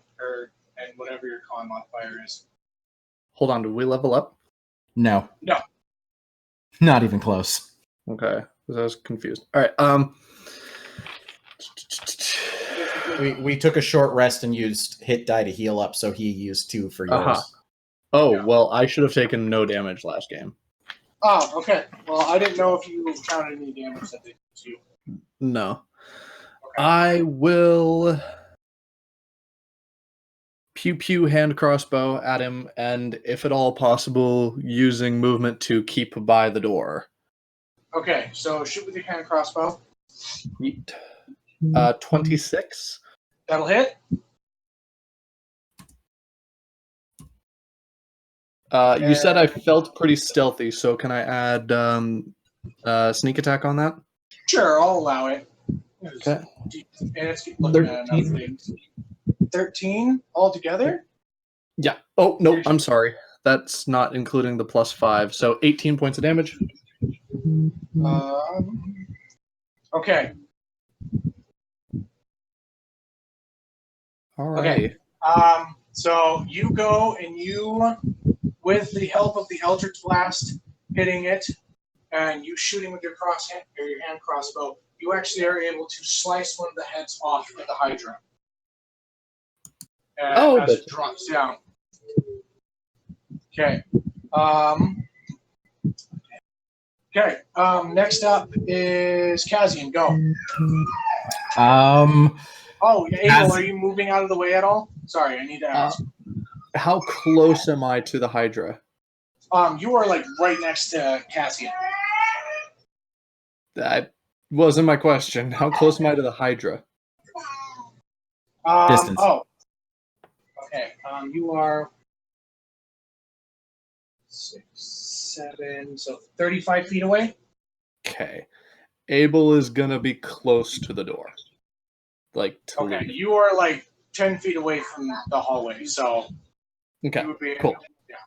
and whatever your con modifier is. Hold on, did we level up? No. No. Not even close. Okay, because I was confused. All right, We took a short rest and used hit die to heal up, so he used 2 for yours. Uh-huh. Oh, well, I should have taken no damage last game. Oh, okay. Well, I didn't know if you counted any damage that they did to you. No. Okay. I will pew hand crossbow at him, and if at all possible, using movement to keep by the door. Okay, so shoot with your hand crossbow. Yeet. 26. That'll hit. You said I felt pretty stealthy, so can I add sneak attack on that? Sure, I'll allow it. Okay. And it's looking at enough things. 13 altogether? Yeah. Oh, no, I'm sorry. That's not including the +5, so 18 points of damage. Okay. All right. Okay. So you go and you, with the help of the Eldritch Blast, hitting it, and you shooting with your hand crossbow, you actually are able to slice one of the heads off with the Hydra. As it drops down. Okay. Okay. Next up is Kazian. Go. Oh, Abel, are you moving out of the way at all? Sorry, I need to ask. How close am I to the Hydra? You are like right next to Cassian. That wasn't my question. How close am I to the Hydra? Distance. Oh. Okay. You are 6, 7, so 35 feet away. Okay. Abel is gonna be close to the door. Like to Okay. leave. You are like 10 feet away from the hallway, so Okay. you would be Cool. Yeah.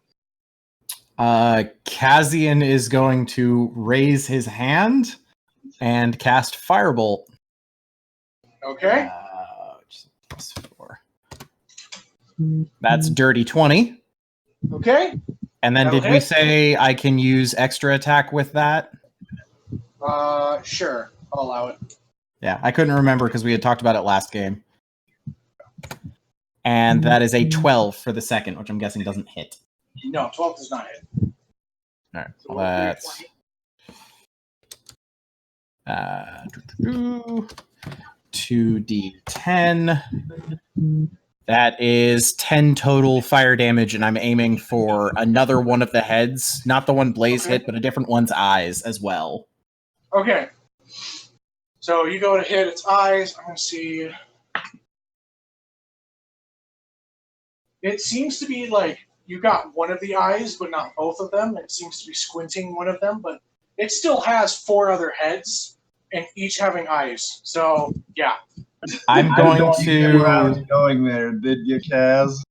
Kazian is going to raise his hand and cast Firebolt. Okay. +4. That's dirty 20. Okay. And then That'll did we hit. say I can use extra attack with that? Sure. I'll allow it. Yeah, I couldn't remember because we had talked about it last game. And that is a 12 for the second, which I'm guessing doesn't hit. No, 12 does not hit. All right, So let's... 2d10. That is 10 total fire damage, and I'm aiming for another one of the heads. Not the one Blaze hit, but a different one's eyes as well. Okay. So you go to hit its eyes. I'm going to see. It seems to be like you got one of the eyes, but not both of them. It seems to be squinting one of them, but it still has 4 other heads, and each having eyes. So, yeah. I'm going Where I was to... going there, did you, Kaz?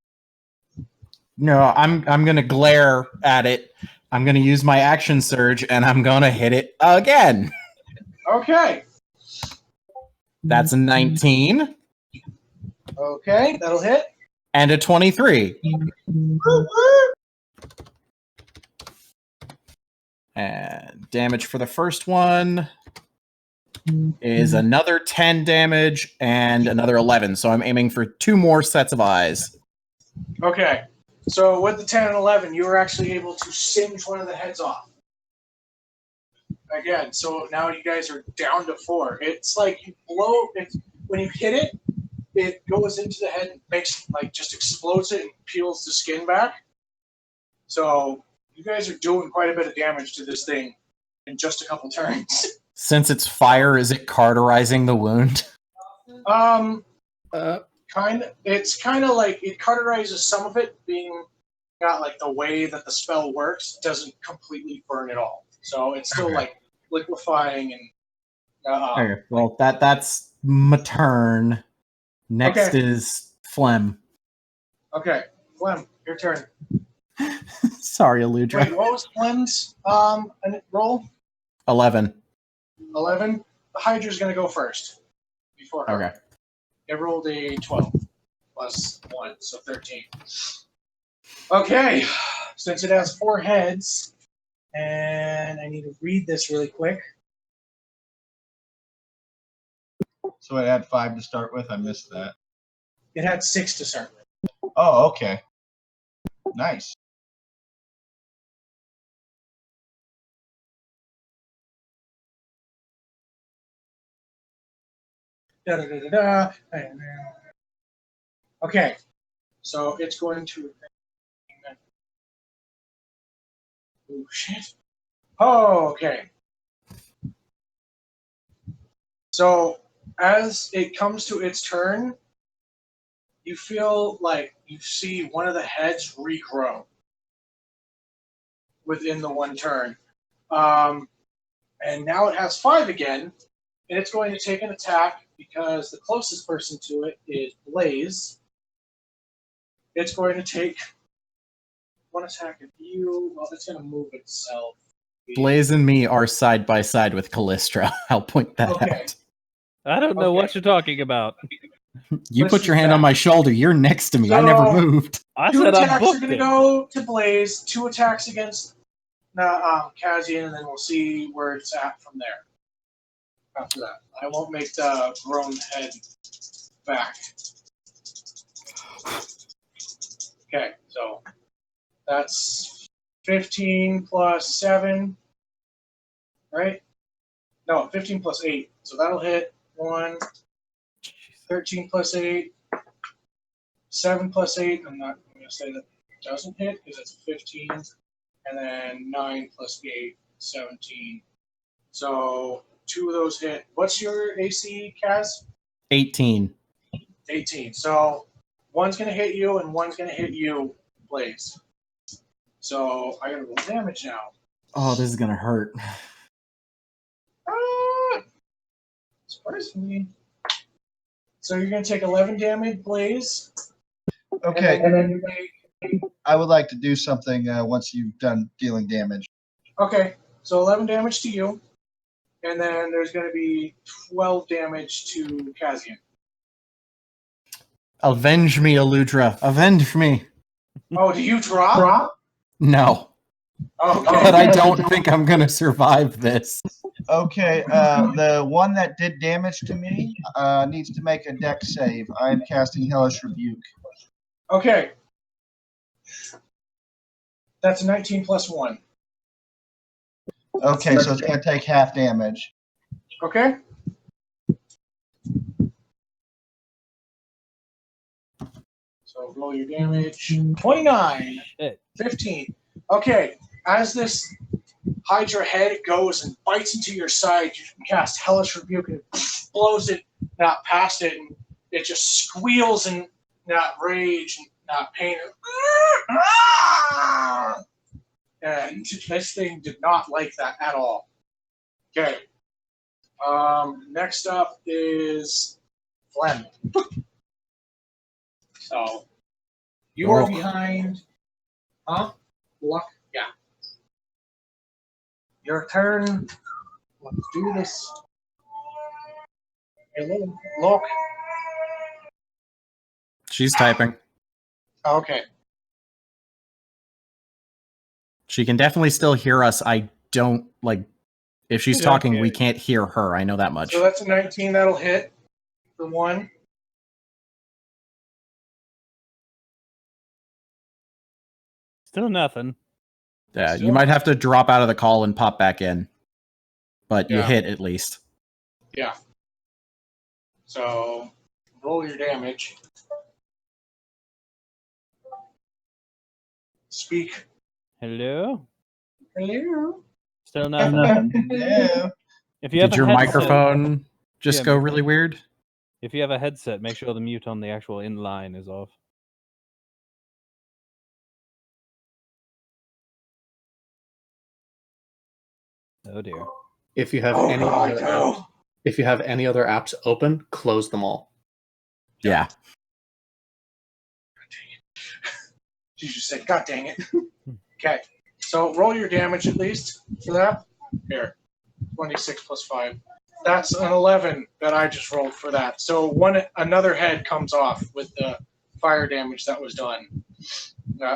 No, I'm going to glare at it. I'm going to use my action surge, and I'm going to hit it again. Okay. That's a 19. Okay, that'll hit. And a 23. And damage for the first one is another 10 damage and another 11. So I'm aiming for 2 more sets of eyes. Okay. So with the 10 and 11, you were actually able to singe one of the heads off. Again, so now you guys are down to 4. It's like you blow it when you hit it, it goes into the head and makes like just explodes it and peels the skin back. So you guys are doing quite a bit of damage to this thing in just a couple turns. Since it's fire, is it cauterizing the wound? It's kind of like it cauterizes some of it, being not like the way that the spell works doesn't completely burn it all. So it's still like liquefying and. Okay, well, that's my turn. Next Okay. is Phlegm. Okay, Flem, your turn. Sorry, Aludra. Wait, what was Flem's roll? 11. 11. The Hydra's going to go first. Before her. Okay. It rolled a 12 plus 1, so 13. Okay, since it has 4 heads, and I need to read this really quick. So it had 5 to start with. I missed that. It had 6 to start with. Oh, okay. Nice. Da-da-da-da-da. Okay, so it's going to. Oh, shit. Oh, okay. So, as it comes to its turn, you feel like you see one of the heads regrow within the one turn. And now it has 5 again, and it's going to take an attack because the closest person to it is Blaze. It's going to take 1 attack at you. Well, it's going to move itself. Blaze and me are side by side with Callistra. I'll point that Okay. out. I don't know what you're talking about. You Let's put your do hand that. on my shoulder. You're next to me. I So- never moved. I 2 said I attacks are booked going to it. go to Blaze, 2 attacks against Kazian, and then we'll see where it's at from there. After that, I won't make the grown head back. Okay, so that's 15 plus 7, right? No, 15 plus 8. So that'll hit 1, 13 plus 8, 7 plus 8. I'm going to say that doesn't hit because it's 15. And then 9 plus 8, 17. So 2 of those hit. What's your AC, Kaz? 18. 18. So one's going to hit you and one's going to hit you, Blaze. So I got to roll damage now. Oh, this is going to hurt. Surprisingly. So you're going to take 11 damage, Blaze. Okay. And then you make. I would like to do something once you've done dealing damage. Okay. So 11 damage to you. And then there's going to be 12 damage to Kazian. Avenge me, Aludra. Avenge me. Oh, do you drop? No. Okay. But I don't think I'm going to survive this. Okay, the one that did damage to me needs to make a dex save. I am casting Hellish Rebuke. Okay. That's a 19 plus 1. Okay, so it's going to take half damage. Okay? So roll your damage. 29. Shit. 15. Okay, as this Hydra head goes and bites into your side, you can cast Hellish Rebuke and it blows it not past it, and it just squeals in not rage and not pain. And this thing did not like that at all. Okay. Next up is Phlegm. So you are behind. Huh? Luck? Yeah. Your turn. Let's do this. Hello. Look. She's typing. Okay. She can definitely still hear us. I don't like. If she's Yeah, talking, we okay. can't hear her. I know that much. So that's a 19 that'll hit for one. Still nothing. Yeah, Still you might have to drop out of the call and pop back in, but you Yeah. hit at least. Yeah. So roll your damage. Speak. Hello? Hello. Still nothing. Yeah. If you have Did a your headset, microphone just Yeah, go my- really weird? If you have a headset, make sure the mute on the actual inline is off. Oh dear. If you have Oh, any God, other no. apps, if you have any other apps open, close them all. Yeah. She just said, God dang it. Okay. So roll your damage at least for that. Here. 26 plus 5. That's an 11 that I just rolled for that. So another head comes off with the fire damage that was done.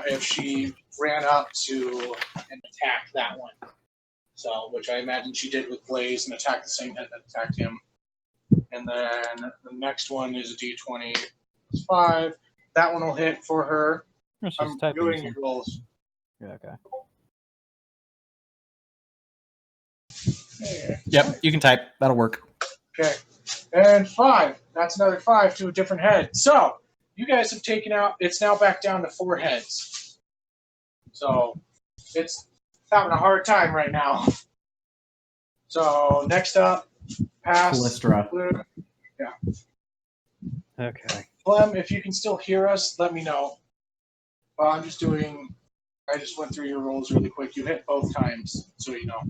If she ran up to and attacked that one. So, which I imagine she did with Blaze and attacked the same head that attacked him. And then the next one is a d20 plus 5. That one will hit for her. Oh, she's I'm typing doing some- your rolls. Yeah, okay. Yeah. Yep, you can type. That'll work. Okay. And 5. That's another 5 to a different head. So, you guys have taken out, it's now back down to 4 heads. So, it's having a hard time right now. So, next up, pass. Callistra. Okay. Clem, if you can still hear us, let me know. Well, I just went through your rolls really quick. You hit both times, so you know.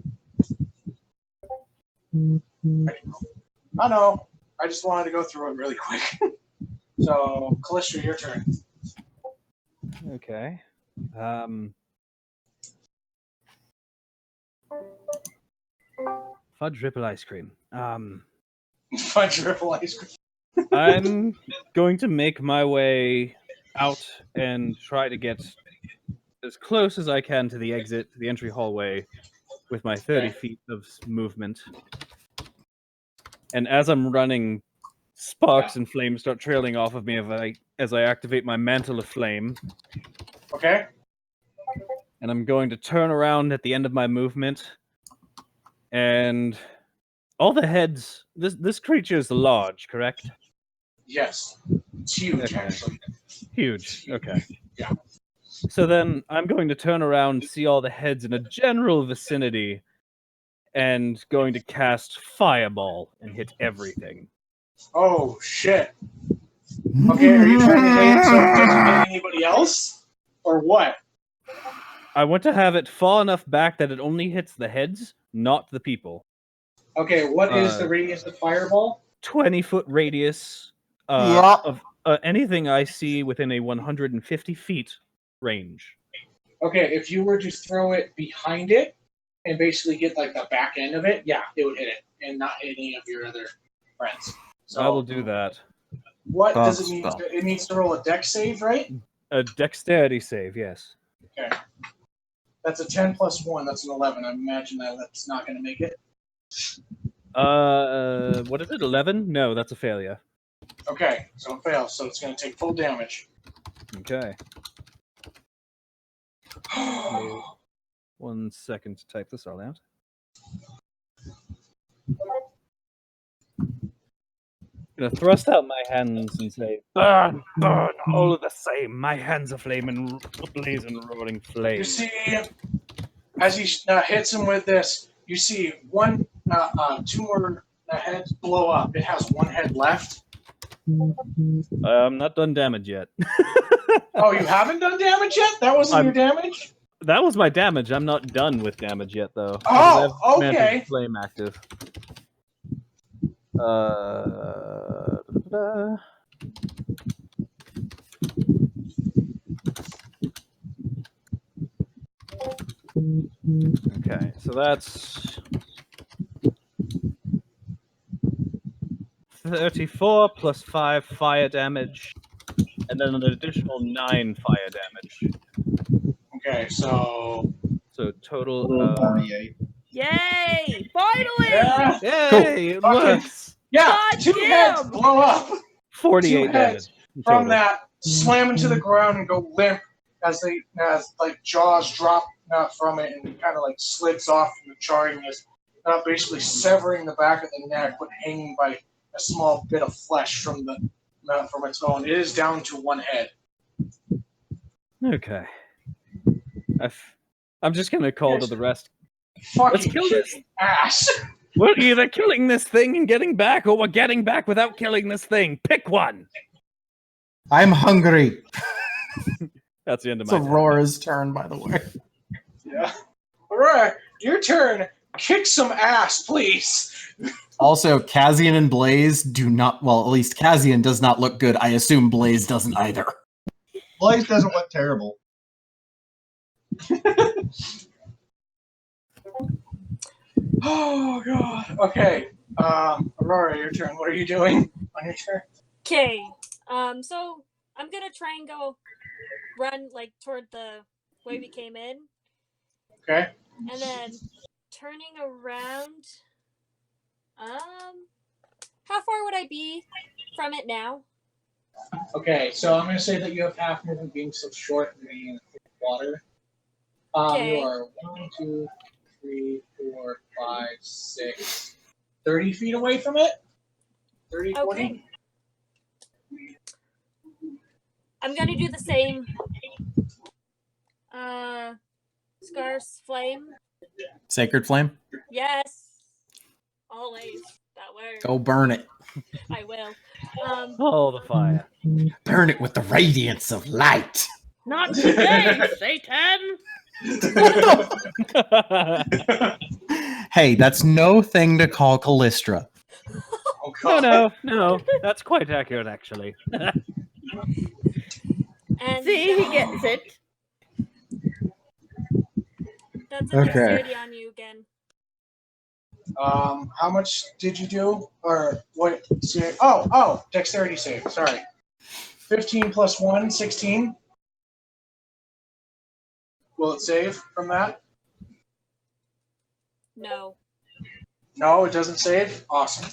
I know. I just wanted to go through it really quick. So, Callistra, your turn. Okay. Fudge ripple ice cream. Fudge ripple ice cream. I'm going to make my way out and try to get as close as I can to the exit, to the entry hallway, with my 30 feet of movement. And as I'm running, sparks and flames start trailing off of me as I activate my mantle of flame. Okay? And I'm going to turn around at the end of my movement. And all the heads... This creature is large, correct? Yes. It's huge, Okay. actually. Huge. Okay. Yeah. So then I'm going to turn around, see all the heads in a general vicinity, and going to cast Fireball and hit everything. Oh, shit. Okay, are you trying to hit it so it doesn't hit anybody else? Or what? I want to have it far enough back that it only hits the heads, not the people. Okay, what is the radius of Fireball? 20-foot radius Yeah. of anything I see within a 150 feet range. Okay, if you were to throw it behind it and basically get like the back end of it, yeah, it would hit it and not hit any of your other friends. So I will do that. what does it Spell. need? It needs to roll a dex save, right? A dexterity save, yes. Okay. That's a 10 plus 1. That's an 11. I imagine that's not going to make it. What is it? 11? No, that's a failure. Okay, so it fails. So it's going to take full damage. Okay. 1 second to type this all out. I'm gonna thrust out my hands and say, "Burn, burn, all of the same. My hands are flaming, ablaze and roaring flame." You see, as he hits him with this, you see two more heads blow up. It has one head left. I'm not done damage yet. Oh, you haven't done damage yet? That wasn't your damage? That was my damage. I'm not done with damage yet, though. Oh, because I have Mantle okay. of Flame active. Okay, so that's 34 plus 5 fire damage, and then an additional 9 fire damage. Okay, so So total 48. Yay! Finally! Yeah. Yay, it Fucking- works. Yeah, God 2 heads damn! blow up 48 2 heads damage in from total. that, slam into the ground and go limp as like jaws drop from it and kind of like slips off from the charriness, basically severing the back of the neck, but hanging by a small bit of flesh from its own. It is down to 1 head. Okay. I'm just gonna call to the rest. Fucking kill this. kicking ass. We're either killing this thing and getting back, or we're getting back without killing this thing. Pick one. I'm hungry. That's the end of It's my turn. Aurora's turn, by the way. Yeah. Aurora, your turn. Kick some ass, please. Also, Kazian and Blaze do not. Well, at least Kazian does not look good. I assume Blaze doesn't either. Blaze doesn't look terrible. Oh god. Okay. Aurora, your turn. What are you doing on your turn? Okay. So I'm gonna try and run like toward the way we came in, Okay. and then turning around. How far would I be from it now? Okay, so I'm going to say that you have half movement being so short and being in water. Okay. You are 1, 2, 3, 4, 5, 6, 30 feet away from it? 30, 40? Okay. I'm gonna do the same. Scar's flame. Sacred Flame? Yes. Always. That works. Go burn it. I will. Oh, the fire. Burn it with the radiance of light. Not today, Satan! Hey, that's no thing to call Callistra. Oh, God. No. That's quite accurate, actually. And See, he gets it. that's a Okay. dexterity on you again. How much did you do? Or what? Dexterity save. Sorry. 15 plus 1, 16. Will it save from that? No. No, it doesn't save? Awesome.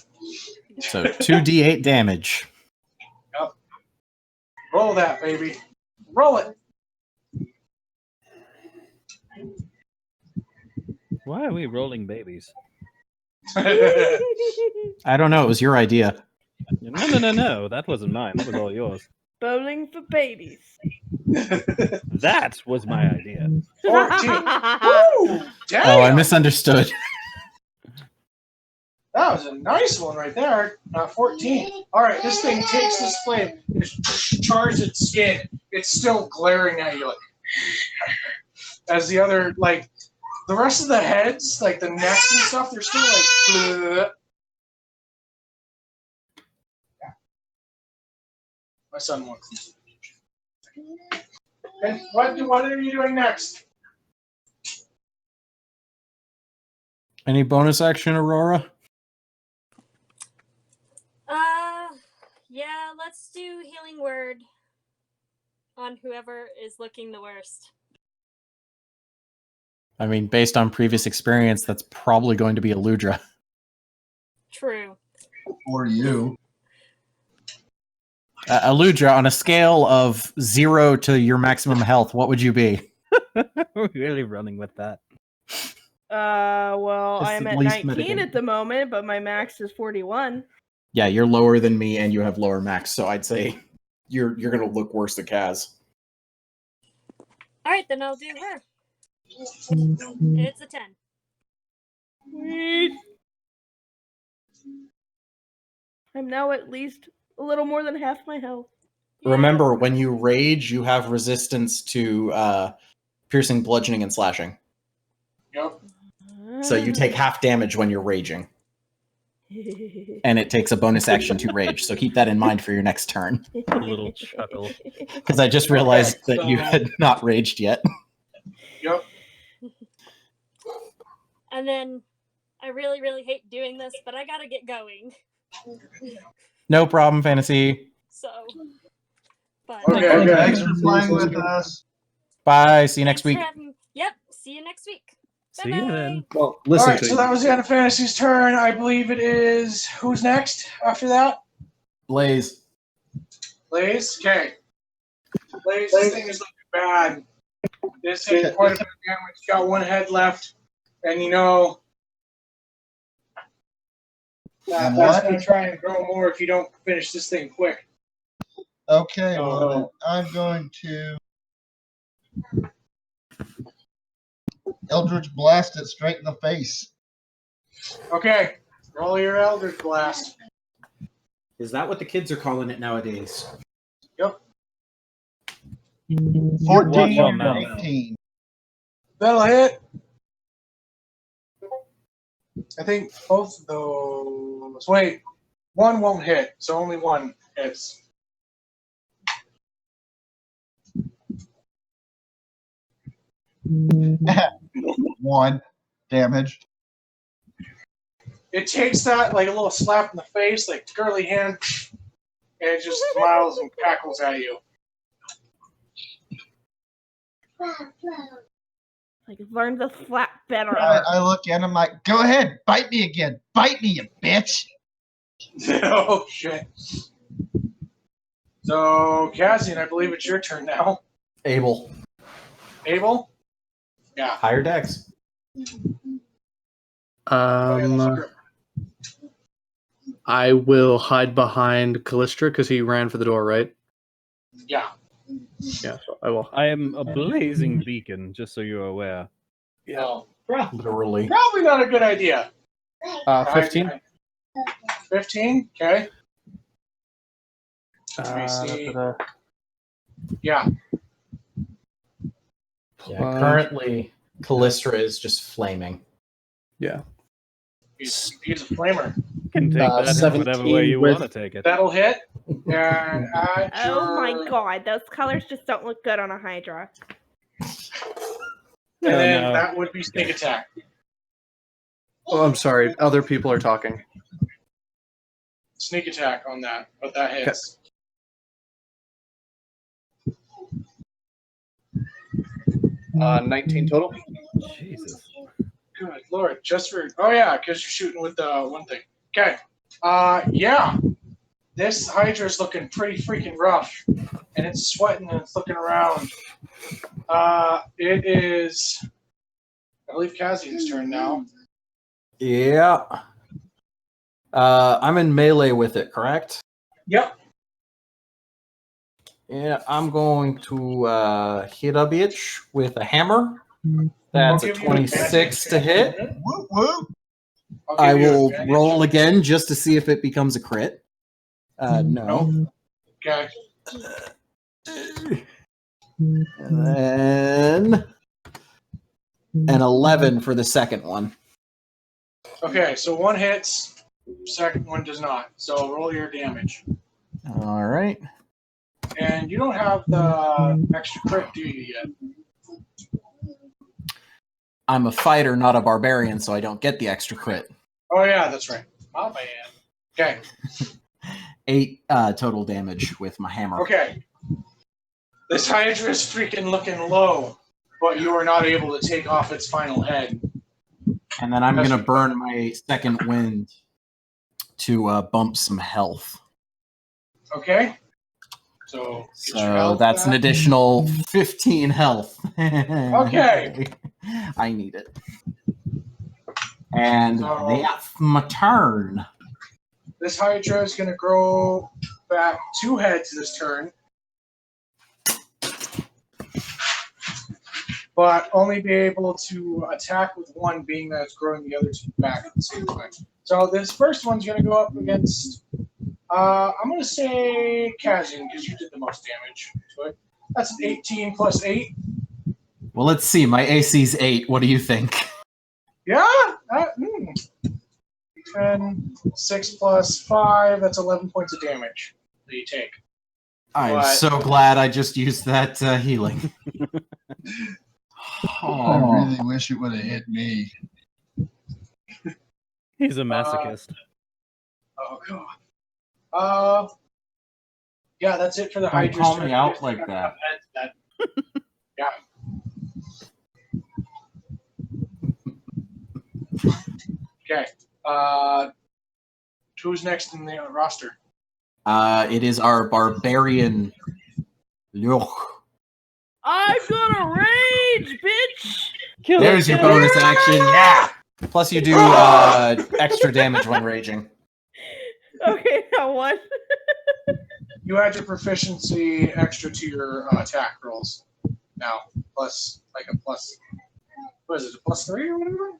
So 2d8 damage. Yep. Roll that, baby. Roll it. Why are we rolling babies? I don't know. It was your idea. No. That wasn't mine. That was all yours. Bowling for babies. That was my idea. 14. Woo! Damn! Oh, I misunderstood. That was a nice one right there. 14. All right, this thing takes this flame, and just chars its skin. It's still glaring at you, like, as the other, like, the rest of the heads, like the necks and stuff, they're still like. Bleh. Yeah. My son wants them. And what are you doing next? Any bonus action, Aurora? Yeah, let's do healing word on whoever is looking the worst. I mean, based on previous experience, that's probably going to be Eludra. True. Or you. Eludra, on a scale of 0 to your maximum health, what would you be? We're really running with that. Well, It's I'm the at least 19 mitigant. at the moment, but my max is 41. Yeah, you're lower than me and you have lower max, so I'd say you're going to look worse than Kaz. All right, then I'll do her. It's a 10. Sweet. I'm now at least a little more than half my health. Remember, when you rage, you have resistance to piercing, bludgeoning, and slashing. Yep. So you take half damage when you're raging. And it takes a bonus action to rage, so keep that in mind for your next turn. A little chuckle. Because I just realized Okay, that you so- had not raged yet. Yep. And then I really, really hate doing this, but I gotta get going. No problem, Fantasy. So, but Okay, Okay, okay. thanks for playing with us. Bye. See you next thanks week. for having- Yep. See you next week. See you then. Well, All listen right, to so you. that was the end of Fantasy's turn. I believe it is. Who's next after that? Blaze. Blaze? Okay. Blaze, this thing is looking bad. This hit quite a bit of damage. Got one head left. And you know, And that's what? going to try and grow more if you don't finish this thing quick. Okay, well, then I'm going to Eldritch Blast it straight in the face. Okay, roll your Eldritch Blast. Is that what the kids are calling it nowadays? Yep. 14 Watch and out. 18. That'll hit. I think both of those. Wait, one won't hit, so only one hits. One damage. It takes that like a little slap in the face, like girly hand, and it just smiles and cackles at you. Like, learn the slap better. I look at him like, go ahead, bite me again. Bite me, you bitch. Oh, shit. So, Cassian, I believe it's your turn now. Abel. Abel? Yeah. Higher dex. Oh, yeah, that's true. I will hide behind Callistra because he ran for the door, right? Yeah. Yeah, so I will. I am a blazing beacon, just so you're aware. Yeah. Literally. Probably not a good idea. 15. 15? Okay. Let me see. Yeah. Yeah, currently, Callistra is just flaming. Yeah. He's a flamer. You can take that in 17 whatever way you with- want to take it. That'll hit. And at Oh my your- god, those colors just don't look good on a Hydra. And No, then no. that would be sneak attack. Oh, I'm sorry. Other people are talking. Sneak attack on that, but that hits. 19 total. Jesus. Good lord, just for yeah, because you're shooting with the one thing. Okay, yeah, this Hydra's looking pretty freaking rough, and it's sweating and it's looking around. It is, I believe, Cassian's turn now. Yeah. I'm in melee with it, correct? Yep. Yeah, I'm going to hit a bitch with a hammer. That's I'll a give you 26 to hit. Whoop, whoop. I'll give I you will advantage. roll again just to see if it becomes a crit. No. Okay. And then an 11 for the second one. Okay, so one hits, second one does not. So roll your damage. All right. And you don't have the extra crit, do you yet? I'm a fighter, not a barbarian, so I don't get the extra crit. Oh yeah, that's right. My bad. Okay. 8 total damage with my hammer. Okay. This Hydra is freaking looking low, but you are not able to take off its final head. And then I'm going to burn my second wind to bump some health. Okay. So, get your So health that's an back. additional 15 health. Okay. I need it. And So- that's my turn. This Hydra is going to grow back 2 heads this turn, but only be able to attack with one, being that it's growing the other 2 back at the same time. So this first one's going to go up against, I'm going to say Cassian, because you did the most damage to it. That's an 18 plus 8. Well, let's see. My AC's 8. What do you think? Yeah? 10, 6 plus 5, that's 11 points of damage that you take. I'm What? so glad I just used that healing. I really wish it would have hit me. He's a masochist. Oh, God. Yeah, that's it for the Don't Hydra's call turn. me out like that. Yeah. Okay. Who's next in the roster? It is our barbarian. Loch. I'm gonna rage, bitch! Kill it, There's your kill it. bonus action. Yeah. Plus you do extra damage when raging. Okay, now what? You add your proficiency extra to your attack rolls now. Plus, like a plus. What is it? A +3 or whatever?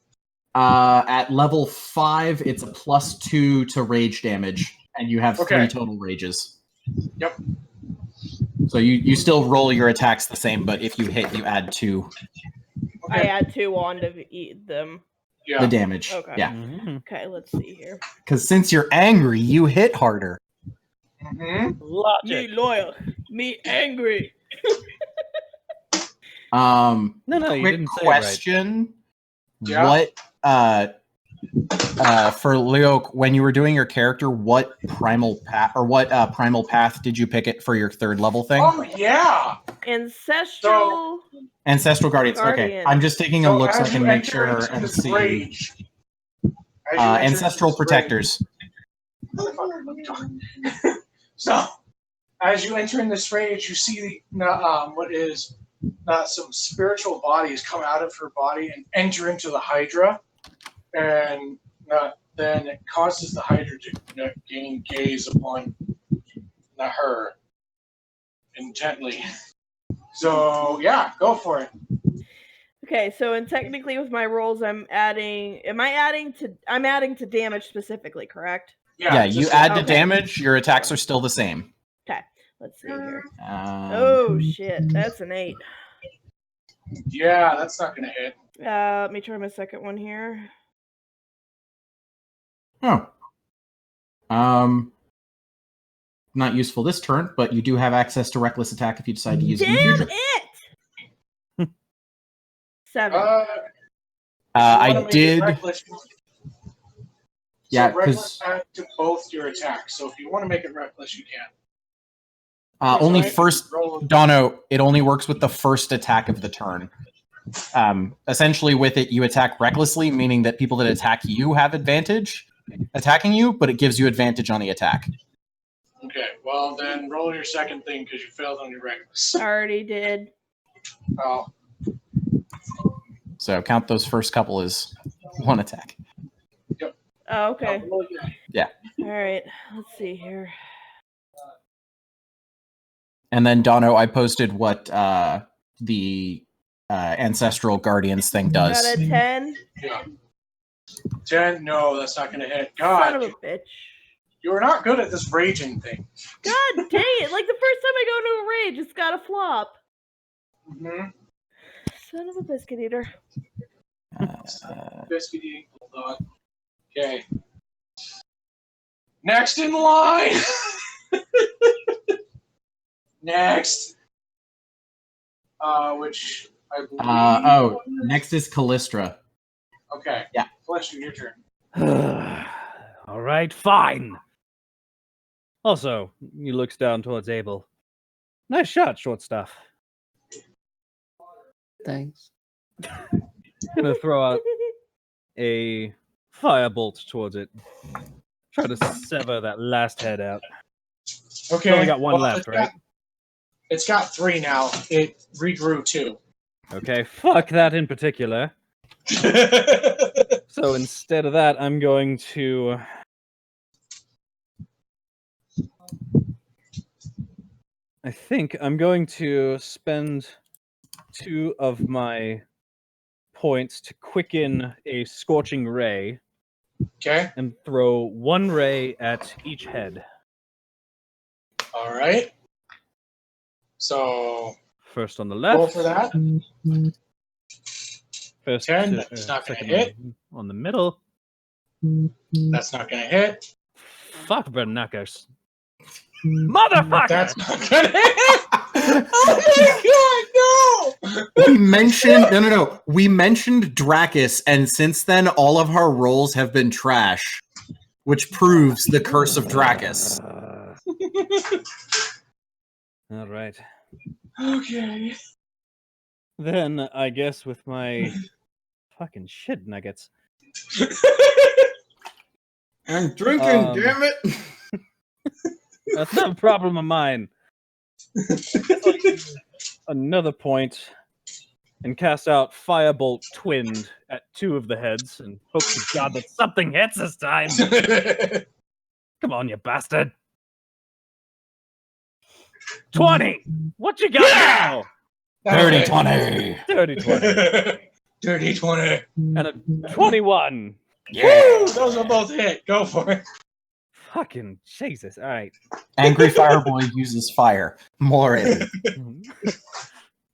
At level 5, it's a +2 to rage damage, and you have 3 total rages. Yep. So you still roll your attacks the same, but if you hit, you add 2 I add 2 on to eat them. Yeah. the damage. Okay. Yeah. Mhm. Okay, let's see here. Because since you're angry, you hit harder. Mm-hmm. Logic. Me loyal. Me angry. No, you Quick didn't say it right. question. Yeah. What for Leo, when you were doing your character, what primal path did you pick it for your 3rd level thing? Oh yeah. Ancestral. Ancestral Guardians. Okay, Guardian. I'm just taking a look so I as can you make enter sure into and this see. rage, as you enter Ancestral into this Protectors. So, as you enter in this rage, you see what is some spiritual bodies come out of her body and enter into the Hydra, and then it causes the Hydra to gain gaze upon her intently. So yeah, go for it. Okay, so and technically with my rolls, I'm adding to damage specifically, correct? Yeah, you just- add to Okay. damage. Your attacks are still the same. Okay, let's see here. Um, Oh shit, that's an 8. Yeah, that's not gonna hit. Let me try my second one here. Oh. Not useful this turn, but you do have access to reckless attack if you decide to use it in the Damn future. it! 7. I did. Yeah, so reckless 'cause- add to both your attacks. So if you want to make it reckless, you can. Only Right? first, Dono, it only works with the first attack of the turn. Essentially, with it, you attack recklessly, meaning that people that attack you have advantage attacking you, but it gives you advantage on the attack. Okay, well then roll your second thing because you failed on your reckless. Already did. Oh, So count those first couple as one attack. Oh, okay. Yeah. All right. Let's see here. And then, Dono, I posted what the Ancestral Guardians thing does. Got a 10. yeah. 10? No, that's not gonna hit. Son of God, a bitch. you're not good at this raging thing. God dang it! Like the first time I go into a rage, it's got a flop. Mm-hmm. Son of a biscuit eater. Biscuit eating bulldog. Okay. Next in line. Next. Which I believe. Next is Callistra. Okay. Yeah. Flesh, your turn. All right, fine. Also, he looks down towards Abel. Nice shot, short stuff. Thanks. Gonna throw out a firebolt towards it. Try to sever that last head out. Okay. Only got one well, left, right? It's got 3 now. It regrew 2. Okay, fuck that in particular. So instead of that, I'm going to... I think I'm going to spend 2 of my points to quicken a scorching ray Okay. and throw 1 ray at each head. All right. So First on the left. roll for that. First 10, that's not gonna second hit. on the middle. That's not gonna hit. Fuck Bernackers. Motherfucker! That's not gonna hit. Oh my god, no! We mentioned no. We mentioned Dracus, and since then, all of our rolls have been trash, which proves the curse of Dracus. All right. Okay. Then I guess with my fucking shit nuggets, I'm drinking, damn it! That's not a problem of mine. Another point and cast out Firebolt Twinned at 2 of the heads and hope to God that something hits this time. Come on, you bastard. 20! What you got now? Dirty 20! Dirty 20. Dirty 20. And a 21. Woo! Those will both hit. Go for it. Fucking Jesus. All right. Angry Fireboy uses fire. More in.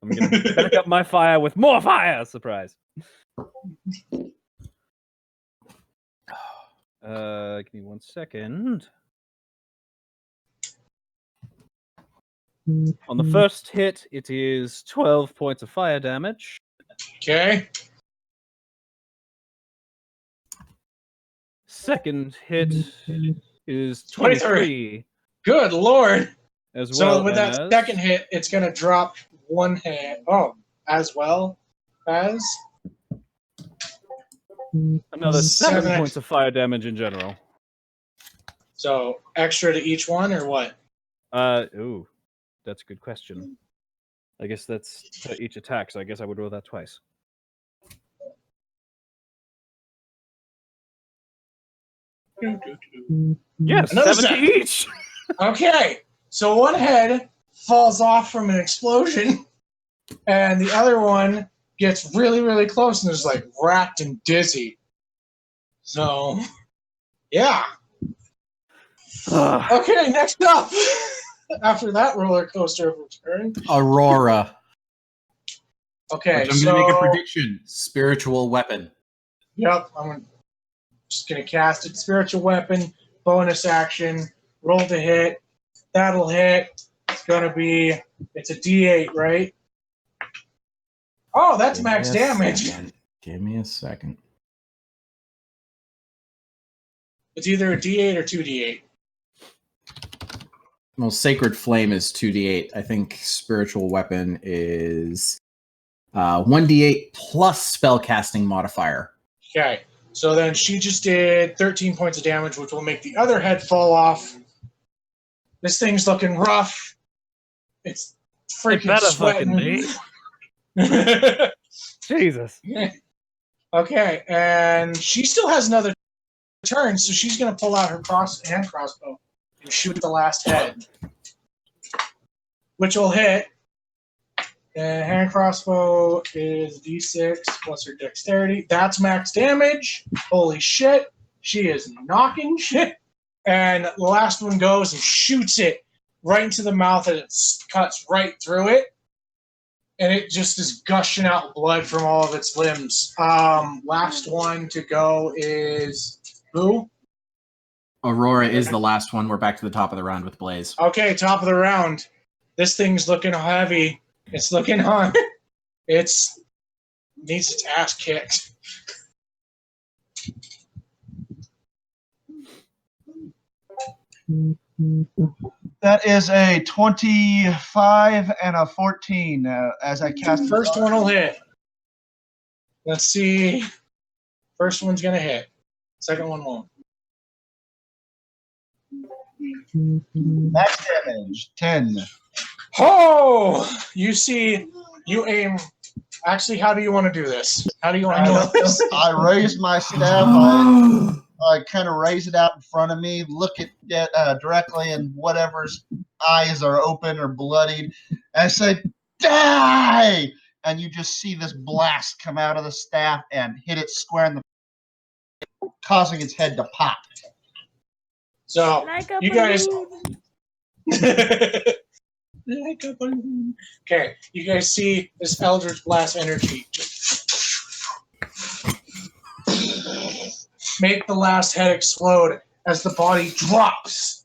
I'm going to back up my fire with more fire. Surprise. Give me 1 second. On the first hit, it is 12 points of fire damage. Okay. Second hit is 23. Good lord. As So well with that as second hit, it's going to drop 1 hit. Oh, as well as another 7 7 points of fire damage in general. So extra to each one, or what? Ooh, that's a good question. I guess that's to each attack, so I guess I would roll that twice. Yes, Another 7 to each! Okay, so one head falls off from an explosion, and the other one gets really, really close and is like racked and dizzy. So, yeah. Okay, next up. After that roller coaster of return. Aurora. Okay, Which I'm going to make a prediction. Spiritual weapon. Yep, I'm just going to cast it. Spiritual weapon, bonus action, roll to hit. That'll hit. It's going to be, it's a D8, right? Oh, that's max damage. Give me a second. It's either a D8 or 2D8. Well, Sacred Flame is 2d8. I think Spiritual Weapon is 1d8 plus spellcasting modifier. Okay, so then she just did 13 points of damage, which will make the other head fall off. This thing's looking rough. It's freaking better sweating. fucking Jesus. Okay, and she still has another turn, so she's going to pull out her hand crossbow and shoot the last head, which will hit. And hand crossbow is D6 plus her dexterity. That's max damage. Holy shit. She is knocking shit. And the last one goes and shoots it right into the mouth, and it cuts right through it. And it just is gushing out blood from all of its limbs. Last one to go is who? Aurora is the last one. We're back to the top of the round with Blaze. Okay, top of the round. This thing's looking heavy. It's looking hard. It's needs its ass kicked. That is a 25 and a 14 as I cast. First one will hit. Let's see. First one's going to hit. Second one won't. Max damage, 10. Oh! You see, you aim. Actually, how do you want to do this? How do you want to do this? I raise my staff. I kind of raise it out in front of me, look at it directly, and whatever's eyes are open or bloodied. And I say, die! And you just see this blast come out of the staff and hit it square in the causing its head to pop. So, Like a you guys... balloon. Like a balloon. Okay, you guys see this Eldritch Blast energy just make the last head explode as the body drops.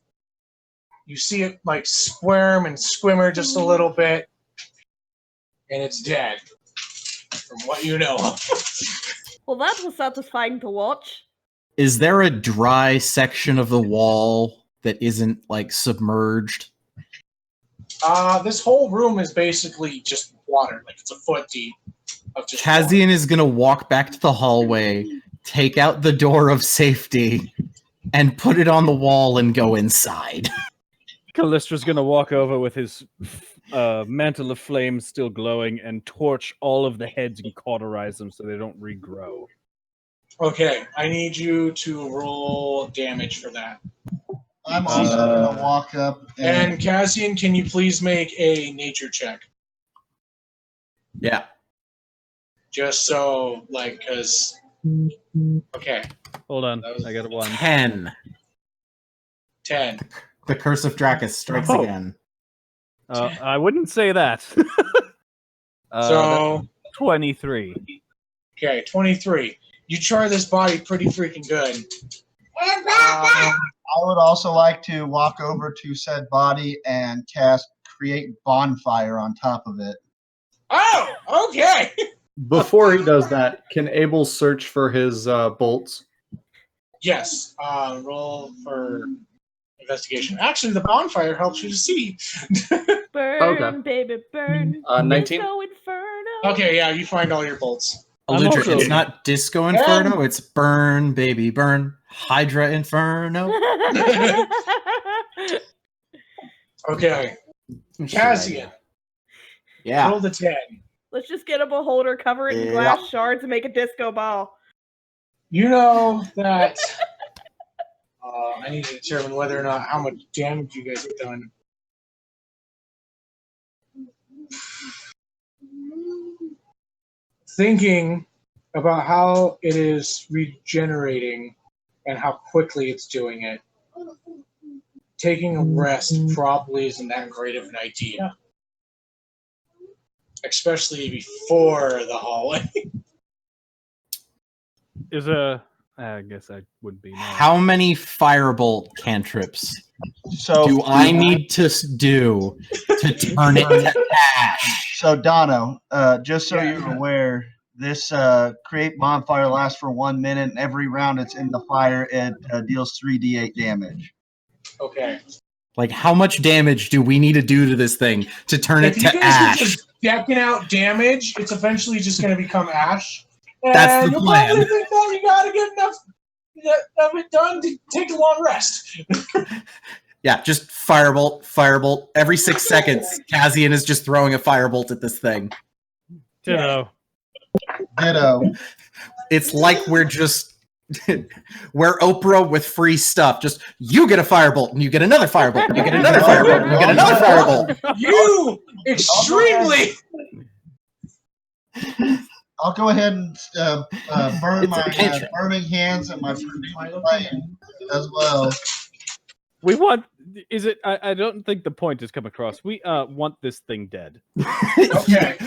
You see it like squirm and squimmer just a little bit, and it's dead, from what you know. Well, that was satisfying to watch. Is there a dry section of the wall that isn't like submerged? This whole room is basically just water, like it's a foot deep of just water. Kazian is gonna walk back to the hallway, take out the door of safety and put it on the wall and go inside. Callistra's gonna walk over with his mantle of flames still glowing and torch all of the heads and cauterize them so they don't regrow. Okay, I need you to roll damage for that. I'm also going to walk up And Cassian, can you please make a nature check? Yeah. Just so, like, because... Okay, Hold on, I got 1. 10. 10. The Curse of Dracus strikes Oh. again. I wouldn't say that. So, 23. okay, 23. You char this body pretty freaking good. I would also like to walk over to said body and cast Create Bonfire on top of it. Oh, okay. Before he does that, can Abel search for his bolts? Yes. Roll for investigation. Actually, the bonfire helps you to see. Burn, baby, burn. 19. Disco Inferno. Okay, yeah, you find all your bolts. Aludra, also- it's not Disco Inferno, it's Burn, Baby, Burn. Hydra Inferno. Okay, Cassian, Yeah. roll the 10. Let's just get a beholder, cover it in glass shards, and make a disco ball. You know that I need to determine whether or not how much damage you guys have done. Thinking about how it is regenerating and how quickly it's doing it, taking a rest probably isn't that great of an idea. Especially before the hallway. I guess I would be. No. How many firebolt cantrips So do I need to do to turn it to ash? So Dono, just so Yeah. you're aware, this Create Bonfire lasts for 1 minute, and every round it's in the fire, it deals 3d8 damage. Okay. Like, how much damage do we need to do to this thing to turn If it you to guys are ash? just decking out damage, it's eventually just going to become ash. And That's the you'll plan. probably think that you got to get enough of it done to take a long rest. Yeah, just firebolt. Every 6 seconds, Cassian is just throwing a firebolt at this thing. Ditto. Ditto. It's like we're just... we're Oprah with free stuff. Just, you get a firebolt, and you get another firebolt, and you get another firebolt, and you get another firebolt. You extremely... I'll go ahead and burn It's a my cantrip. burning hands and my flame as well. We want. Is it? I don't think the point has come across. We want this thing dead. Okay.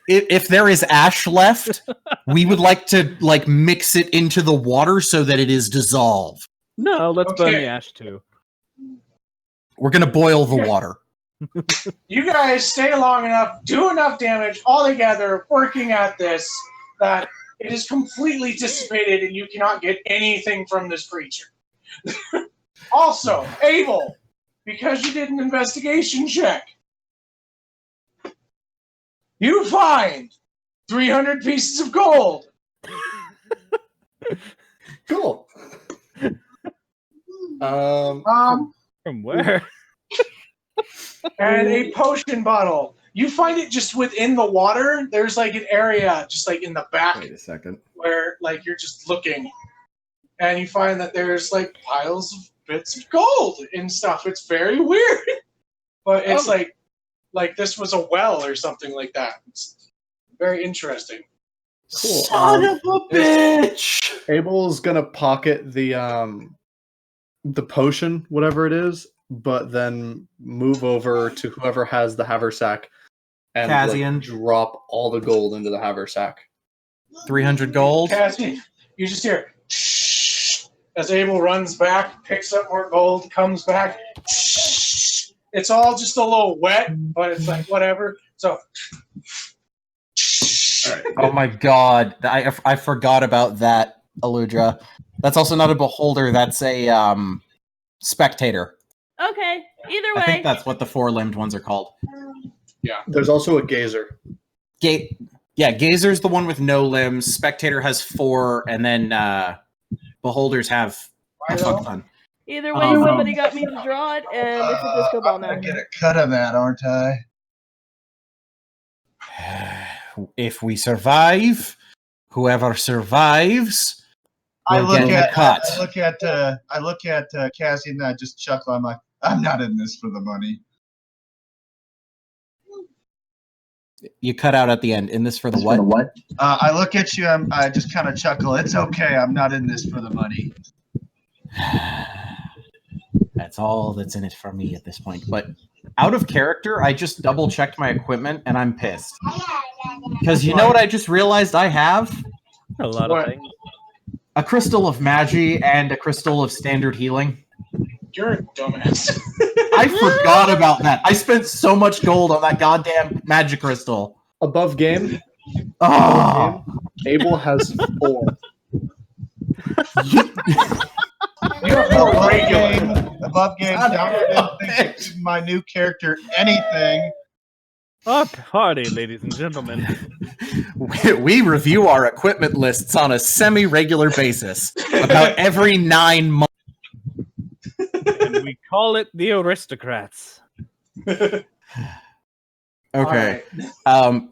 If there is ash left, we would like to mix it into the water so that it is dissolved. No, let's burn Okay. the ash too. We're gonna boil the water. You guys stay long enough, do enough damage all together, working at this, that it is completely dissipated and you cannot get anything from this creature. Also, Abel, because you did an investigation check, you find 300 pieces of gold. Cool. From where? And a potion bottle. You find it just within the water. There's like an area just like in the back Wait a second. where like you're just looking. And you find that there's like piles of bits of gold and stuff. It's very weird. But it's like this was a well or something like that. It's very interesting. Cool. Son of a bitch! Abel's gonna pocket the potion, whatever it is, but then move over to whoever has the haversack and Cassian. drop all the gold into the haversack. 300 gold. Cassie, you just hear shh as Abel runs back, picks up more gold, comes back. Shh. It's all just a little wet, but it's like whatever. So Oh my god, I forgot about that, Aludra. That's also not a beholder. That's a spectator. Okay, either I way. think that's what the four-limbed ones are called. yeah. There's also a gazer. Yeah, Gazer's the one with no limbs. Spectator has 4, and then Beholders have a fuck ton. Either way, somebody got me to draw it, and it's a disco ball I'm now. gonna get a cut of that, aren't I? If we survive, whoever survives I will look get at a cut. I look at Cassie and I just chuckle. I'm like, I'm not in this for the money. You cut out at the end. In this for the what? I look at you. I just kind of chuckle. It's okay. I'm not in this for the money. That's all that's in it for me at this point. But out of character, I just double checked my equipment and I'm pissed. Because you know what I just realized I have? A lot of things. A crystal of magi and a crystal of standard healing. You're a dumbass. I forgot about that. I spent so much gold on that goddamn magic crystal. Above game, Oh, Abel has 4. You're Above regular. game. Donald didn't think to give my new character anything. Our party, ladies and gentlemen. we review our equipment lists on a semi-regular basis, about every 9 months. And we call it the aristocrats. Okay.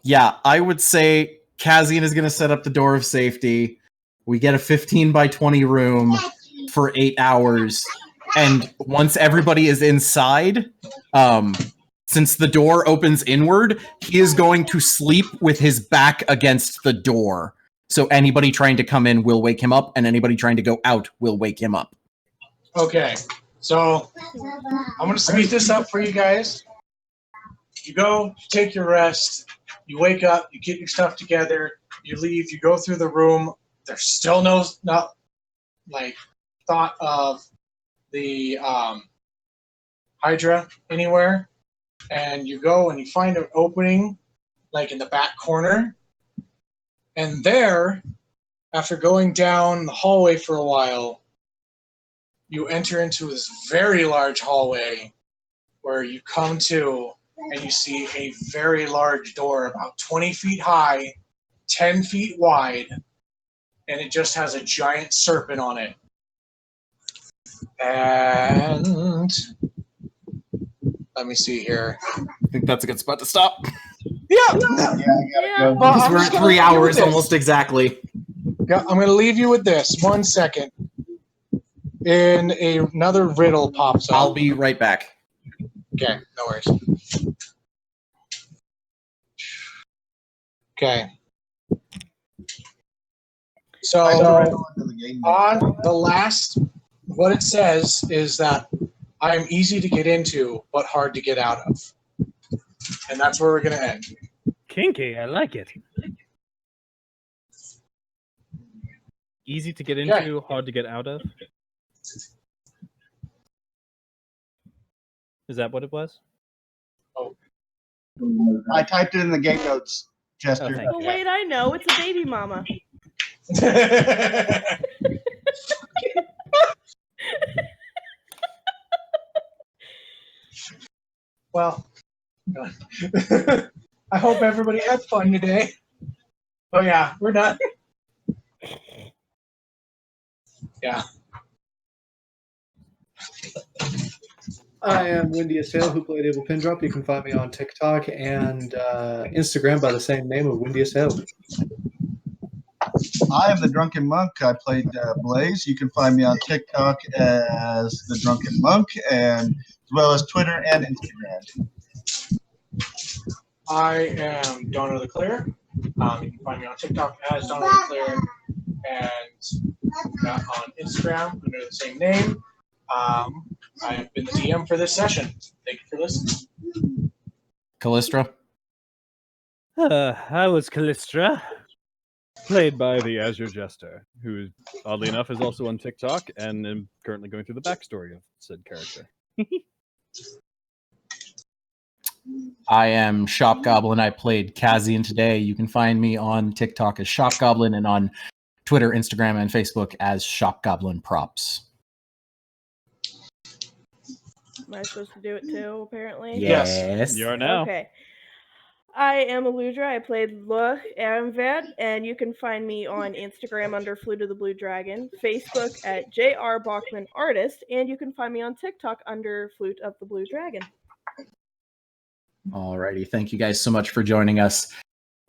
Yeah, I would say Kazian is going to set up the door of safety. We get a 15 by 20 room for 8 hours. And once everybody is inside, since the door opens inward, he is going to sleep with his back against the door. So anybody trying to come in will wake him up, and anybody trying to go out will wake him up. Okay, so I'm going to speed this up for you guys. You go, you take your rest, you wake up, you get your stuff together, you leave, you go through the room. There's still not like thought of the Hydra anywhere. And you go and you find an opening like in the back corner. And there, after going down the hallway for a while, you enter into this very large hallway where you come to and you see a very large door about 20 feet high, 10 feet wide, and it just has a giant serpent on it. And let me see here. I think that's a good spot to stop. Yeah. I gotta go. Well, Because I'm we're just at gonna 3 leave you hours with this. almost exactly. Yeah, I'm going to leave you with this. 1 second. And another riddle pops up. I'll be right back. Okay, no worries. Okay. So on the last, what it says is that I am easy to get into, but hard to get out of. And that's where we're going to end. Kinky, I like it. Easy to get into, hard to get out of. Is that what it was? I typed it in the game notes, Jester. Oh, thank Oh, you. wait, I know. It's a baby mama. Well, I hope everybody had fun today. Oh yeah, we're done. Yeah. I am Windy Assail, who played Abel Pindrop. You can find me on TikTok and Instagram by the same name of Windy Assail. I am the Drunken Monk. I played Blaze. You can find me on TikTok as the Drunken Monk, and as well as Twitter and Instagram. I am Donald the Clear. You can find me on TikTok as Donald the Clear and on Instagram under the same name. I have been the DM for this session. Thank you for listening. Callistra? I was Callistra, played by the Azure Jester, who, oddly enough, is also on TikTok and am currently going through the backstory of said character. I am Shop Goblin. I played Kazian today. You can find me on TikTok as Shop Goblin and on Twitter, Instagram, and Facebook as Shop Goblin Props. Am I supposed to do it too, apparently? Yes. Yes. You are now. Okay. I am Aludra. I played Le Aramvet, and you can find me on Instagram under Flute of the Blue Dragon, Facebook at JR Bachman Artist, and you can find me on TikTok under Flute of the Blue Dragon. Alrighty, thank you guys so much for joining us.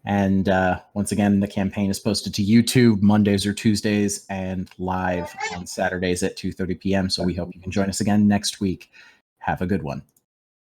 And once again, the campaign is posted to YouTube Mondays or Tuesdays and live on Saturdays at 2:30 p.m. So we hope you can join us again next week. Have a good one.